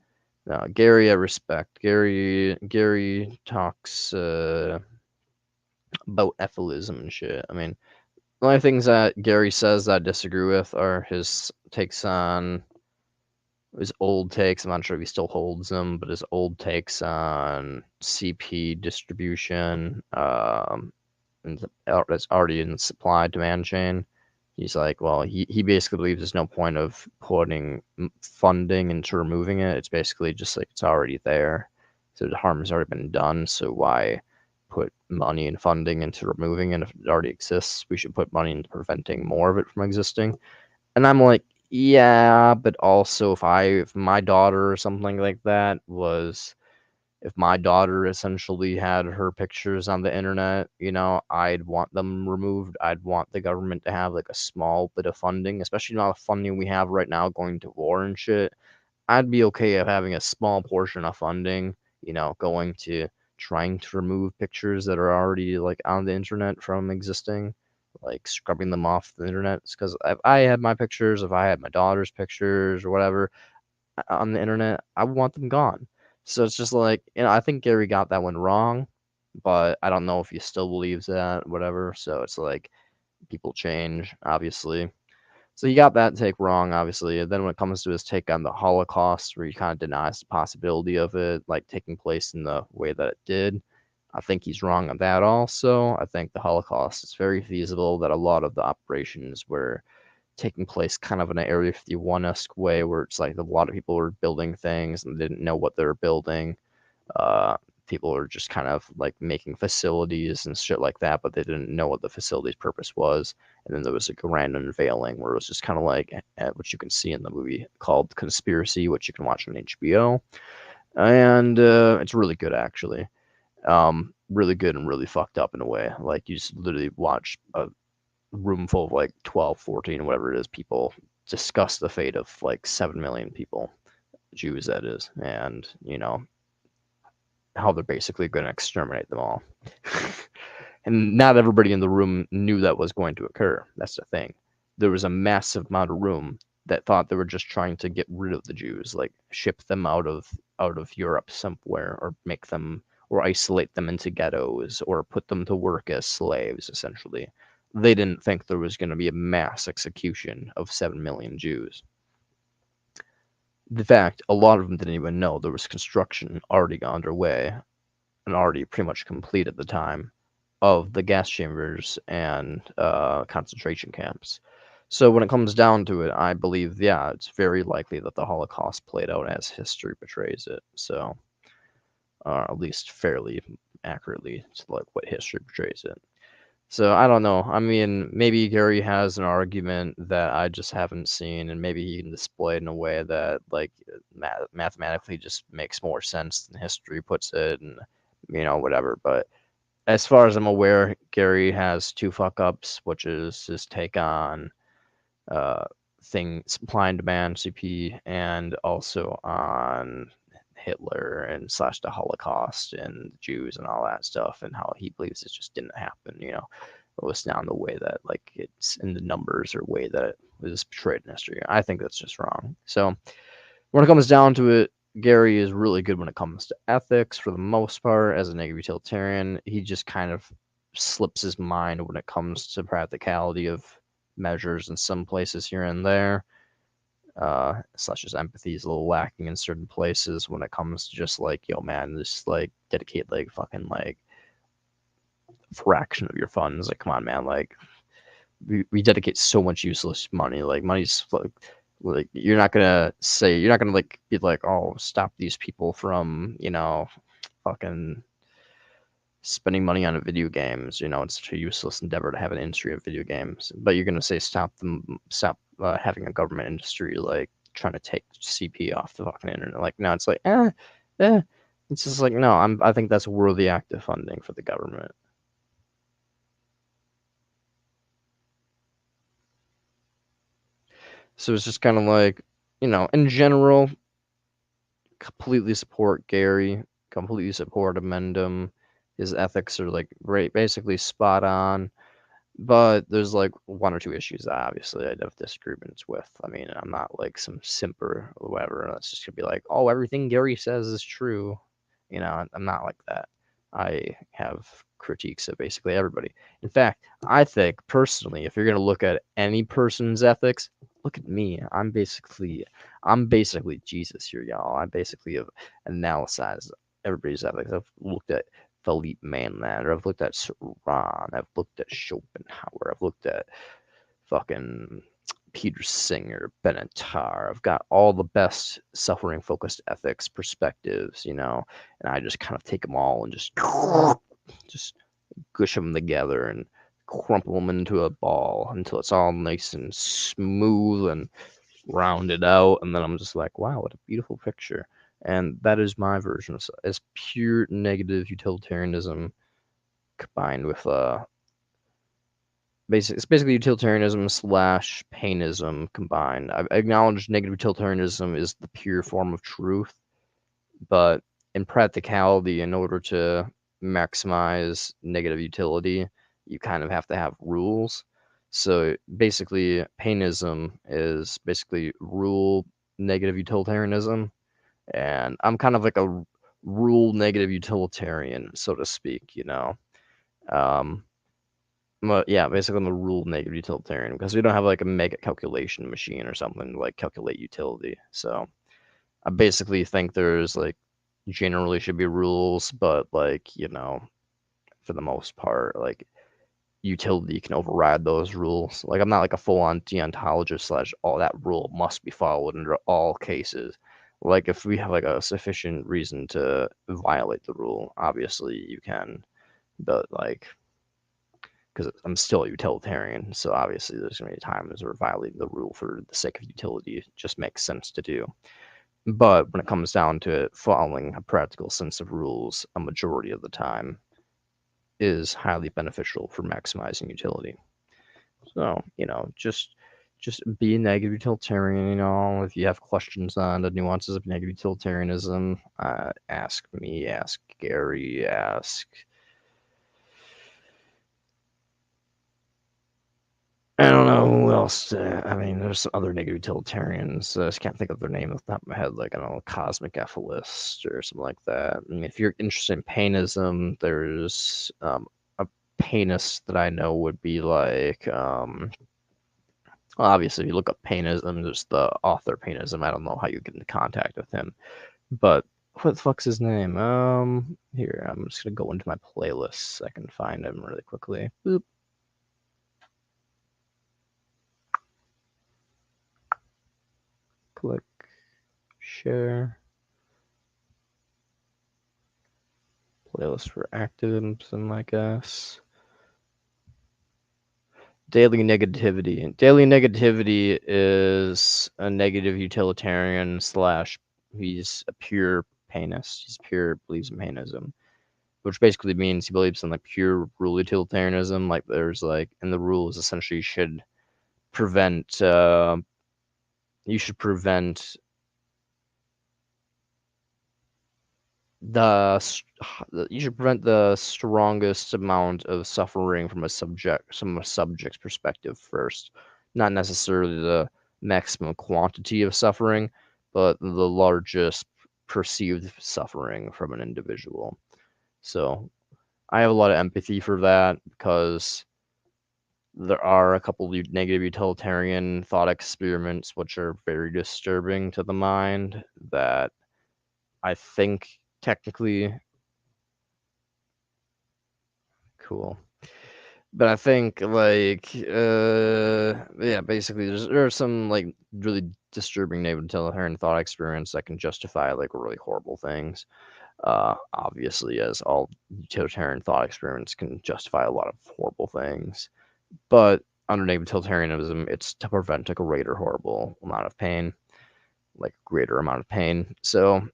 No, Gary, I respect. Gary talks about efilism and shit. I mean, the only things that Gary says that I disagree with are his takes on his old takes. I'm not sure if he still holds them, but his old takes on CP distribution, and that's already in the supply demand chain. He's like, well, he basically believes there's no point of putting funding into removing it. It's basically just like it's already there. So the harm has already been done. So why put money and funding into removing it if it already exists? We should put money into preventing more of it from existing. And I'm like, yeah, but also if my daughter or something like that if my daughter essentially had her pictures on the internet, I'd want them removed. I'd want the government to have like a small bit of funding, especially not the funding we have right now going to war and shit. I'd be okay of having a small portion of funding, going to trying to remove pictures that are already like on the internet from existing, like scrubbing them off the internet. Because if I had my pictures, if I had my daughter's pictures or whatever on the internet, I would want them gone. So it's just like, I think Gary got that one wrong, but I don't know if he still believes that, whatever. So it's like people change, obviously. So he got that take wrong, obviously. And then when it comes to his take on the Holocaust, where he kind of denies the possibility of it like taking place in the way that it did, I think he's wrong on that also. I think the Holocaust is very feasible, that a lot of the operations were taking place kind of in an Area 51-esque way, where it's like a lot of people were building things and didn't know what they were building. people are just kind of like making facilities and shit like that, but they didn't know what the facility's purpose was. And then there was a grand unveiling where it was just kind of like what you can see in the movie called Conspiracy, which you can watch on HBO. And it's really good, actually. Really good and really fucked up in a way. Like, you just literally watch a room full of like 12, 14, whatever it is, people discuss the fate of like 7 million people, Jews, that is. And, how they're basically going to exterminate them all. And not everybody in the room knew that was going to occur. That's the thing. There was a massive amount of room that thought they were just trying to get rid of the Jews, like ship them out of Europe somewhere, or make them, or isolate them into ghettos, or put them to work as slaves, essentially. They didn't think there was going to be a mass execution of 7 million Jews. In fact, a lot of them didn't even know there was construction already underway and already pretty much complete at the time of the gas chambers and concentration camps. So when it comes down to it, I believe, yeah, it's very likely that the Holocaust played out as history portrays it. So, at least fairly accurately to like what history portrays it. So I don't know. I mean, maybe Gary has an argument that I just haven't seen, and maybe he can display it in a way that, like, mathematically just makes more sense than history puts it, and whatever. But as far as I'm aware, Gary has two fuck ups, which is his take on supply and demand, CP, and also on Hitler and / the Holocaust and Jews and all that stuff, and how he believes it just didn't happen. It was down the way that, like, it's in the numbers or way that it was portrayed in history. I think that's just wrong. So when it comes down to it, Gary is really good when it comes to ethics for the most part. As a negative utilitarian, he just kind of slips his mind when it comes to practicality of measures in some places here and there. Such as empathy is a little lacking in certain places when it comes to just like, yo, man, just like dedicate like fucking like fraction of your funds. Like, come on, man, like we dedicate so much useless money. Like, money's like you're not gonna like be like, oh, stop these people from fucking spending money on video games. It's such a useless endeavor to have an industry of video games. But you're gonna say stop having a government industry like trying to take CP off the fucking internet. Like, no, it's like it's just like, no, I think that's worthy active funding for the government. So it's just kind of like, in general, completely support Gary, completely support Amendum. His ethics are like basically spot on. But there's like one or two issues that obviously I'd have disagreements with. I mean, I'm not like some simper or whatever. That's just gonna be like, oh, everything Gary says is true. I'm not like that. I have critiques of basically everybody. In fact, I think personally, if you're gonna look at any person's ethics, look at me. I'm basically Jesus here, y'all. I basically have analyzed everybody's ethics. I've looked at Philippe Mainlander, I've looked at Ron, I've looked at Schopenhauer, I've looked at fucking Peter Singer, Benatar. I've got all the best suffering focused ethics perspectives, and I just kind of take them all and just gush them together and crumple them into a ball until it's all nice and smooth and rounded out, and then I'm just like, wow, what a beautiful picture. And that is my version of as pure negative utilitarianism combined with it's basically utilitarianism / painism combined. I acknowledge negative utilitarianism is the pure form of truth, but in practicality, in order to maximize negative utility, you kind of have to have rules. So basically, painism is basically rule negative utilitarianism, and I'm kind of like a rule negative utilitarian, so to speak. But yeah, basically I'm a rule negative utilitarian because we don't have like a mega calculation machine or something to like calculate utility. So I basically think there's like generally should be rules, but like, for the most part, like utility can override those rules. Like, I'm not like a full on deontologist / all that rule must be followed under all cases. Like, if we have, like, a sufficient reason to violate the rule, obviously you can, but, like, because I'm still a utilitarian, so obviously there's going to be times where violating the rule for the sake of utility just makes sense to do. But when it comes down to it, following a practical sense of rules a majority of the time is highly beneficial for maximizing utility. So, just be a negative utilitarian. If you have questions on the nuances of negative utilitarianism, ask me, ask Gary, ask. I don't know who else. I mean, there's some other negative utilitarians. I just can't think of their name off the top of my head. Like, I don't know, Cosmic Efilist or something like that. I mean, if you're interested in painism, there's a painist that I know would be like. Well, obviously, if you look up painism, there's the author painism. I don't know how you get into contact with him, but what the fuck's his name? Here, I'm just gonna go into my playlists. I can find him really quickly. Boop. Click share. Playlist for activism, I guess. Daily negativity. Daily negativity is a negative utilitarian / he's a pure painist. He's pure believes in painism, which basically means he believes in like pure rule utilitarianism. Like there's like, and the rules essentially should prevent. You should prevent the strongest amount of suffering from a subject's perspective first, not necessarily the maximum quantity of suffering, but the largest perceived suffering from an individual. So I have a lot of empathy for that because there are a couple of negative utilitarian thought experiments which are very disturbing to the mind that I think technically cool. But I think like yeah, basically there are some like really disturbing negative utilitarian thought experiments that can justify like really horrible things. Obviously, as all utilitarian thought experiments can justify a lot of horrible things. But under negative utilitarianism, it's to prevent a greater horrible amount of pain, like greater amount of pain. So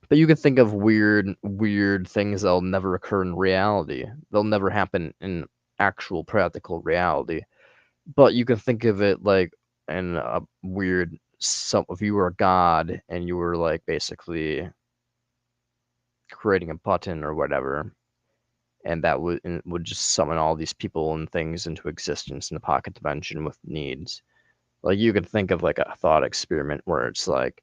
but you can think of weird things that'll never occur in reality. They'll never happen in actual practical reality. But you can think of it like in a weird if you were a god and you were like basically creating a button or whatever, and that would just summon all these people and things into existence in the pocket dimension with needs. Like you could think of like a thought experiment where it's like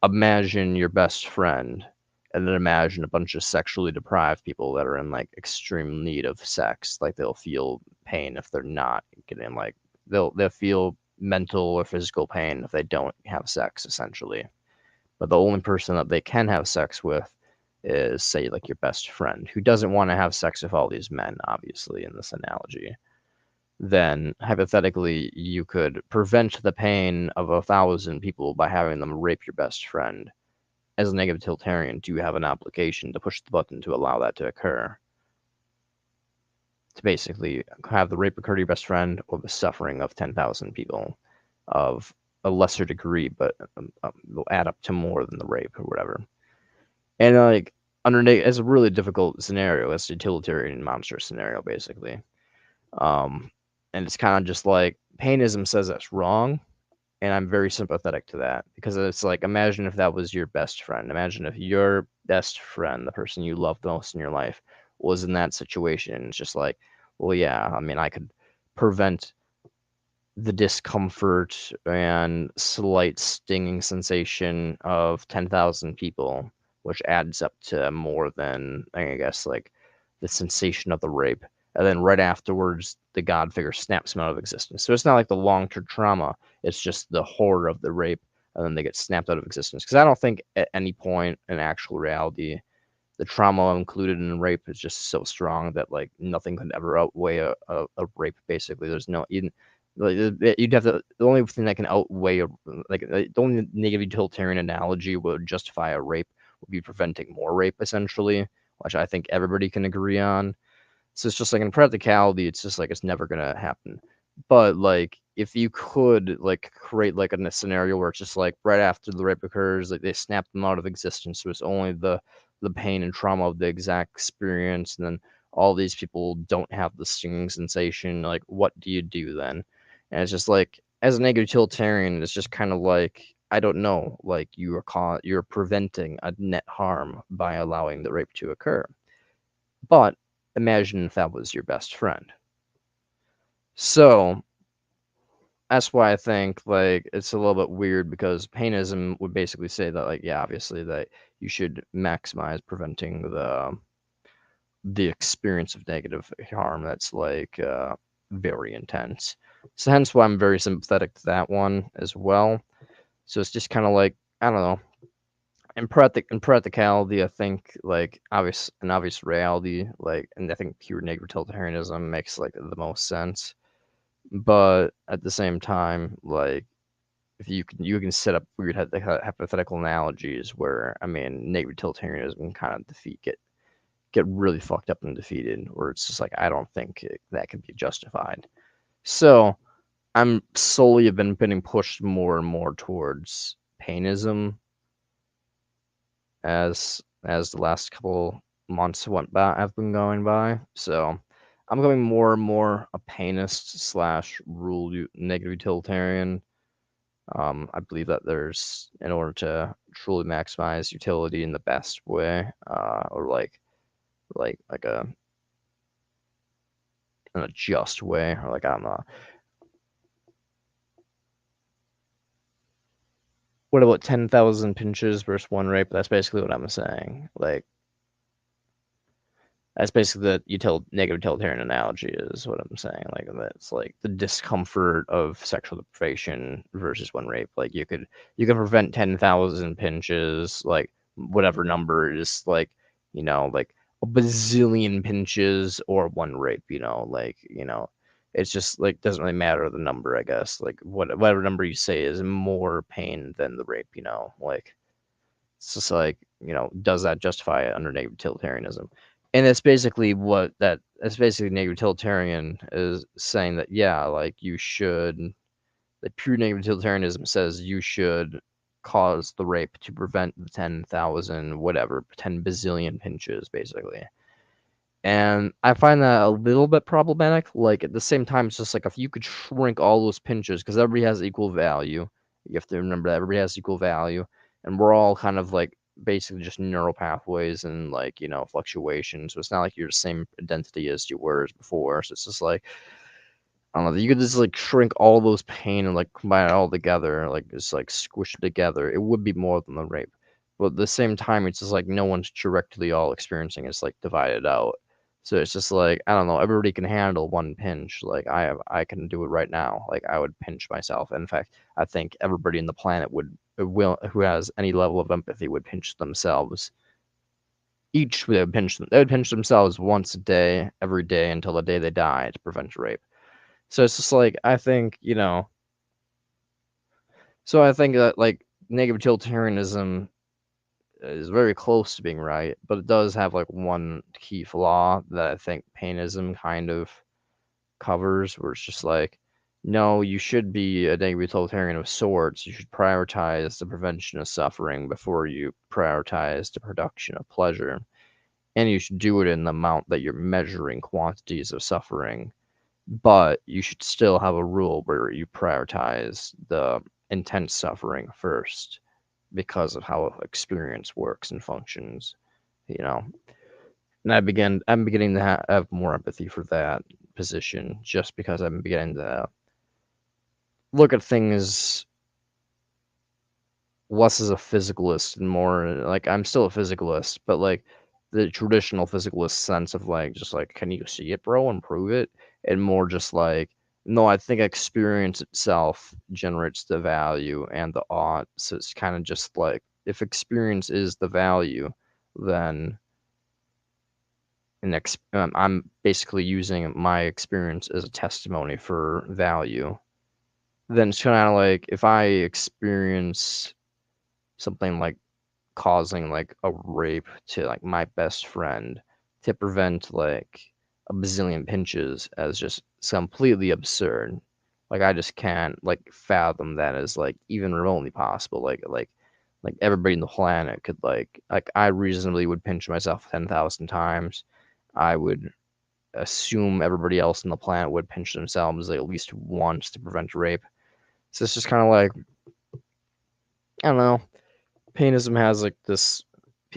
imagine your best friend and then imagine a bunch of sexually deprived people that are in like extreme need of sex. Like they'll feel pain if they're not getting like they'll feel mental or physical pain if they don't have sex essentially. But the only person that they can have sex with is say like your best friend who doesn't want to have sex with all these men, obviously in this analogy. Then hypothetically you could prevent the pain of 1,000 people by having them rape your best friend. As a negative utilitarian, do you have an obligation to push the button to allow that to occur? To basically have the rape occur to your best friend or the suffering of 10,000 people of a lesser degree, but will add up to more than the rape or whatever. And like as a really difficult scenario, it's a utilitarian monster scenario basically. And it's kind of just like painism says that's wrong, and I'm very sympathetic to that because it's like imagine if that was your best friend. Imagine if your best friend, the person you love the most in your life, was in that situation. It's just like, well, yeah, I mean, I could prevent the discomfort and slight stinging sensation of 10,000 people, which adds up to more than, I guess, like the sensation of the rape. And then right afterwards, the God figure snaps them out of existence. So it's not like the long-term trauma. It's just the horror of the rape, and then they get snapped out of existence. Because I don't think at any point in actual reality, the trauma included in rape is just so strong that like nothing could ever outweigh a rape. Basically, there's no even Like you'd have to. The only thing that can outweigh the only negative utilitarian analogy would justify a rape would be preventing more rape, essentially, which I think everybody can agree on. So it's just like in practicality, it's just like it's never gonna happen. But like if you could like create like a scenario where it's just like right after the rape occurs, like they snap them out of existence, so it's only the pain and trauma of the exact experience, and then all these people don't have the stinging sensation. Like, what do you do then? And it's just like as a negative utilitarian, it's just kind of like I don't know, like you're preventing a net harm by allowing the rape to occur. But imagine if that was your best friend. So that's why I think like it's a little bit weird because painism would basically say that like yeah, obviously that you should maximize preventing the experience of negative harm that's like very intense. So hence why I'm very sympathetic to that one as well. So it's just kind of like I don't know. In practicality, I think like obvious reality, like, and I think pure negative utilitarianism makes like the most sense. But at the same time, like if you can set up weird hypothetical analogies where I mean negative utilitarianism can kind of get really fucked up and defeated, where it's just like I don't think that can be justified. So I'm slowly have been getting pushed more and more towards painism as the last couple months went by have been going by. So I'm becoming more and more a painist slash negative utilitarian. I believe that there's in order to truly maximize utility in the best way, or like a just way, or like I'm a what about 10,000 pinches versus one rape? That's basically what I'm saying. Like that's basically the negative utilitarian analogy is what I'm saying. Like that's like the discomfort of sexual deprivation versus one rape. Like you can prevent 10,000 pinches, like whatever number is like like a bazillion pinches or one rape. Like it's just like doesn't really matter the number. I guess like whatever number you say is more pain than the rape. Like it's just like, does that justify it under negative utilitarianism? And that's basically negative utilitarian is saying that, yeah, like you should, the pure negative utilitarianism says you should cause the rape to prevent the 10,000, whatever, 10 bazillion pinches, basically. And I find that a little bit problematic. Like at the same time, it's just like if you could shrink all those pinches, because everybody has equal value. You have to remember that everybody has equal value, and we're all kind of like basically just neural pathways and like fluctuations. So it's not like you're the same identity as you were as before. So it's just like I don't know. You could just like shrink all those pain and like combine it all together, like just like squish it together. It would be more than the rape, but at the same time, it's just like no one's directly all experiencing. It's like divided out. So it's just like I don't know. Everybody can handle one pinch. Like I can do it right now. Like I would pinch myself. In fact, I think everybody in the planet who has any level of empathy would pinch themselves. Each would pinch them. They would pinch themselves once a day, every day until the day they die to prevent rape. So it's just like I think So I think that like negative utilitarianism is very close to being right, but it does have like one key flaw that I think painism kind of covers, where it's just like, no, you should be a negative utilitarian of sorts. You should prioritize the prevention of suffering before you prioritize the production of pleasure. And you should do it in the amount that you're measuring quantities of suffering. But you should still have a rule where you prioritize the intense suffering first because of how experience works and functions, you know. And I'm beginning to have more empathy for that position just because I'm beginning to look at things less as a physicalist and more like I'm still a physicalist, but like the traditional physicalist sense of like just like can you see it, bro, and prove it, and more just like no, I think experience itself generates the value and the ought. So it's kind of just like if experience is the value, then I'm basically using my experience as a testimony for value, then it's kind of like if I experience something like causing like a rape to like my best friend to prevent like a bazillion pinches as just completely absurd. Like I just can't like fathom that as like even remotely possible. Like everybody in the planet could like I reasonably would pinch myself 10,000 times. I would assume everybody else on the planet would pinch themselves at least once to prevent rape. So it's just kind of like I don't know. Painism has like this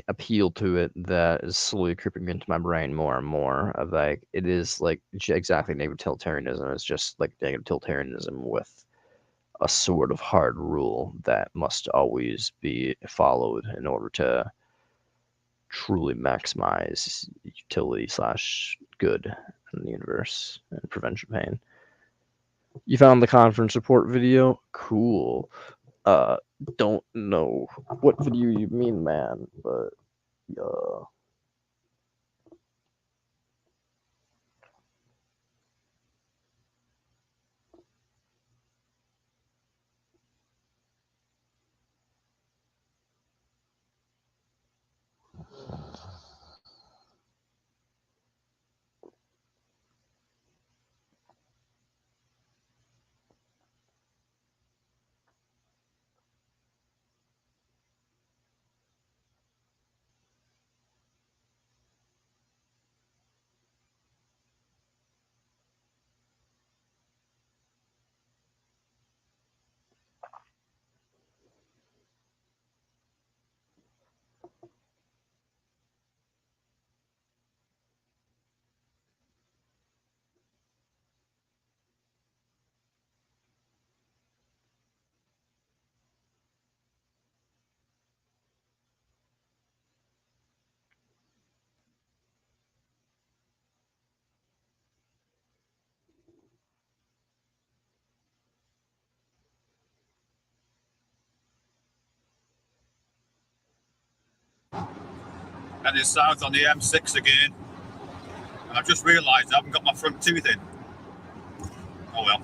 appeal to it that is slowly creeping into my brain more and more. Of like it is like exactly negative utilitarianism. It's just like negative utilitarianism with a sort of hard rule that must always be followed in order to truly maximize utility / good in the universe and prevention pain. You found the conference report video? Cool. Don't know what video you mean, man, but yeah. And it's south on the M6 again. And I've just realised I haven't got my front tooth in. Oh well.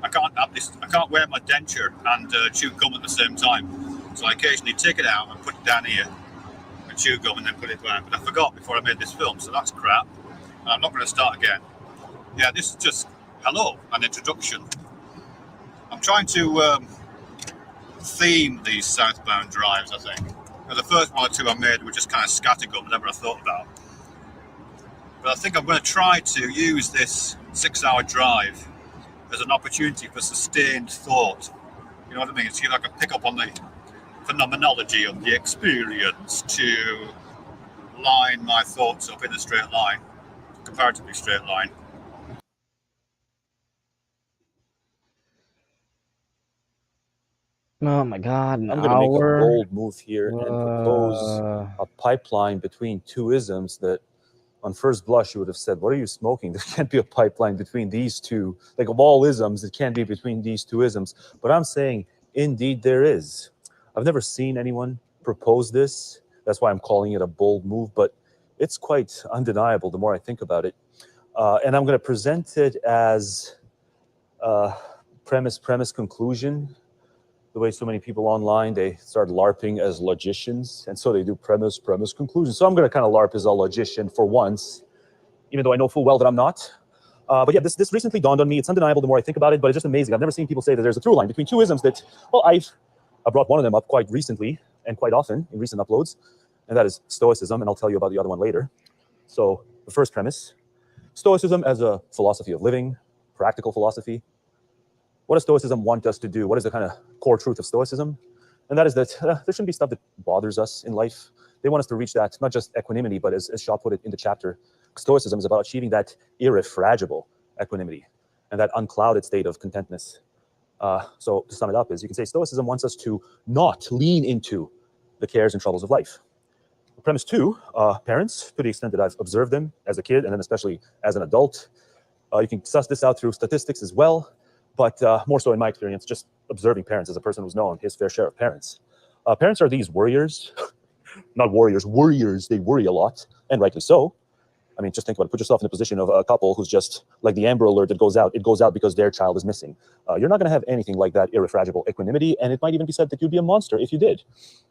I can't have this. I can't wear my denture and chew gum at the same time. So I occasionally take it out and put it down here and chew gum and then put it down. But I forgot before I made this film, so that's crap. And I'm not going to start again. Yeah, this is just hello, an introduction. I'm trying to theme these southbound drives, I think. Now, the first one or two I made were just kind of scattergun, whatever I thought about. But I think I'm going to try to use this 6-hour drive as an opportunity for sustained thought. You know what I mean? See if I can pick up on the phenomenology of the experience to line my thoughts up in a straight line, comparatively straight line. Oh my god, an I'm going to make a hour? bold move here and propose a pipeline between two isms that on first blush you would have said, what are you smoking? There can't be a pipeline between these two. Like of all isms, it can't be between these two isms. But I'm saying, indeed there is. I've never seen anyone propose this. That's why I'm calling it a bold move, but it's quite undeniable the more I think about it. And I'm going to present it as premise, conclusion. The way so many people online, they start LARPing as logicians, and so they do premise, conclusion. So I'm going to kind of LARP as a logician for once, even though I know full well that I'm not. But yeah, this recently dawned on me. It's undeniable the more I think about it, but it's just amazing. I've never seen people say that there's a through line between two isms that, well, I brought one of them up quite recently and quite often in recent uploads, and that is Stoicism, and I'll tell you about the other one later. So the first premise, Stoicism as a philosophy of living, practical philosophy. What does Stoicism want us to do? What is the kind of core truth of Stoicism? And that is that there shouldn't be stuff that bothers us in life. They want us to reach that, not just equanimity, but as Shaw put it in the chapter, Stoicism is about achieving that irrefragable equanimity and that unclouded state of contentness. So to sum it up is, you can say Stoicism wants us to not lean into the cares and troubles of life. Premise 2, parents, to the extent that I've observed them as a kid and then especially as an adult, you can suss this out through statistics as well. But more so in my experience, just observing parents as a person who's known his fair share of parents. Parents are these worriers, not warriors, worriers. They worry a lot, and rightly so. I I mean, just think about it. Put yourself in the position of a couple who's just like the Amber Alert that goes out. It goes out because their child is missing. You're not going to have anything like that irrefragable equanimity, and it might even be said that you'd be a monster if you did.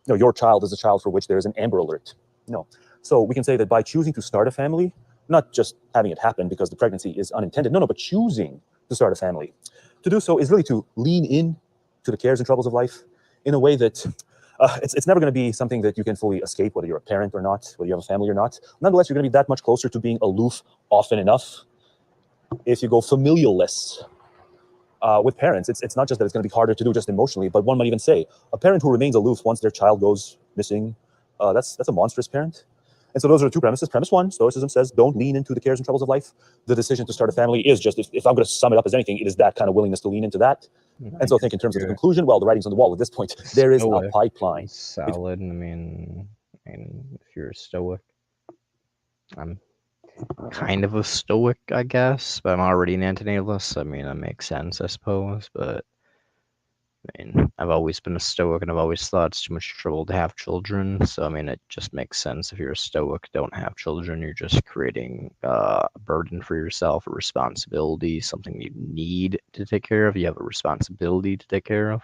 You know, your child is a child for which there is an Amber Alert. No. So we can say that by choosing to start a family, not just having it happen because the pregnancy is unintended, no, but choosing to start a family, to do so is really to lean in to the cares and troubles of life in a way that it's never going to be something that you can fully escape, whether you're a parent or not, whether you have a family or not. Nonetheless, you're going to be that much closer to being aloof often enough if you go familial-less with parents. It's not just that it's going to be harder to do just emotionally, but one might even say a parent who remains aloof once their child goes missing, that's a monstrous parent. And so those are the two premises. Premise one, Stoicism says, don't lean into the cares and troubles of life. The decision to start a family is just, if I'm going to sum it up as anything, it is that kind of willingness to lean into that. And so think in terms of the conclusion, well, the writing's on the wall at this point. There is a pipeline. Solid. I mean, if you're a Stoic, I'm kind of a Stoic, I guess, but I'm already an antinatalist. I mean, that makes sense, I suppose, but I mean, I've always been a Stoic, and I've always thought it's too much trouble to have children. So, I mean, it just makes sense if you're a Stoic, don't have children. You're just creating a burden for yourself, a responsibility, something you need to take care of. You have a responsibility to take care of.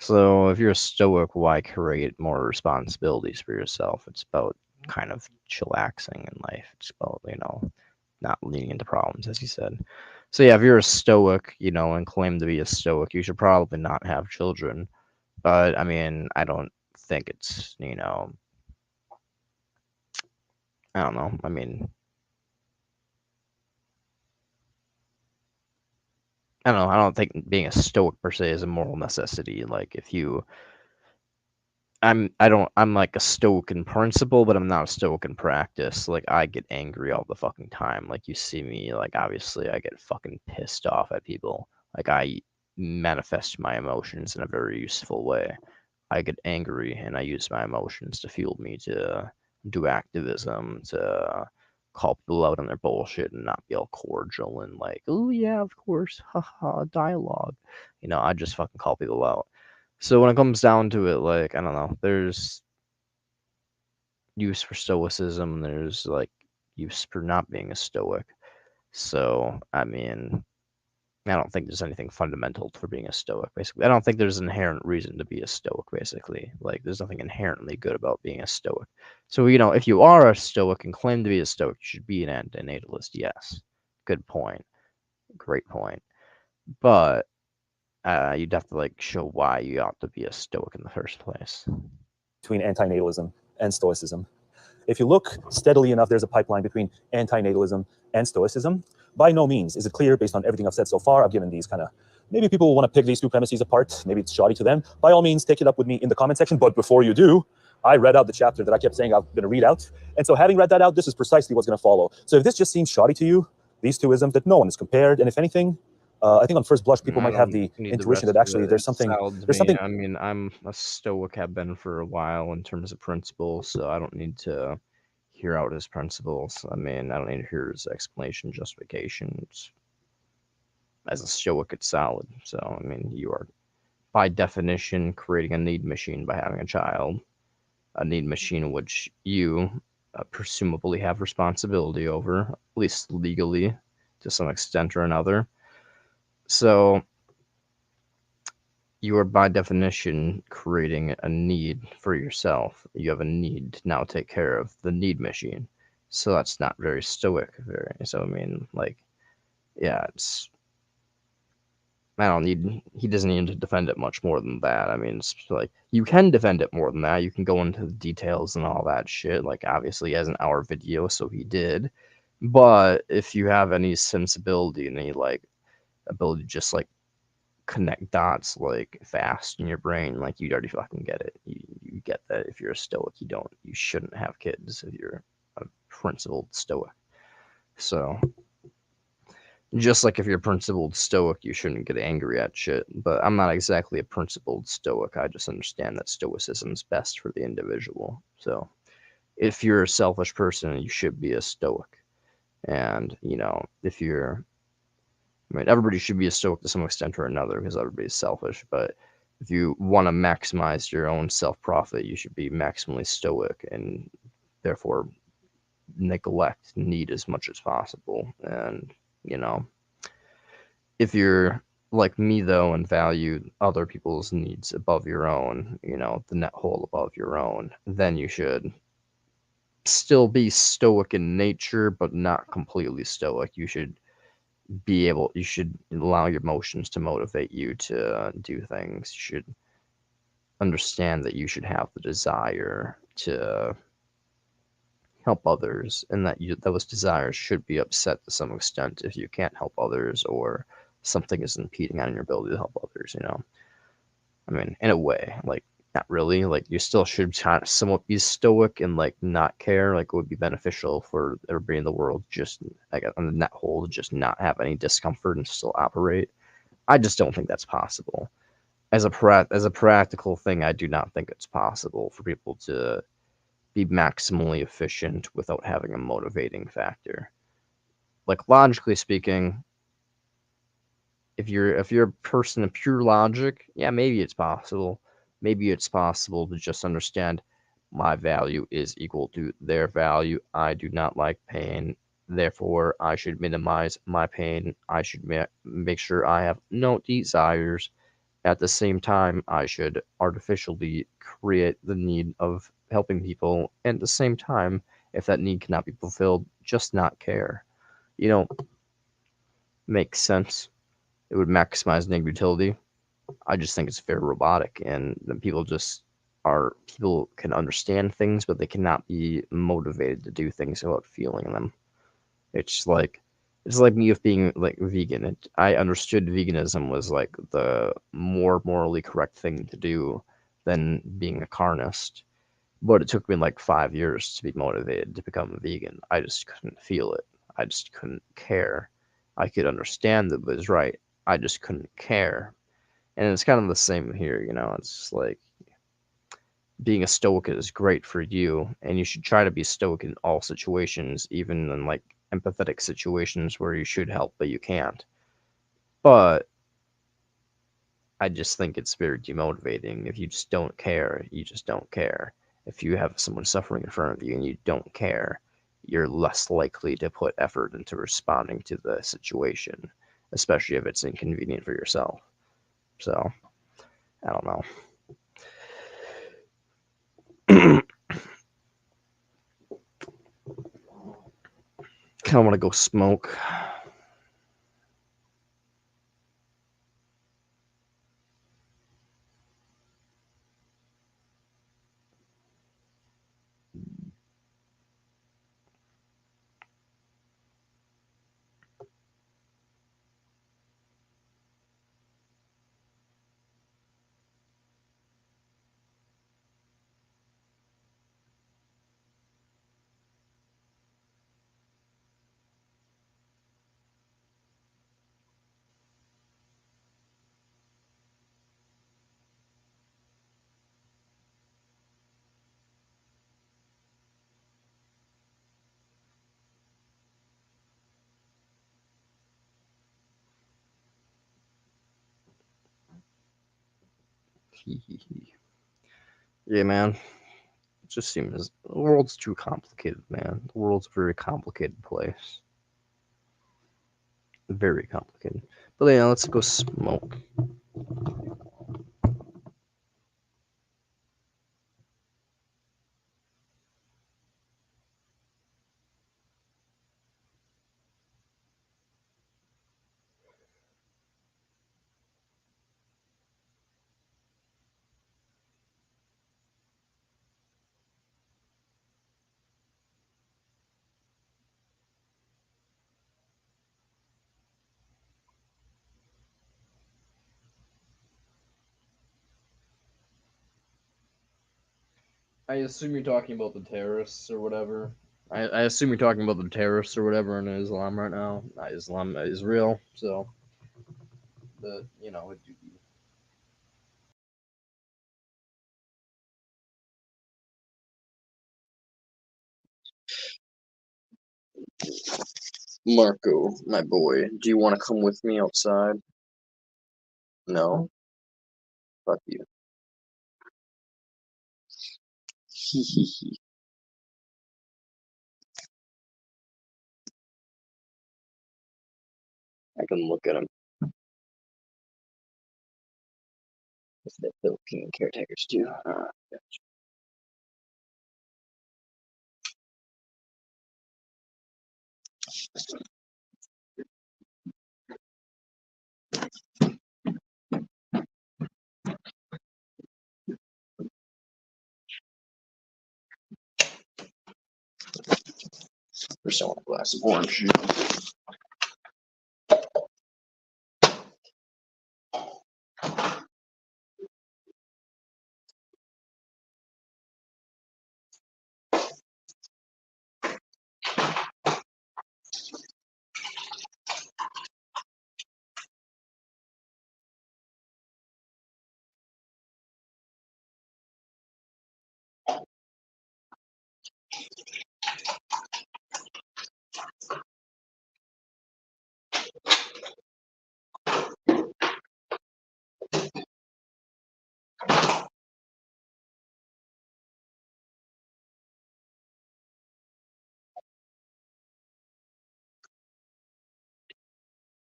So, if you're a Stoic, why create more responsibilities for yourself? It's about kind of chillaxing in life. It's about, not leaning into problems, as you said. So yeah, if you're a Stoic, and claim to be a Stoic, you should probably not have children. But I mean, I don't think it's, I don't know. I mean, I don't know. I don't think being a Stoic per se is a moral necessity. Like if you I'm like a Stoic in principle, but I'm not a Stoic in practice. Like I get angry all the fucking time. Like you see me, like obviously I get fucking pissed off at people. Like I manifest my emotions in a very useful way. I get angry and I use my emotions to fuel me to do activism, to call people out on their bullshit and not be all cordial and like, oh yeah, of course, haha, dialogue. I just fucking call people out. So when it comes down to it, like, I don't know, there's use for stoicism, there's like use for not being a stoic. So, I mean, I don't think there's anything fundamental for being a stoic, basically. I don't think there's an inherent reason to be a stoic, basically. Like, there's nothing inherently good about being a stoic. So, if you are a stoic and claim to be a stoic, you should be an antinatalist, yes. Good point. Great point. But you'd have to like show why you ought to be a stoic in the first place. Between antinatalism and stoicism. If you look steadily enough, there's a pipeline between antinatalism and stoicism. By no means is it clear based on everything I've said so far. I've given these kind of, maybe people will want to pick these two premises apart. Maybe it's shoddy to them. By all means, take it up with me in the comment section. But before you do, I read out the chapter that I kept saying I'm going to read out. And so having read that out, this is precisely what's going to follow. So if this just seems shoddy to you, these two isms that no one is compared, and if anything, I think on first blush, people might have the intuition that actually there's something. I mean, I'm a Stoic, have been for a while in terms of principles, so I don't need to hear out his principles. I mean, I don't need to hear his explanation, justification. As a Stoic, it's solid. So, I mean, you are, by definition, creating a need machine by having a child. A need machine which you presumably have responsibility over, at least legally, to some extent or another. So you are by definition creating a need for yourself. You have a need to now take care of the need machine. So that's not very Stoic. So I mean, like, yeah, he doesn't need to defend it much more than that. I mean, it's like, you can defend it more than that. You can go into the details and all that shit. Like, obviously, he has an hour video, so he did. But if you have any sensibility and any, like, ability to just, like, connect dots, like, fast in your brain, like, you'd already fucking get it. You get that if you're a Stoic, you shouldn't have kids if you're a principled Stoic. So, just like if you're a principled Stoic, you shouldn't get angry at shit. But I'm not exactly a principled Stoic. I just understand that Stoicism's best for the individual. So if you're a selfish person, you should be a Stoic. And, if you're... I mean, everybody should be a Stoic to some extent or another because everybody's selfish. But if you want to maximize your own self-profit, you should be maximally Stoic and therefore neglect need as much as possible. And, if you're like me though and value other people's needs above your own, the net whole above your own, then you should still be stoic in nature, but not completely stoic. You should you should allow your emotions to motivate you to do things. You should understand that you should have the desire to help others, and that those desires should be upset to some extent if you can't help others or something is impeding on your ability to help others. I mean, in a way, like, not really. Like, you still should kind of somewhat be stoic and like not care. Like, it would be beneficial for everybody in the world, just like on the net whole, to just not have any discomfort and still operate. I just don't think that's possible. As a practical thing, I do not think it's possible for people to be maximally efficient without having a motivating factor. Like, logically speaking, if you're a person of pure logic, yeah, maybe it's possible. Maybe it's possible to just understand my value is equal to their value. I do not like pain. Therefore, I should minimize my pain. I should make sure I have no desires. At the same time, I should artificially create the need of helping people. And at the same time, if that need cannot be fulfilled, just not care. You know, makes sense. It would maximize negative utility. I just think it's very robotic, and then people can understand things, but they cannot be motivated to do things without feeling them. It's like me with being like vegan. I understood veganism was like the more morally correct thing to do than being a carnist, but it took me like 5 years to be motivated to become a vegan. I just couldn't feel it. I just couldn't care. I could understand that it was right. I just couldn't care. And it's kind of the same here, it's just like being a stoic is great for you, and you should try to be stoic in all situations, even in like empathetic situations where you should help but you can't. But I just think it's very demotivating. If you just don't care, you just don't care. If you have someone suffering in front of you and you don't care, you're less likely to put effort into responding to the situation, especially if it's inconvenient for yourself. So, I don't know. Kind of want to go smoke. Yeah, man. It just seems the world's too complicated, man. The world's a very complicated place. Very complicated. But yeah, let's go smoke. I assume you're talking about the terrorists or whatever. I assume you're talking about the terrorists or whatever in Islam right now. Islam is real, so it do be. Marco, my boy, do you want to come with me outside? No? Fuck you. Hee hee hee. I can look at them. It's the Philippine caretakers too. First, I want a glass of orange juice.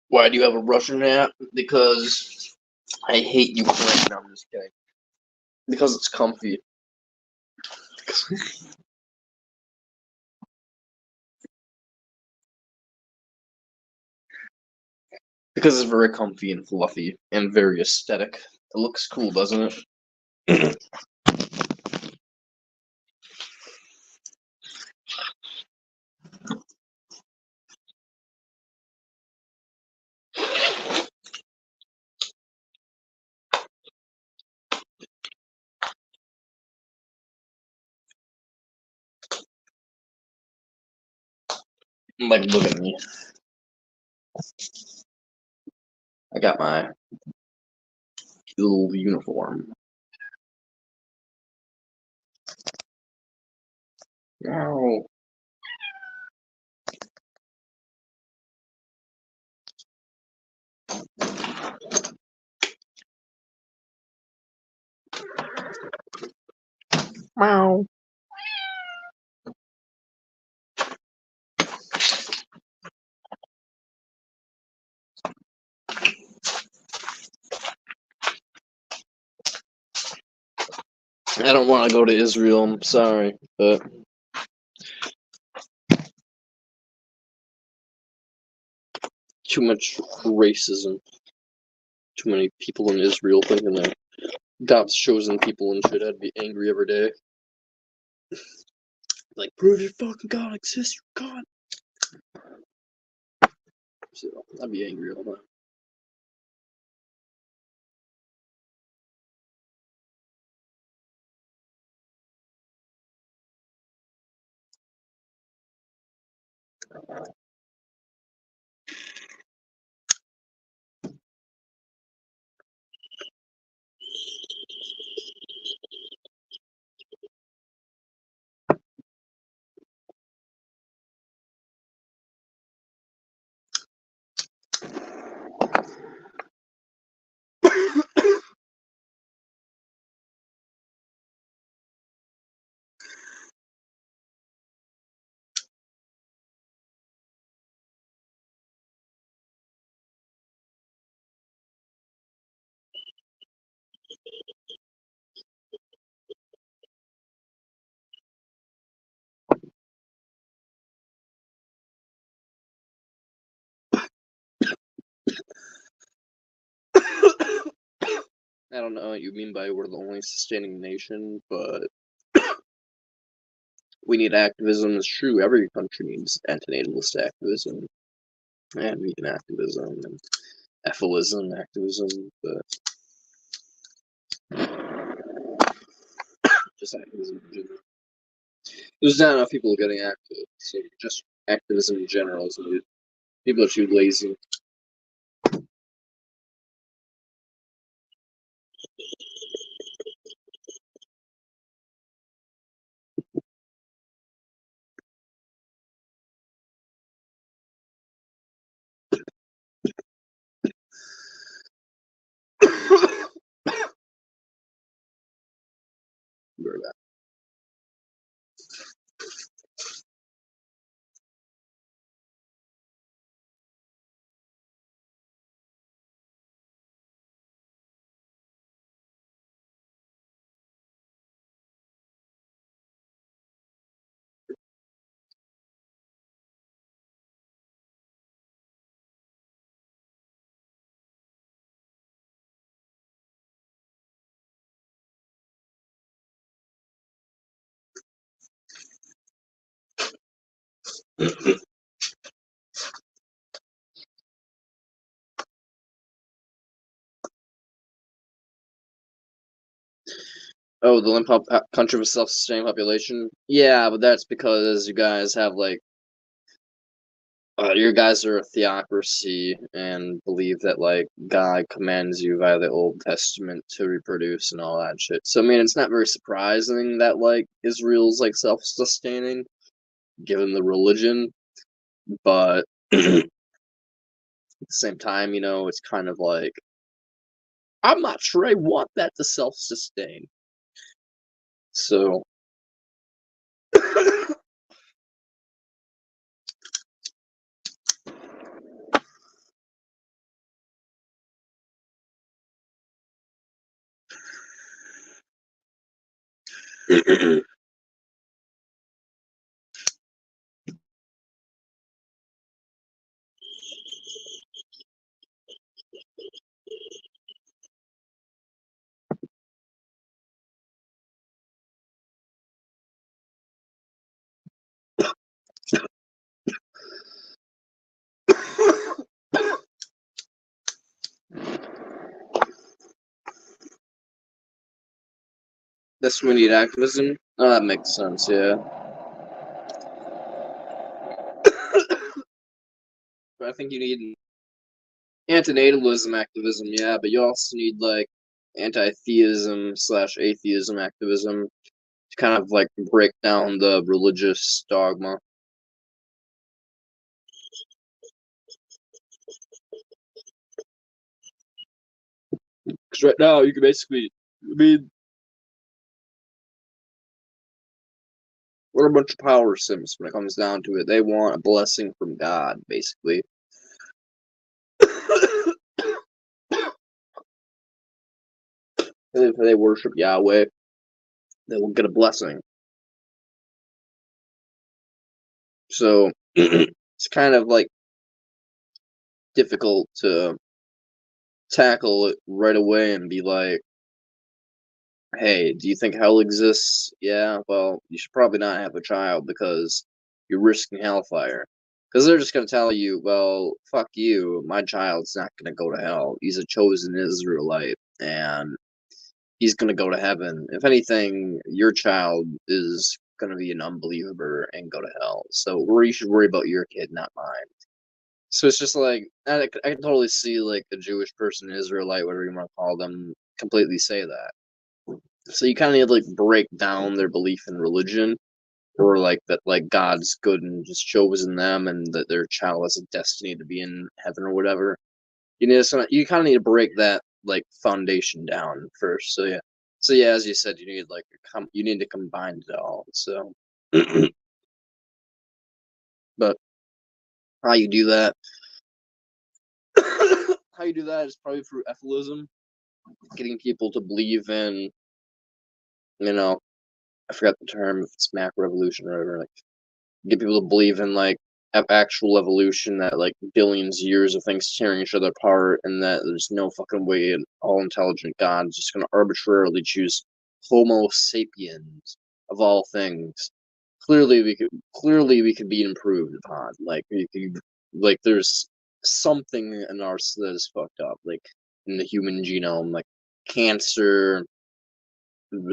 Why do you have a Russian hat? Because I hate Ukraine. No, I'm just kidding. Because it's comfy. Because it's very comfy and fluffy and very aesthetic. It looks cool, doesn't it? Like, look at me. I got my little uniform. Wow. Wow. I don't want to go to Israel, I'm sorry, but too much racism. Too many people in Israel thinking that God's chosen people and shit. I'd be angry every day. Like, prove your fucking God exists, your God. So, I'd be angry all the time. I don't know what you mean by we're the only sustaining nation, but we need activism. It's true. Every country needs antinatalist activism and vegan activism and efilism activism, but just activism in general. There's not enough people getting active, so just activism in general is needed. People are too lazy. Very bad. Oh, the limp country with self-sustaining population? Yeah, but that's because you guys have, like, your guys are a theocracy and believe that, like, God commands you via the Old Testament to reproduce and all that shit. So, I mean, it's not very surprising that, like, Israel's, like, self-sustaining, given the religion, but at the same time, you know, it's kind of like, I'm not sure I want that to self-sustain. So... That's when we need activism? Oh, that makes sense, yeah. But I think you need antinatalism activism, yeah, but you also need, like, anti-theism/atheism activism to kind of, like, break down the religious dogma. Because right now, you can basically, I mean, we're a bunch of power sims when it comes down to it. They want a blessing from God, basically. If they worship Yahweh, they will get a blessing. So, it's kind of, like, difficult to tackle it right away and be like, hey, do you think hell exists? Yeah, well, you should probably not have a child because you're risking hellfire. Because they're just going to tell you, well, fuck you, my child's not going to go to hell. He's a chosen Israelite, and he's going to go to heaven. If anything, your child is going to be an unbeliever and go to hell. So you should worry about your kid, not mine. So it's just like, I can totally see, like, a Jewish person, Israelite, whatever you want to call them, completely say that. So you kind of need to, like, break down their belief in religion, or, like, that, like, God's good and just chosen them, and that their child has a destiny to be in heaven or whatever. You kind of need to break that, like, foundation down first. So yeah, as you said, you need, like, you need to combine it all. So, but how you do that? How you do that is probably through efilism, getting people to believe in, you know, I forgot the term, if it's macroevolution or whatever, like, get people to believe in, like, actual evolution, that, like, billions of years of things tearing each other apart, and that there's no fucking way an all-intelligent God is just going to arbitrarily choose Homo sapiens of all things. Clearly, we could be improved upon. Like, there's something in us that is fucked up, like, in the human genome, like cancer,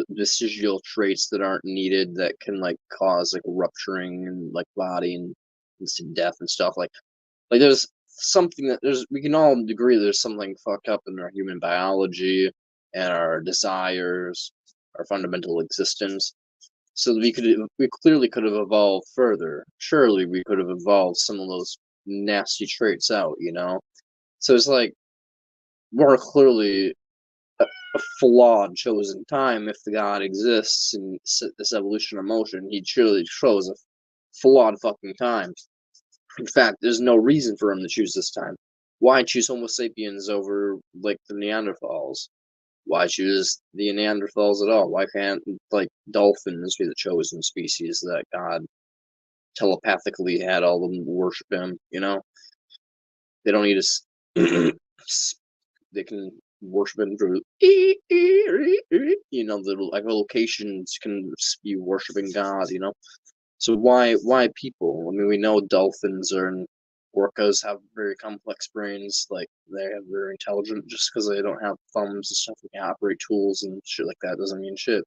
vestigial traits that aren't needed that can, like, cause, like, rupturing and, like, body and instant death and stuff. Like there's something that we can all agree there's something fucked up in our human biology and our desires, our fundamental existence. So we clearly could have evolved further. Surely we could have evolved some of those nasty traits out, you know? So it's like, more clearly a flawed chosen time. If the God exists and this evolution of motion, he surely chose a flawed fucking time. In fact, there's no reason for him to choose this time. Why choose Homo sapiens over, like, the Neanderthals? Why choose the Neanderthals at all? Why can't, like, dolphins be the chosen species that God telepathically had all of them worship him, you know? They don't need to they can worship him through, you know, the echolocations can be worshiping God, you know? So why people? I mean, we know dolphins and orcas have very complex brains. Like they have very intelligent. Just because they don't have thumbs and stuff, they can operate tools and shit like that doesn't mean shit.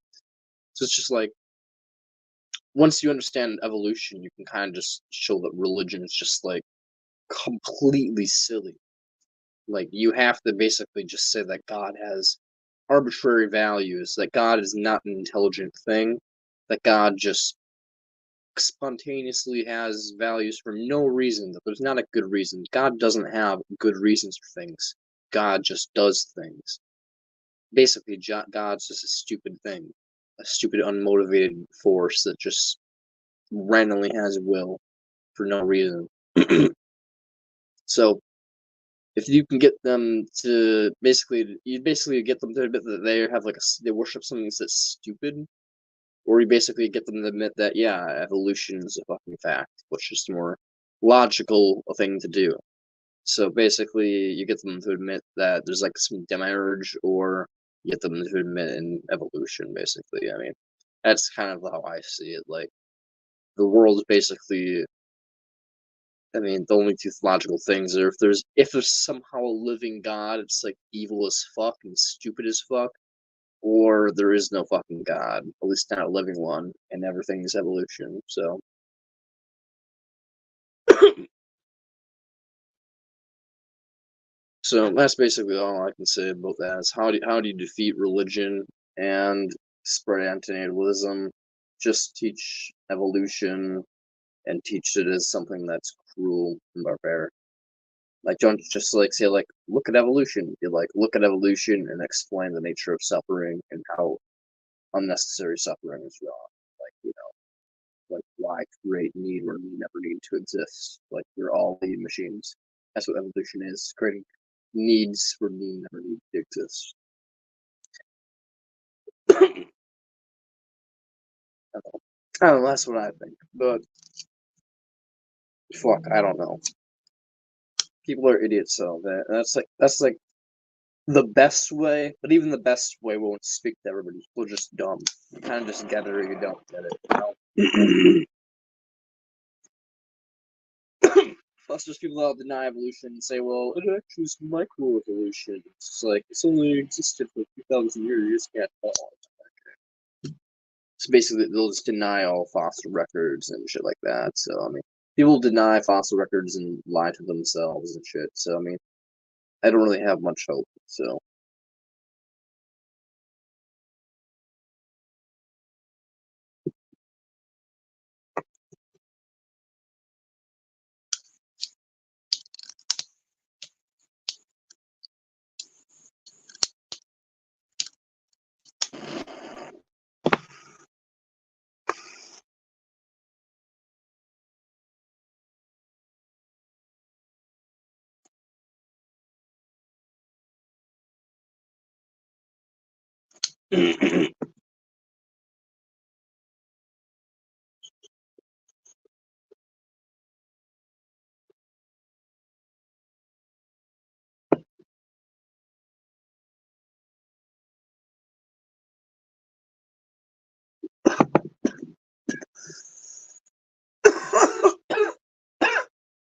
So it's just like once you understand evolution, you can kind of just show that religion is just like completely silly. Like you have to basically just say that God has arbitrary values, that God is not an intelligent thing, that God just spontaneously has values for no reason, that there's not a good reason. God doesn't have good reasons for things. God just does things. Basically, God's just a stupid thing, a stupid, unmotivated force that just randomly has will for no reason. So, if you can get them to you basically get them to admit that they have like they worship something that's stupid, or you basically get them to admit that yeah, evolution is a fucking fact, which is more logical a thing to do. So basically, you get them to admit that there's like some demiurge, or you get them to admit in evolution. Basically, I mean, that's kind of how I see it. Like the world is basically. I mean, the only two logical things are if there's somehow a living God, it's like evil as fuck and stupid as fuck, or there is no fucking God, at least not a living one, and everything is evolution. So, so that's basically all I can say about that. Is how do you defeat religion and spread antinatalism? Just teach evolution and teach it as something that's cruel and barbaric. Like don't just like say like look at evolution. You like look at evolution and explain the nature of suffering and how unnecessary suffering is wrong. Like like why create need where we never need to exist. Like we're all need machines. That's what evolution is, creating needs where need never need to exist. I don't know, that's what I think. But fuck, I don't know. People are idiots, so that's like the best way, but even the best way won't speak to everybody. People are just dumb. You kind of just get it or you don't get it. You know? Plus, there's people that'll deny evolution and say, well, it actually is microevolution. It's like, it's only existed for 2,000 years, you can't tell. So basically, they'll just deny all fossil records and shit like that. So, I mean, people deny fossil records and lie to themselves and shit. So, I mean, I don't really have much hope. So,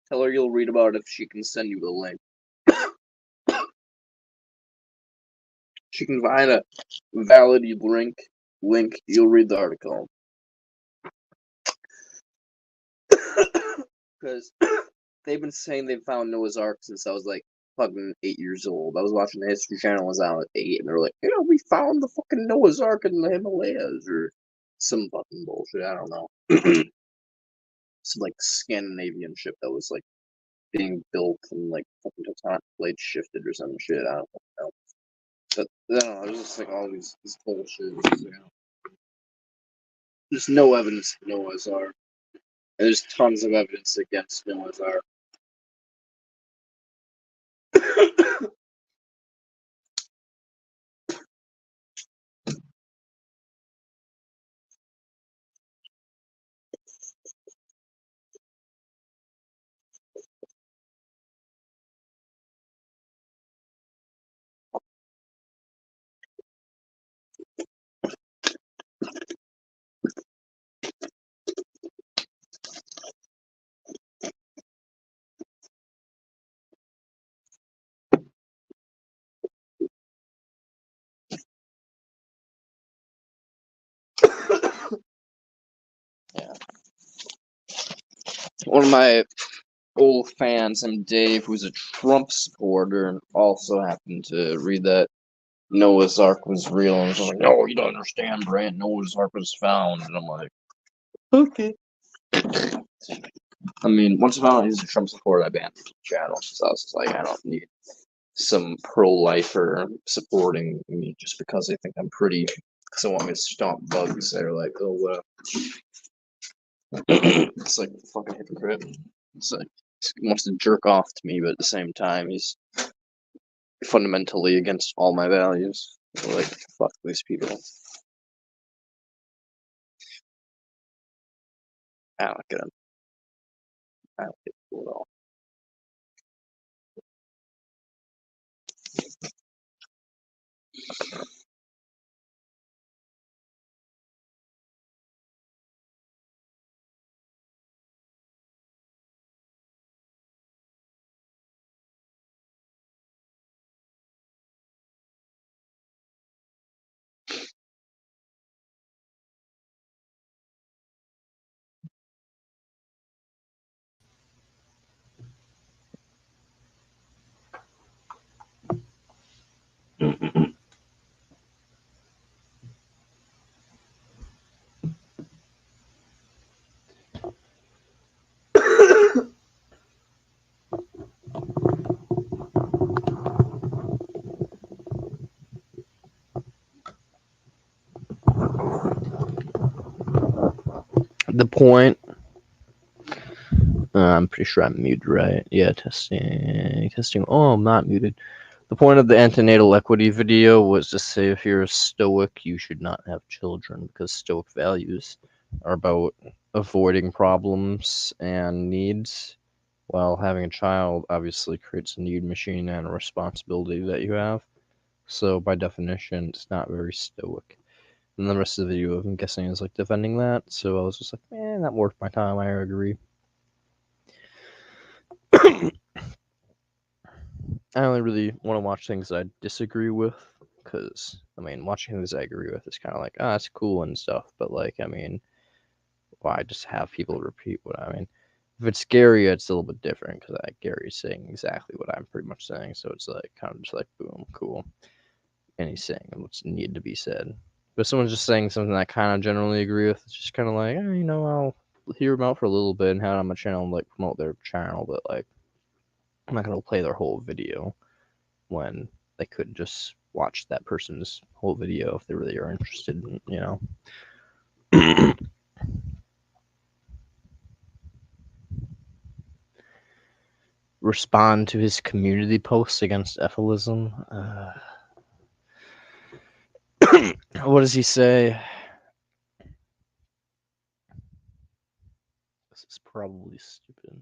tell her you'll read about it if she can send you the link. She can find a valid link, you'll read the article. Because they've been saying they found Noah's Ark since I was like fucking 8 years old. I was watching the History Channel when I was out at 8, and they're like, yeah, we found the fucking Noah's Ark in the Himalayas, or some fucking bullshit. I don't know. Some like Scandinavian ship that was like being built and like fucking tectonic plates shifted or some shit. I don't know. But I don't know. There's just like all this bullshit. There's no evidence for Noah's Ark. And there's tons of evidence against Noah's Ark. one of my old fans, named Dave, who's a Trump supporter, also happened to read that Noah's Ark was real, and was like, "No, you don't understand, Brant. Noah's Ark was found," and I'm like, "Okay." I mean, once I found out he's a Trump supporter, I banned him from the channel. So I was just like, I don't need some pro-lifer supporting me just because they think I'm pretty, because they want me to stomp bugs. They're like, oh, it's like a fucking hypocrite. It's like he wants to jerk off to me, but at the same time, he's fundamentally against all my values. Like, fuck these people. I don't get them. I don't get it at all. The point. I'm pretty sure I'm muted, right? Yeah, testing. Oh, I'm not muted. The point of the antenatal equity video was to say if you're a Stoic, you should not have children, because Stoic values are about avoiding problems and needs, while having a child obviously creates a need machine and a responsibility that you have. So by definition, it's not very Stoic. And the rest of the video, I'm guessing, is like defending that. So I was just like, man, not worth my time. I agree. I only really want to watch things I disagree with, because, I mean, watching things I agree with is kind of like, ah, it's cool and stuff, but, like, I mean, why just have people repeat what I mean? If it's Gary, it's a little bit different, because Gary's saying exactly what I'm pretty much saying, so it's, like, kind of just like, boom, cool. And he's saying what's needed to be said. But if someone's just saying something I kind of generally agree with, it's just kind of like, you know, I'll hear them out for a little bit and have it on my channel and, like, promote their channel, but, like, I'm not going to play their whole video when they could just watch that person's whole video if they really are interested in, you know. Respond to his community posts against efilism. What does he say? This is probably stupid.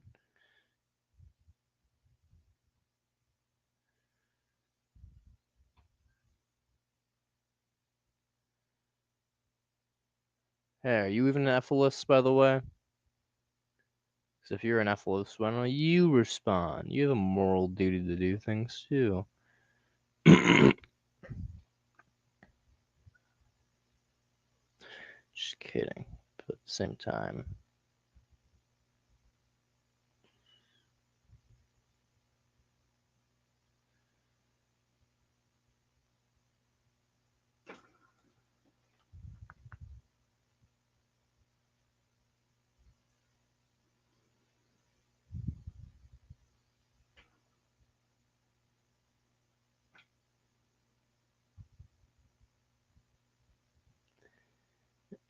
Hey, are you even an Ephelis, by the way? Because if you're an Ephelis, why don't you respond? You have a moral duty to do things, too. Just kidding. But at the same time...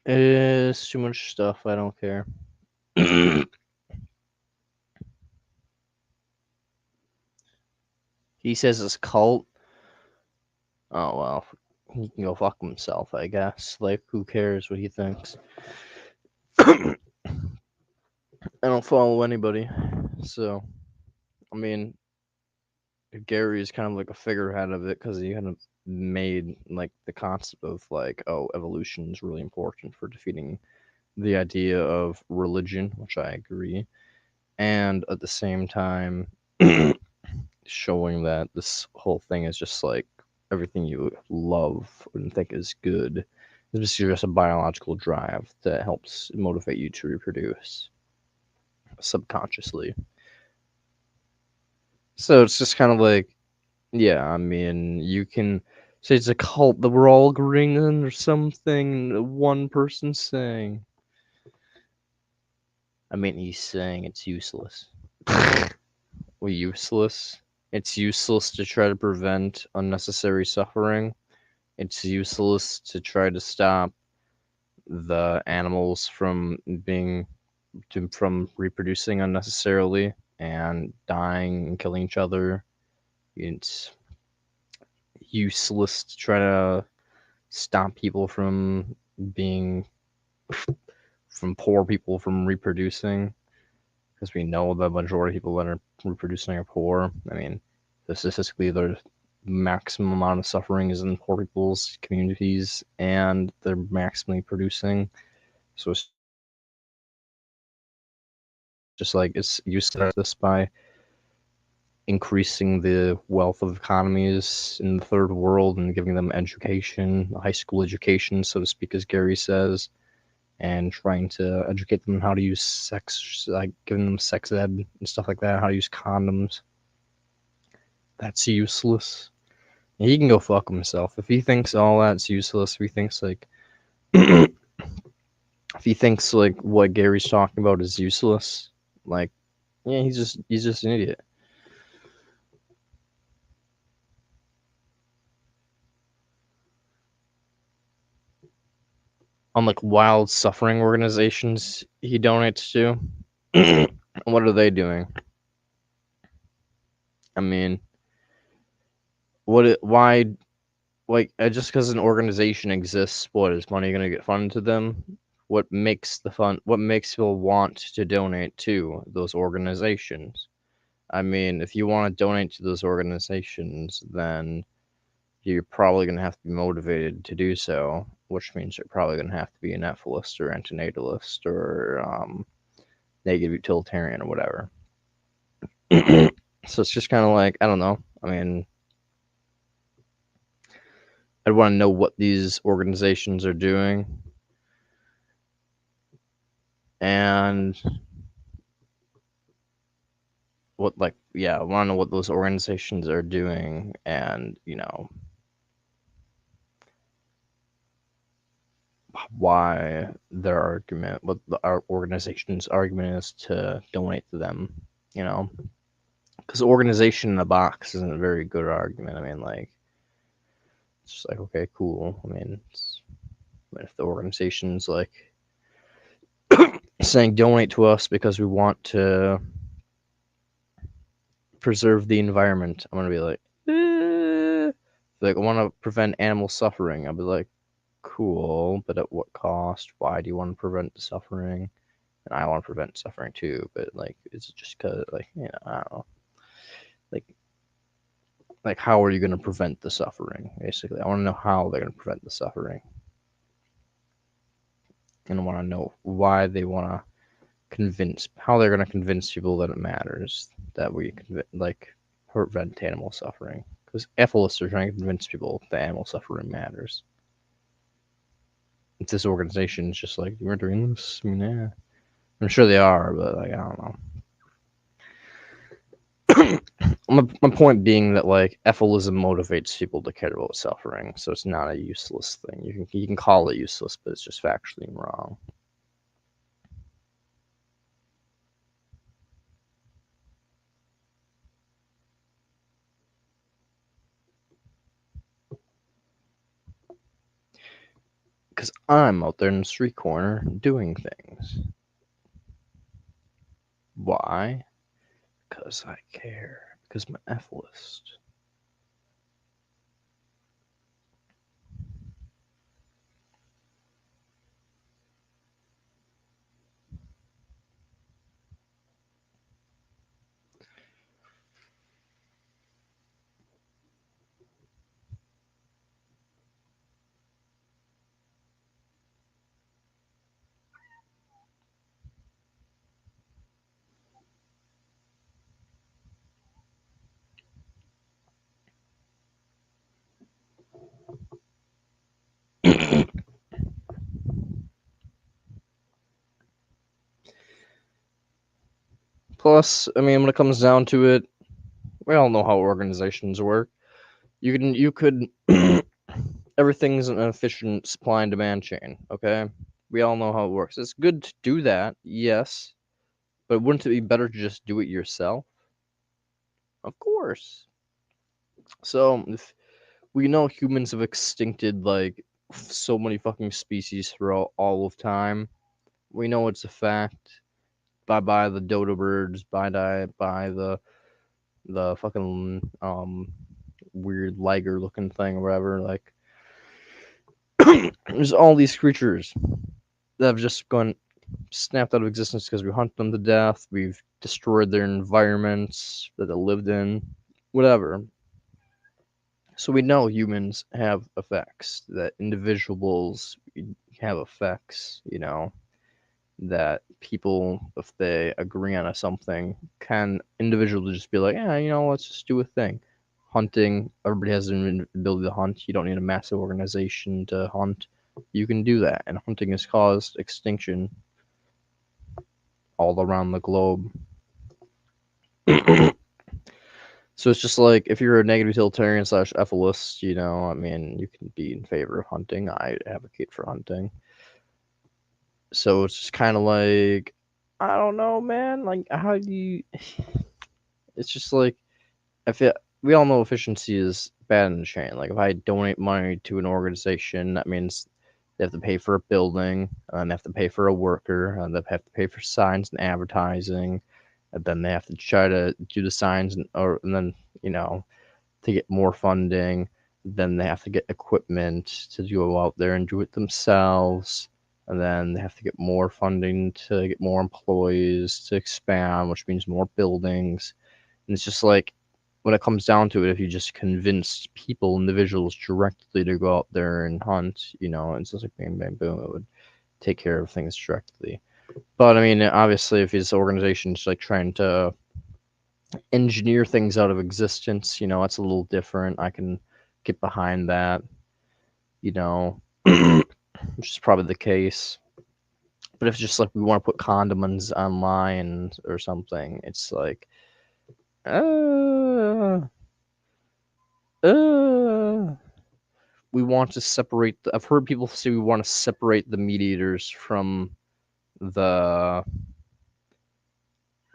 It's too much stuff, I don't care. He says it's cult. Oh, well, he can go fuck himself, I guess. Like, who cares what he thinks? I don't follow anybody, so, I mean, Gary is kind of like a figurehead of it, because he kind of made, like, the concept of, like, oh, evolution is really important for defeating the idea of religion, which I agree, and at the same time, showing that this whole thing is just, like, everything you love and think is good. It's just a biological drive that helps motivate you to reproduce. subconsciously. So it's just kind of like, yeah, I mean, you can say it's a cult that we're all agreeing on or something that one person's saying. I mean, he's saying it's useless. Well, useless? It's useless to try to prevent unnecessary suffering. It's useless to try to stop the animals from from reproducing unnecessarily and dying and killing each other. It's useless to try to stop people from being from poor people from reproducing, because we know the majority of people that are reproducing are poor. I mean, statistically, the maximum amount of suffering is in poor people's communities, and they're maximally producing. So it's just like it's useless this by increasing the wealth of economies in the third world and giving them education, high school education, so to speak, as Gary says, and trying to educate them on how to use sex, like giving them sex ed and stuff like that, how to use condoms. That's useless. He can go fuck himself. If he thinks all that's useless, if he thinks like if he thinks like what Gary's talking about is useless, like, yeah, he's just an idiot. On like wild suffering organizations he donates to, what are they doing? I mean, why, like, just because an organization exists, what is money going to get funded to them? What makes people want to donate to those organizations? I mean, if you want to donate to those organizations, then you're probably going to have to be motivated to do so, which means you're probably going to have to be an ethicist or antinatalist or negative utilitarian or whatever. So it's just kind of like, I don't know. I mean, I'd want to know what these organizations are doing. And what, like, yeah, I want to know what those organizations are doing, and, you know, why their argument, what our organization's argument is to donate to them, you know? Because organization in a box isn't a very good argument. I mean, like, it's just like, okay, cool. I mean, if the organization's like saying donate to us because we want to preserve the environment, I'm gonna be like, like, I want to prevent animal suffering. I'll be like, cool, but at what cost? Why do you want to prevent suffering? And I want to prevent suffering too, but like, it's just because, like, you know, I don't know, like how are you going to prevent the suffering? Basically, I want to know how they're going to prevent the suffering, and I want to know why they want to how they're going to convince people that it matters that we like prevent animal suffering. Because ethilists are trying to convince people that animal suffering matters. If this organization is just like, we're doing this, I mean, yeah, I'm sure they are, but like, I don't know. My point being that like efilism motivates people to care about suffering, so it's not a useless thing. You can call it useless, but it's just factually wrong. Because I'm out there in the street corner doing things. Why? Because I care. Because I'm an efilist. Plus, I mean, when it comes down to it, we all know how organizations work. You could everything's an efficient supply and demand chain, okay? We all know how it works. It's good to do that, yes, but wouldn't it be better to just do it yourself? Of course. So, if we know humans have extincted like so many fucking species throughout all of time. We know it's a fact. Bye bye the dodo birds. Bye bye the fucking weird liger looking thing or whatever. Like there's all these creatures that have just gone snapped out of existence because we hunt them to death. We've destroyed their environments that they lived in. Whatever. So we know humans have effects, that individuals have effects, that people, if they agree on something, can individually just be like, yeah, let's just do a thing. Hunting, everybody has the ability to hunt. You don't need a massive organization to hunt. You can do that, and hunting has caused extinction all around the globe. So it's just like if you're a negative utilitarian / ethicist, I mean, you can be in favor of hunting. I advocate for hunting. So it's just kind of like, I don't know, man. Like, how do you? It's just like, we all know efficiency is bad in the chain. Like, if I donate money to an organization, that means they have to pay for a building, and they have to pay for a worker, and they have to pay for signs and advertising, and then they have to try to do the signs, and then to get more funding. Then they have to get equipment to go out there and do it themselves. And then they have to get more funding to get more employees to expand, which means more buildings. And it's just like, when it comes down to it, if you just convinced people, individuals directly to go out there and hunt, it's just like bang, bang, boom, it would take care of things directly. But I mean, obviously, if these organizations like trying to engineer things out of existence, that's a little different. I can get behind that, which is probably the case. But if it's just like we want to put condomins online or something, it's like, we want to separate. I've heard people say we want to separate the meat eaters the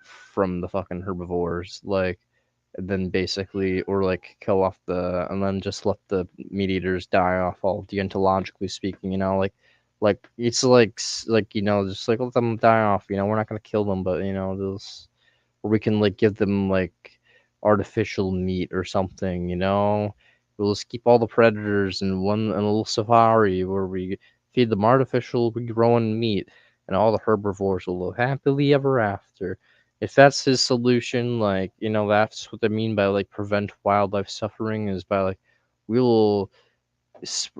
from the fucking herbivores, like, and then basically, or like kill off and then just let the meat eaters die off, all deontologically speaking, like it's like just like let them die off, we're not gonna kill them, but those, or we can like give them like artificial meat or something, we'll just keep all the predators in a little safari where we feed them artificial growing meat, and all the herbivores will live happily ever after. If that's his solution, like, that's what I mean by like prevent wildlife suffering, is by like we'll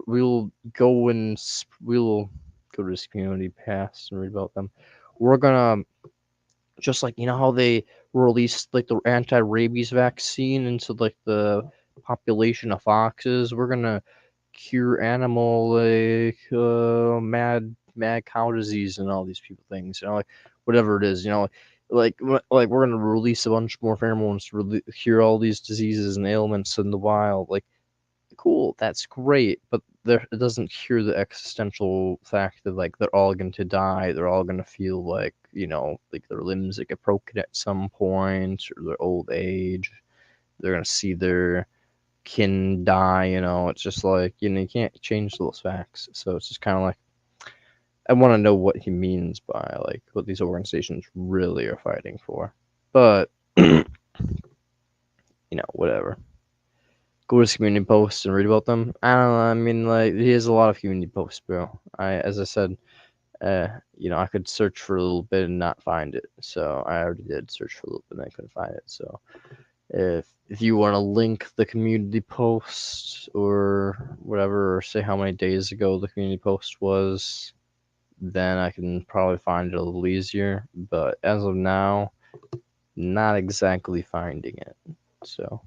we'll we'll go to this community pass and read about them. We're gonna, just like, how they released like the anti-rabies vaccine into like the population of foxes. We're gonna cure animal like mad cow disease and all these people things, like whatever it is, like we're gonna release a bunch more pheromones to cure all these diseases and ailments in the wild. Like, cool, that's great, but it doesn't cure the existential fact that like they're all going to die. They're all going to feel like, like their limbs that get broken at some point, or their old age. They're going to see their kin die. It's just like, you can't change those facts. So it's just kind of like, I want to know what he means by like what these organizations really are fighting for. But whatever. Go to his community posts and read about them. I don't know. I mean, like, he has a lot of community posts, bro. As I said, I could search for a little bit and not find it. So I already did search for a little bit and I couldn't find it. So if you want to link the community post or whatever, or say how many days ago the community post was, then I can probably find it a little easier. But as of now, not exactly finding it. So.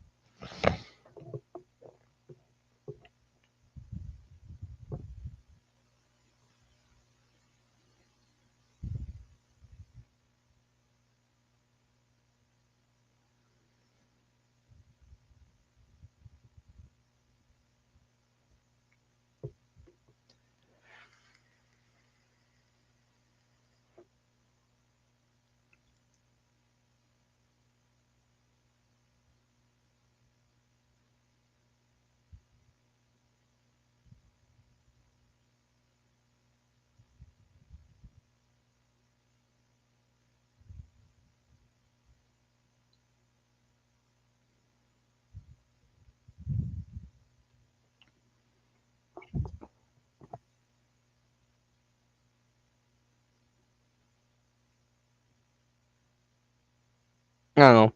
I don't know.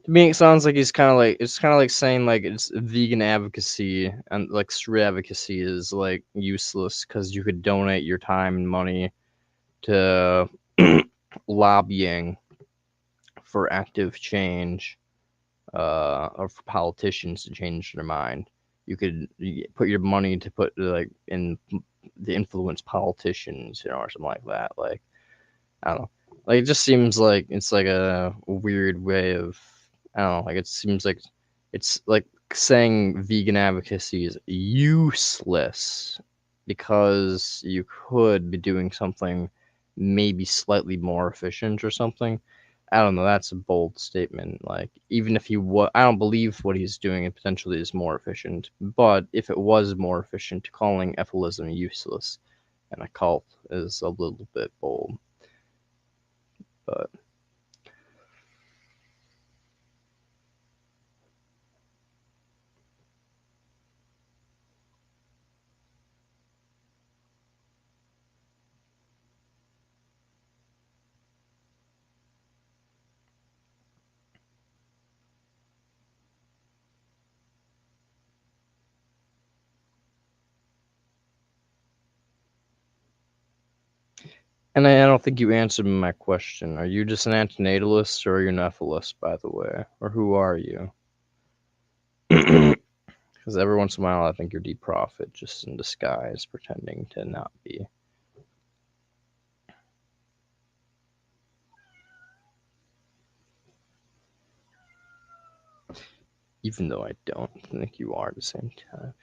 To me, it sounds like it's kind of like saying like it's vegan advocacy and like street advocacy is like useless because you could donate your time and money to lobbying for active change, or for politicians to change their mind. You could put your money to put like in the influence politicians, or something like that. Like I don't know. Like it just seems like it's like a weird way of I don't know. Like it seems like it's like saying vegan advocacy is useless because you could be doing something maybe slightly more efficient or something. I don't know. That's a bold statement. Like even if I don't believe what he's doing and potentially is more efficient. But if it was more efficient, calling efilism useless and a cult is a little bit bold. But and I don't think you answered my question. Are you just an antinatalist or are you an ephilist, by the way? Or who are you? Because every once in a while I think you're deep prophet, just in disguise, pretending to not be. Even though I don't think you are at the same time.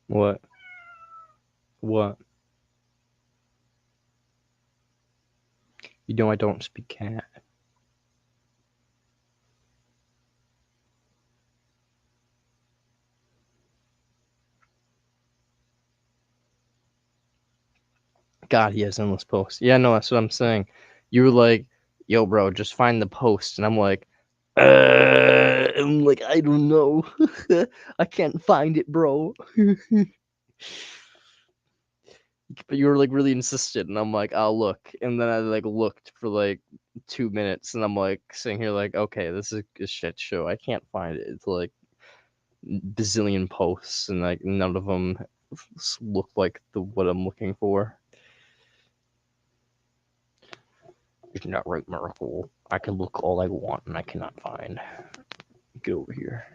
What? What? You know I don't speak cat. God, he has endless posts. Yeah, no, that's what I'm saying. You were like, yo, bro, just find the post. And I'm like, I don't know. I can't find it, bro. But you were like really insistent, and I'm like, I'll look. And then I like looked for like 2 minutes, and I'm like sitting here like, okay, this is a shit show. I can't find it. It's like bazillion posts, and like none of them look like what I'm looking for. You're not right, Miracle. I can look all I want, and I cannot find. Get over here.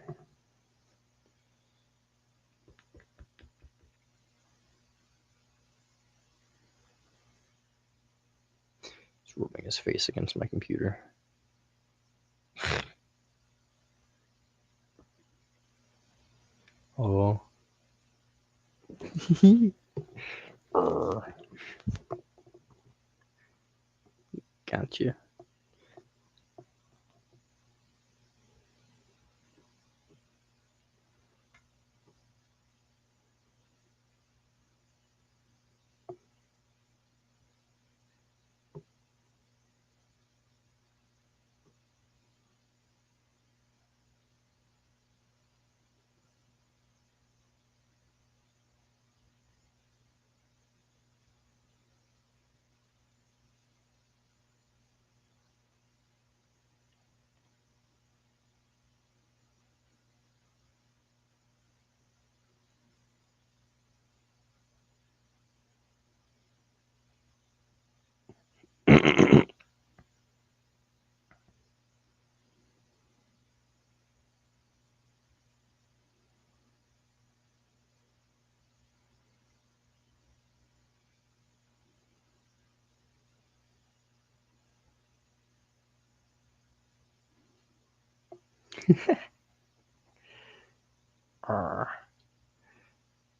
He's rubbing his face against my computer. Oh. Gotcha.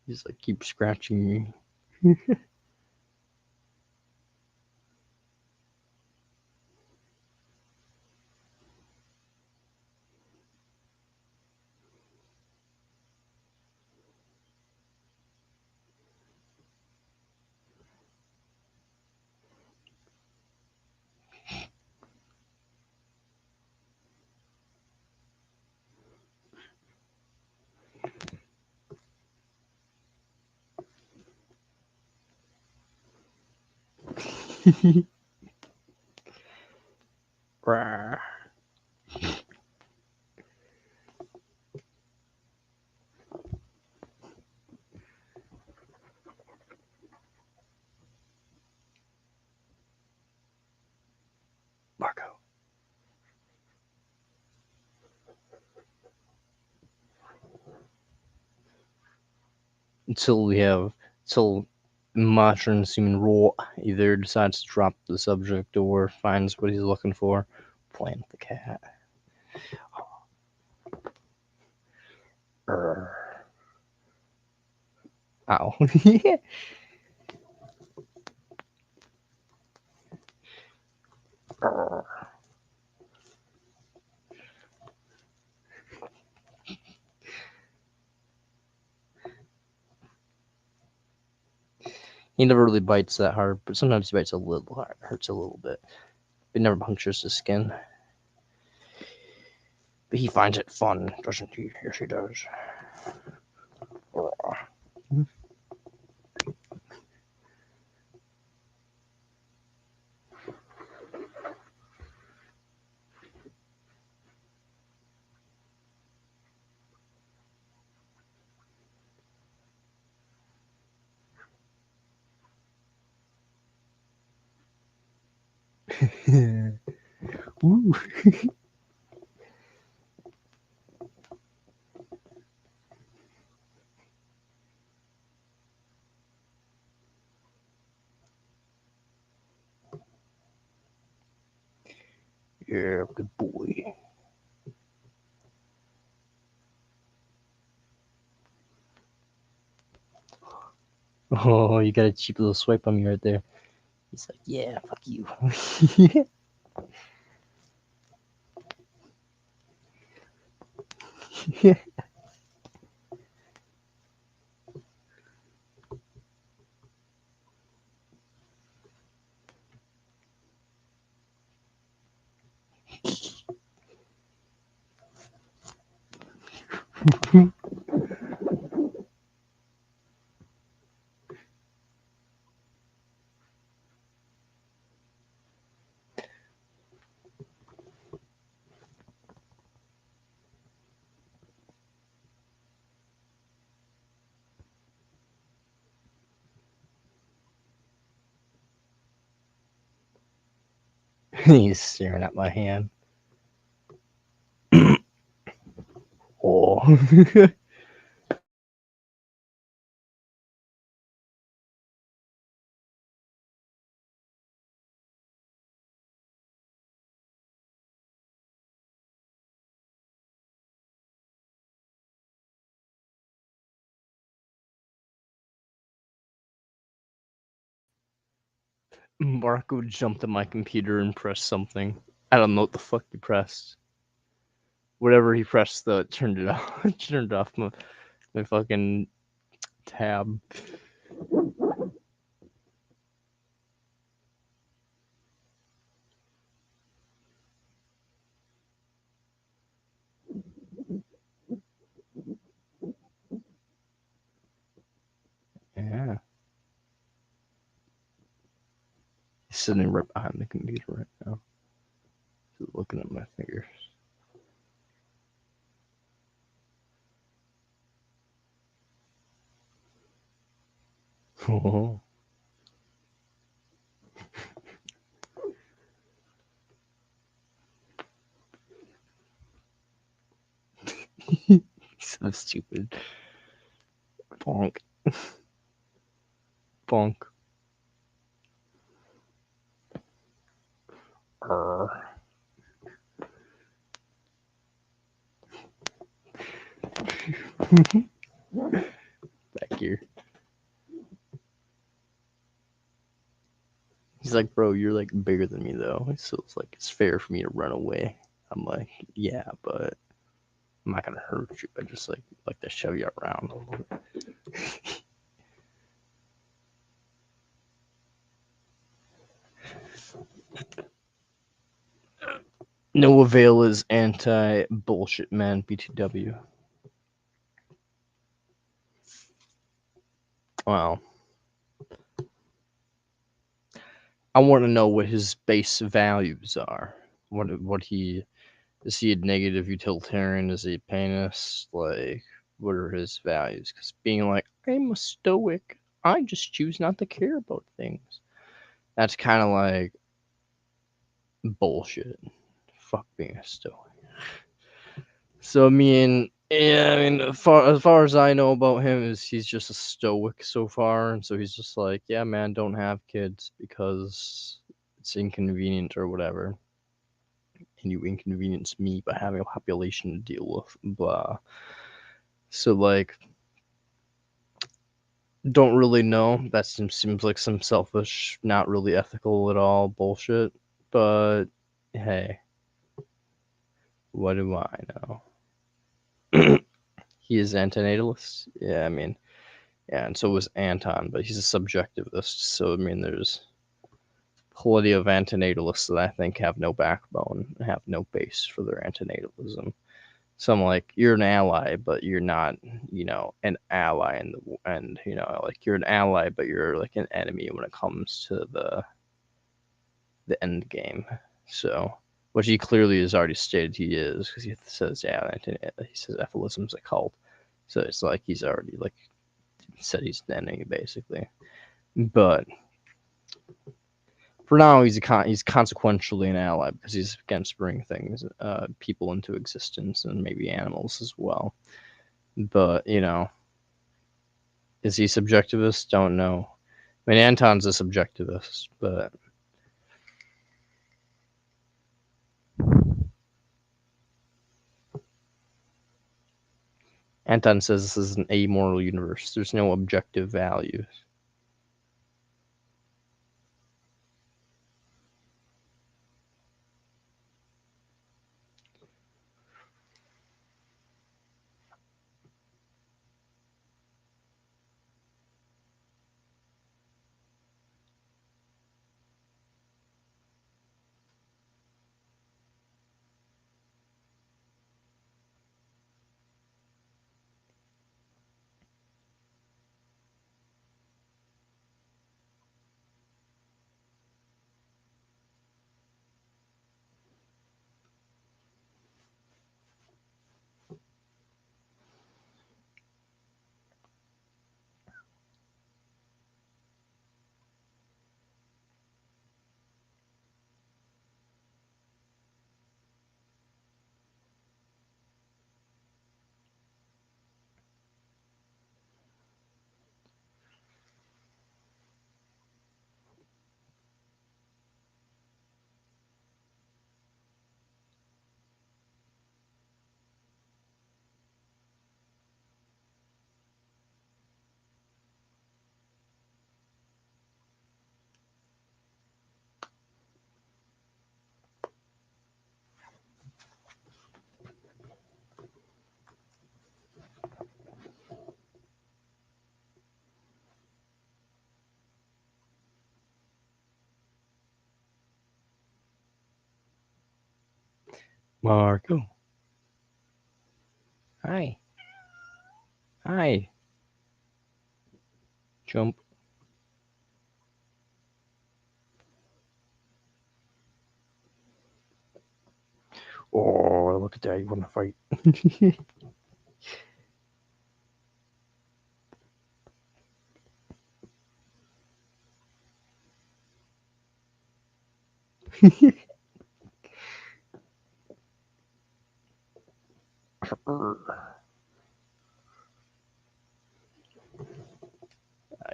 He's like, keep scratching me. Rawr. Marco. Until modern human rule either decides to drop the subject or finds what he's looking for. Playing with the cat. Ow. He never really bites that hard, but sometimes he bites a little hard. Hurts a little bit. It never punctures the skin. But he finds it fun, doesn't he? Yes, he does. Ooh. Yeah, good boy. Oh, you got a cheap little swipe on me right there. He's like, yeah, fuck you. Yeah. He's staring at my hand. Oh. Marco jumped on my computer and pressed something. I don't know what the fuck he pressed. Whatever he pressed, though, it turned it off. Turned off my fucking tab. Yeah. He's sitting right behind the computer right now. He's looking at my fingers. Oh. So stupid. Bonk. Bonk. Back here. He's like, bro, you're like bigger than me though, so it's like it's fair for me to run away. I'm like, yeah, but I'm not gonna hurt you. I just like to shove you around a little bit. No Avail is anti-bullshit man, BTW. Wow. I want to know what his base values are. What he is he a negative utilitarian? Is he a panist? Like, what are his values? Because being like, I'm a stoic, I just choose not to care about things. That's kind of like bullshit. Fuck being a stoic. So I mean, yeah, I mean, as far as I know about him, is he's just a stoic so far, and so he's just like, yeah, man, don't have kids because it's inconvenient or whatever, and you inconvenience me by having a population to deal with, blah. So like, don't really know. That seems like some selfish, not really ethical at all bullshit. But hey, what do I know? He is antinatalist. Yeah, I mean. Yeah, and so was Anton, but he's a subjectivist. So I mean, there's plenty of antinatalists that I think have no backbone, have no base for their antinatalism. So I'm like, you're an ally, but you're not, an ally, and like you're an ally, but you're like an enemy when it comes to the end game. So, which he clearly has already stated he is, because he says, yeah, he says efilism's a cult. So it's like he's already like said he's an enemy basically. But for now, he's consequentially an ally because he's against bringing things, people into existence, and maybe animals as well. But is he subjectivist? Don't know. I mean, Anton's a subjectivist, but Anton says this is an amoral universe. There's no objective values. Marco. Hi. Hi. Jump. Oh, look at that. You want to fight?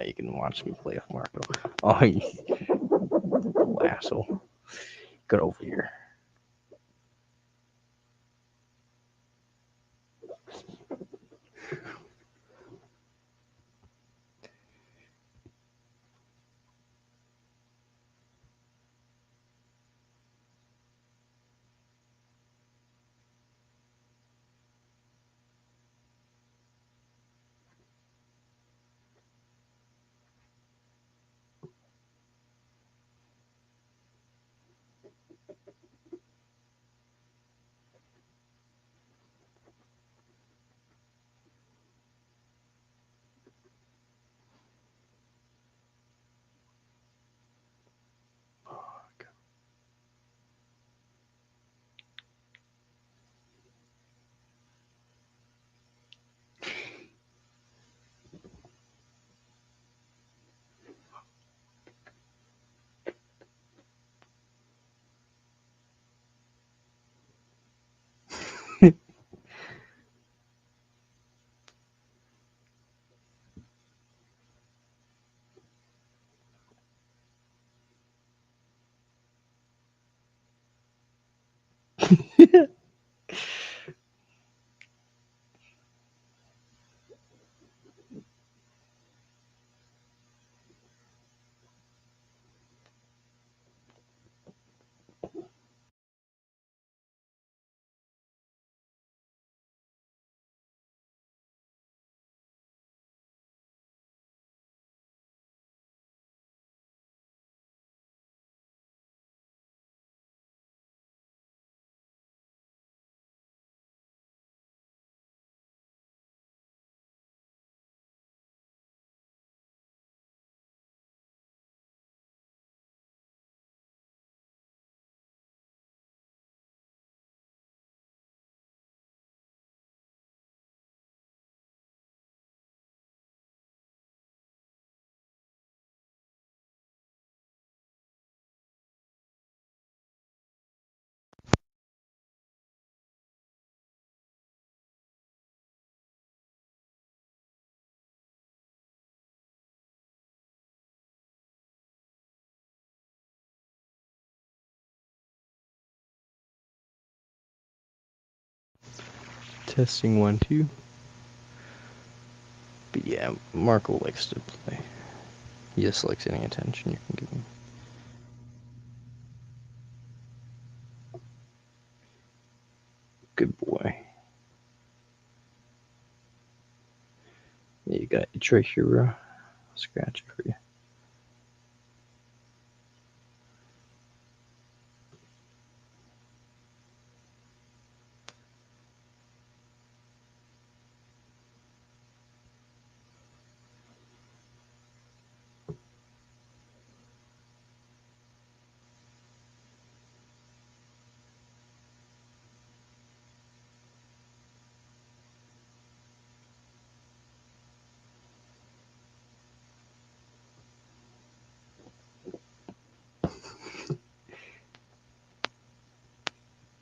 You can watch me play with Marco. Oh, you little asshole. Get over here. Testing 1, 2. But yeah, Marco likes to play. He just likes any attention you can give him. Good boy. Yeah, you got your trick hero. I'll scratch it for you.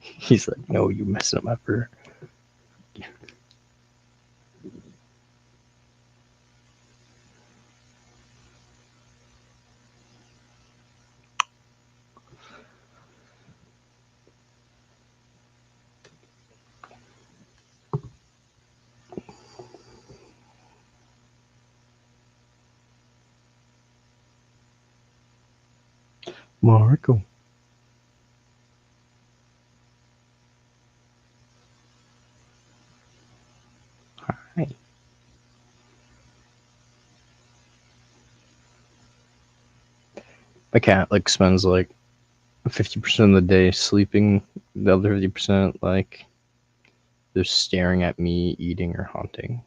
He's like, no, you messing up my fur. Marco. Hi. My cat like spends like 50% of the day sleeping, the other 50% like just staring at me, eating or hunting.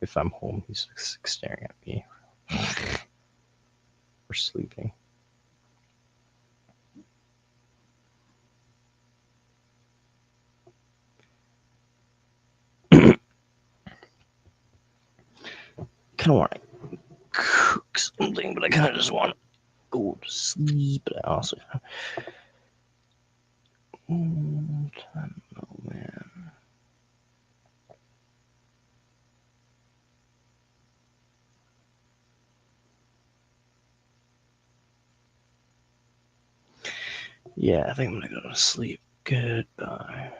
If I'm home, he's like staring at me or sleeping. Kind of want to cook something, but I kind of just want to go to sleep. But I also, I don't know, man. Yeah, I think I'm gonna go to sleep. Goodbye.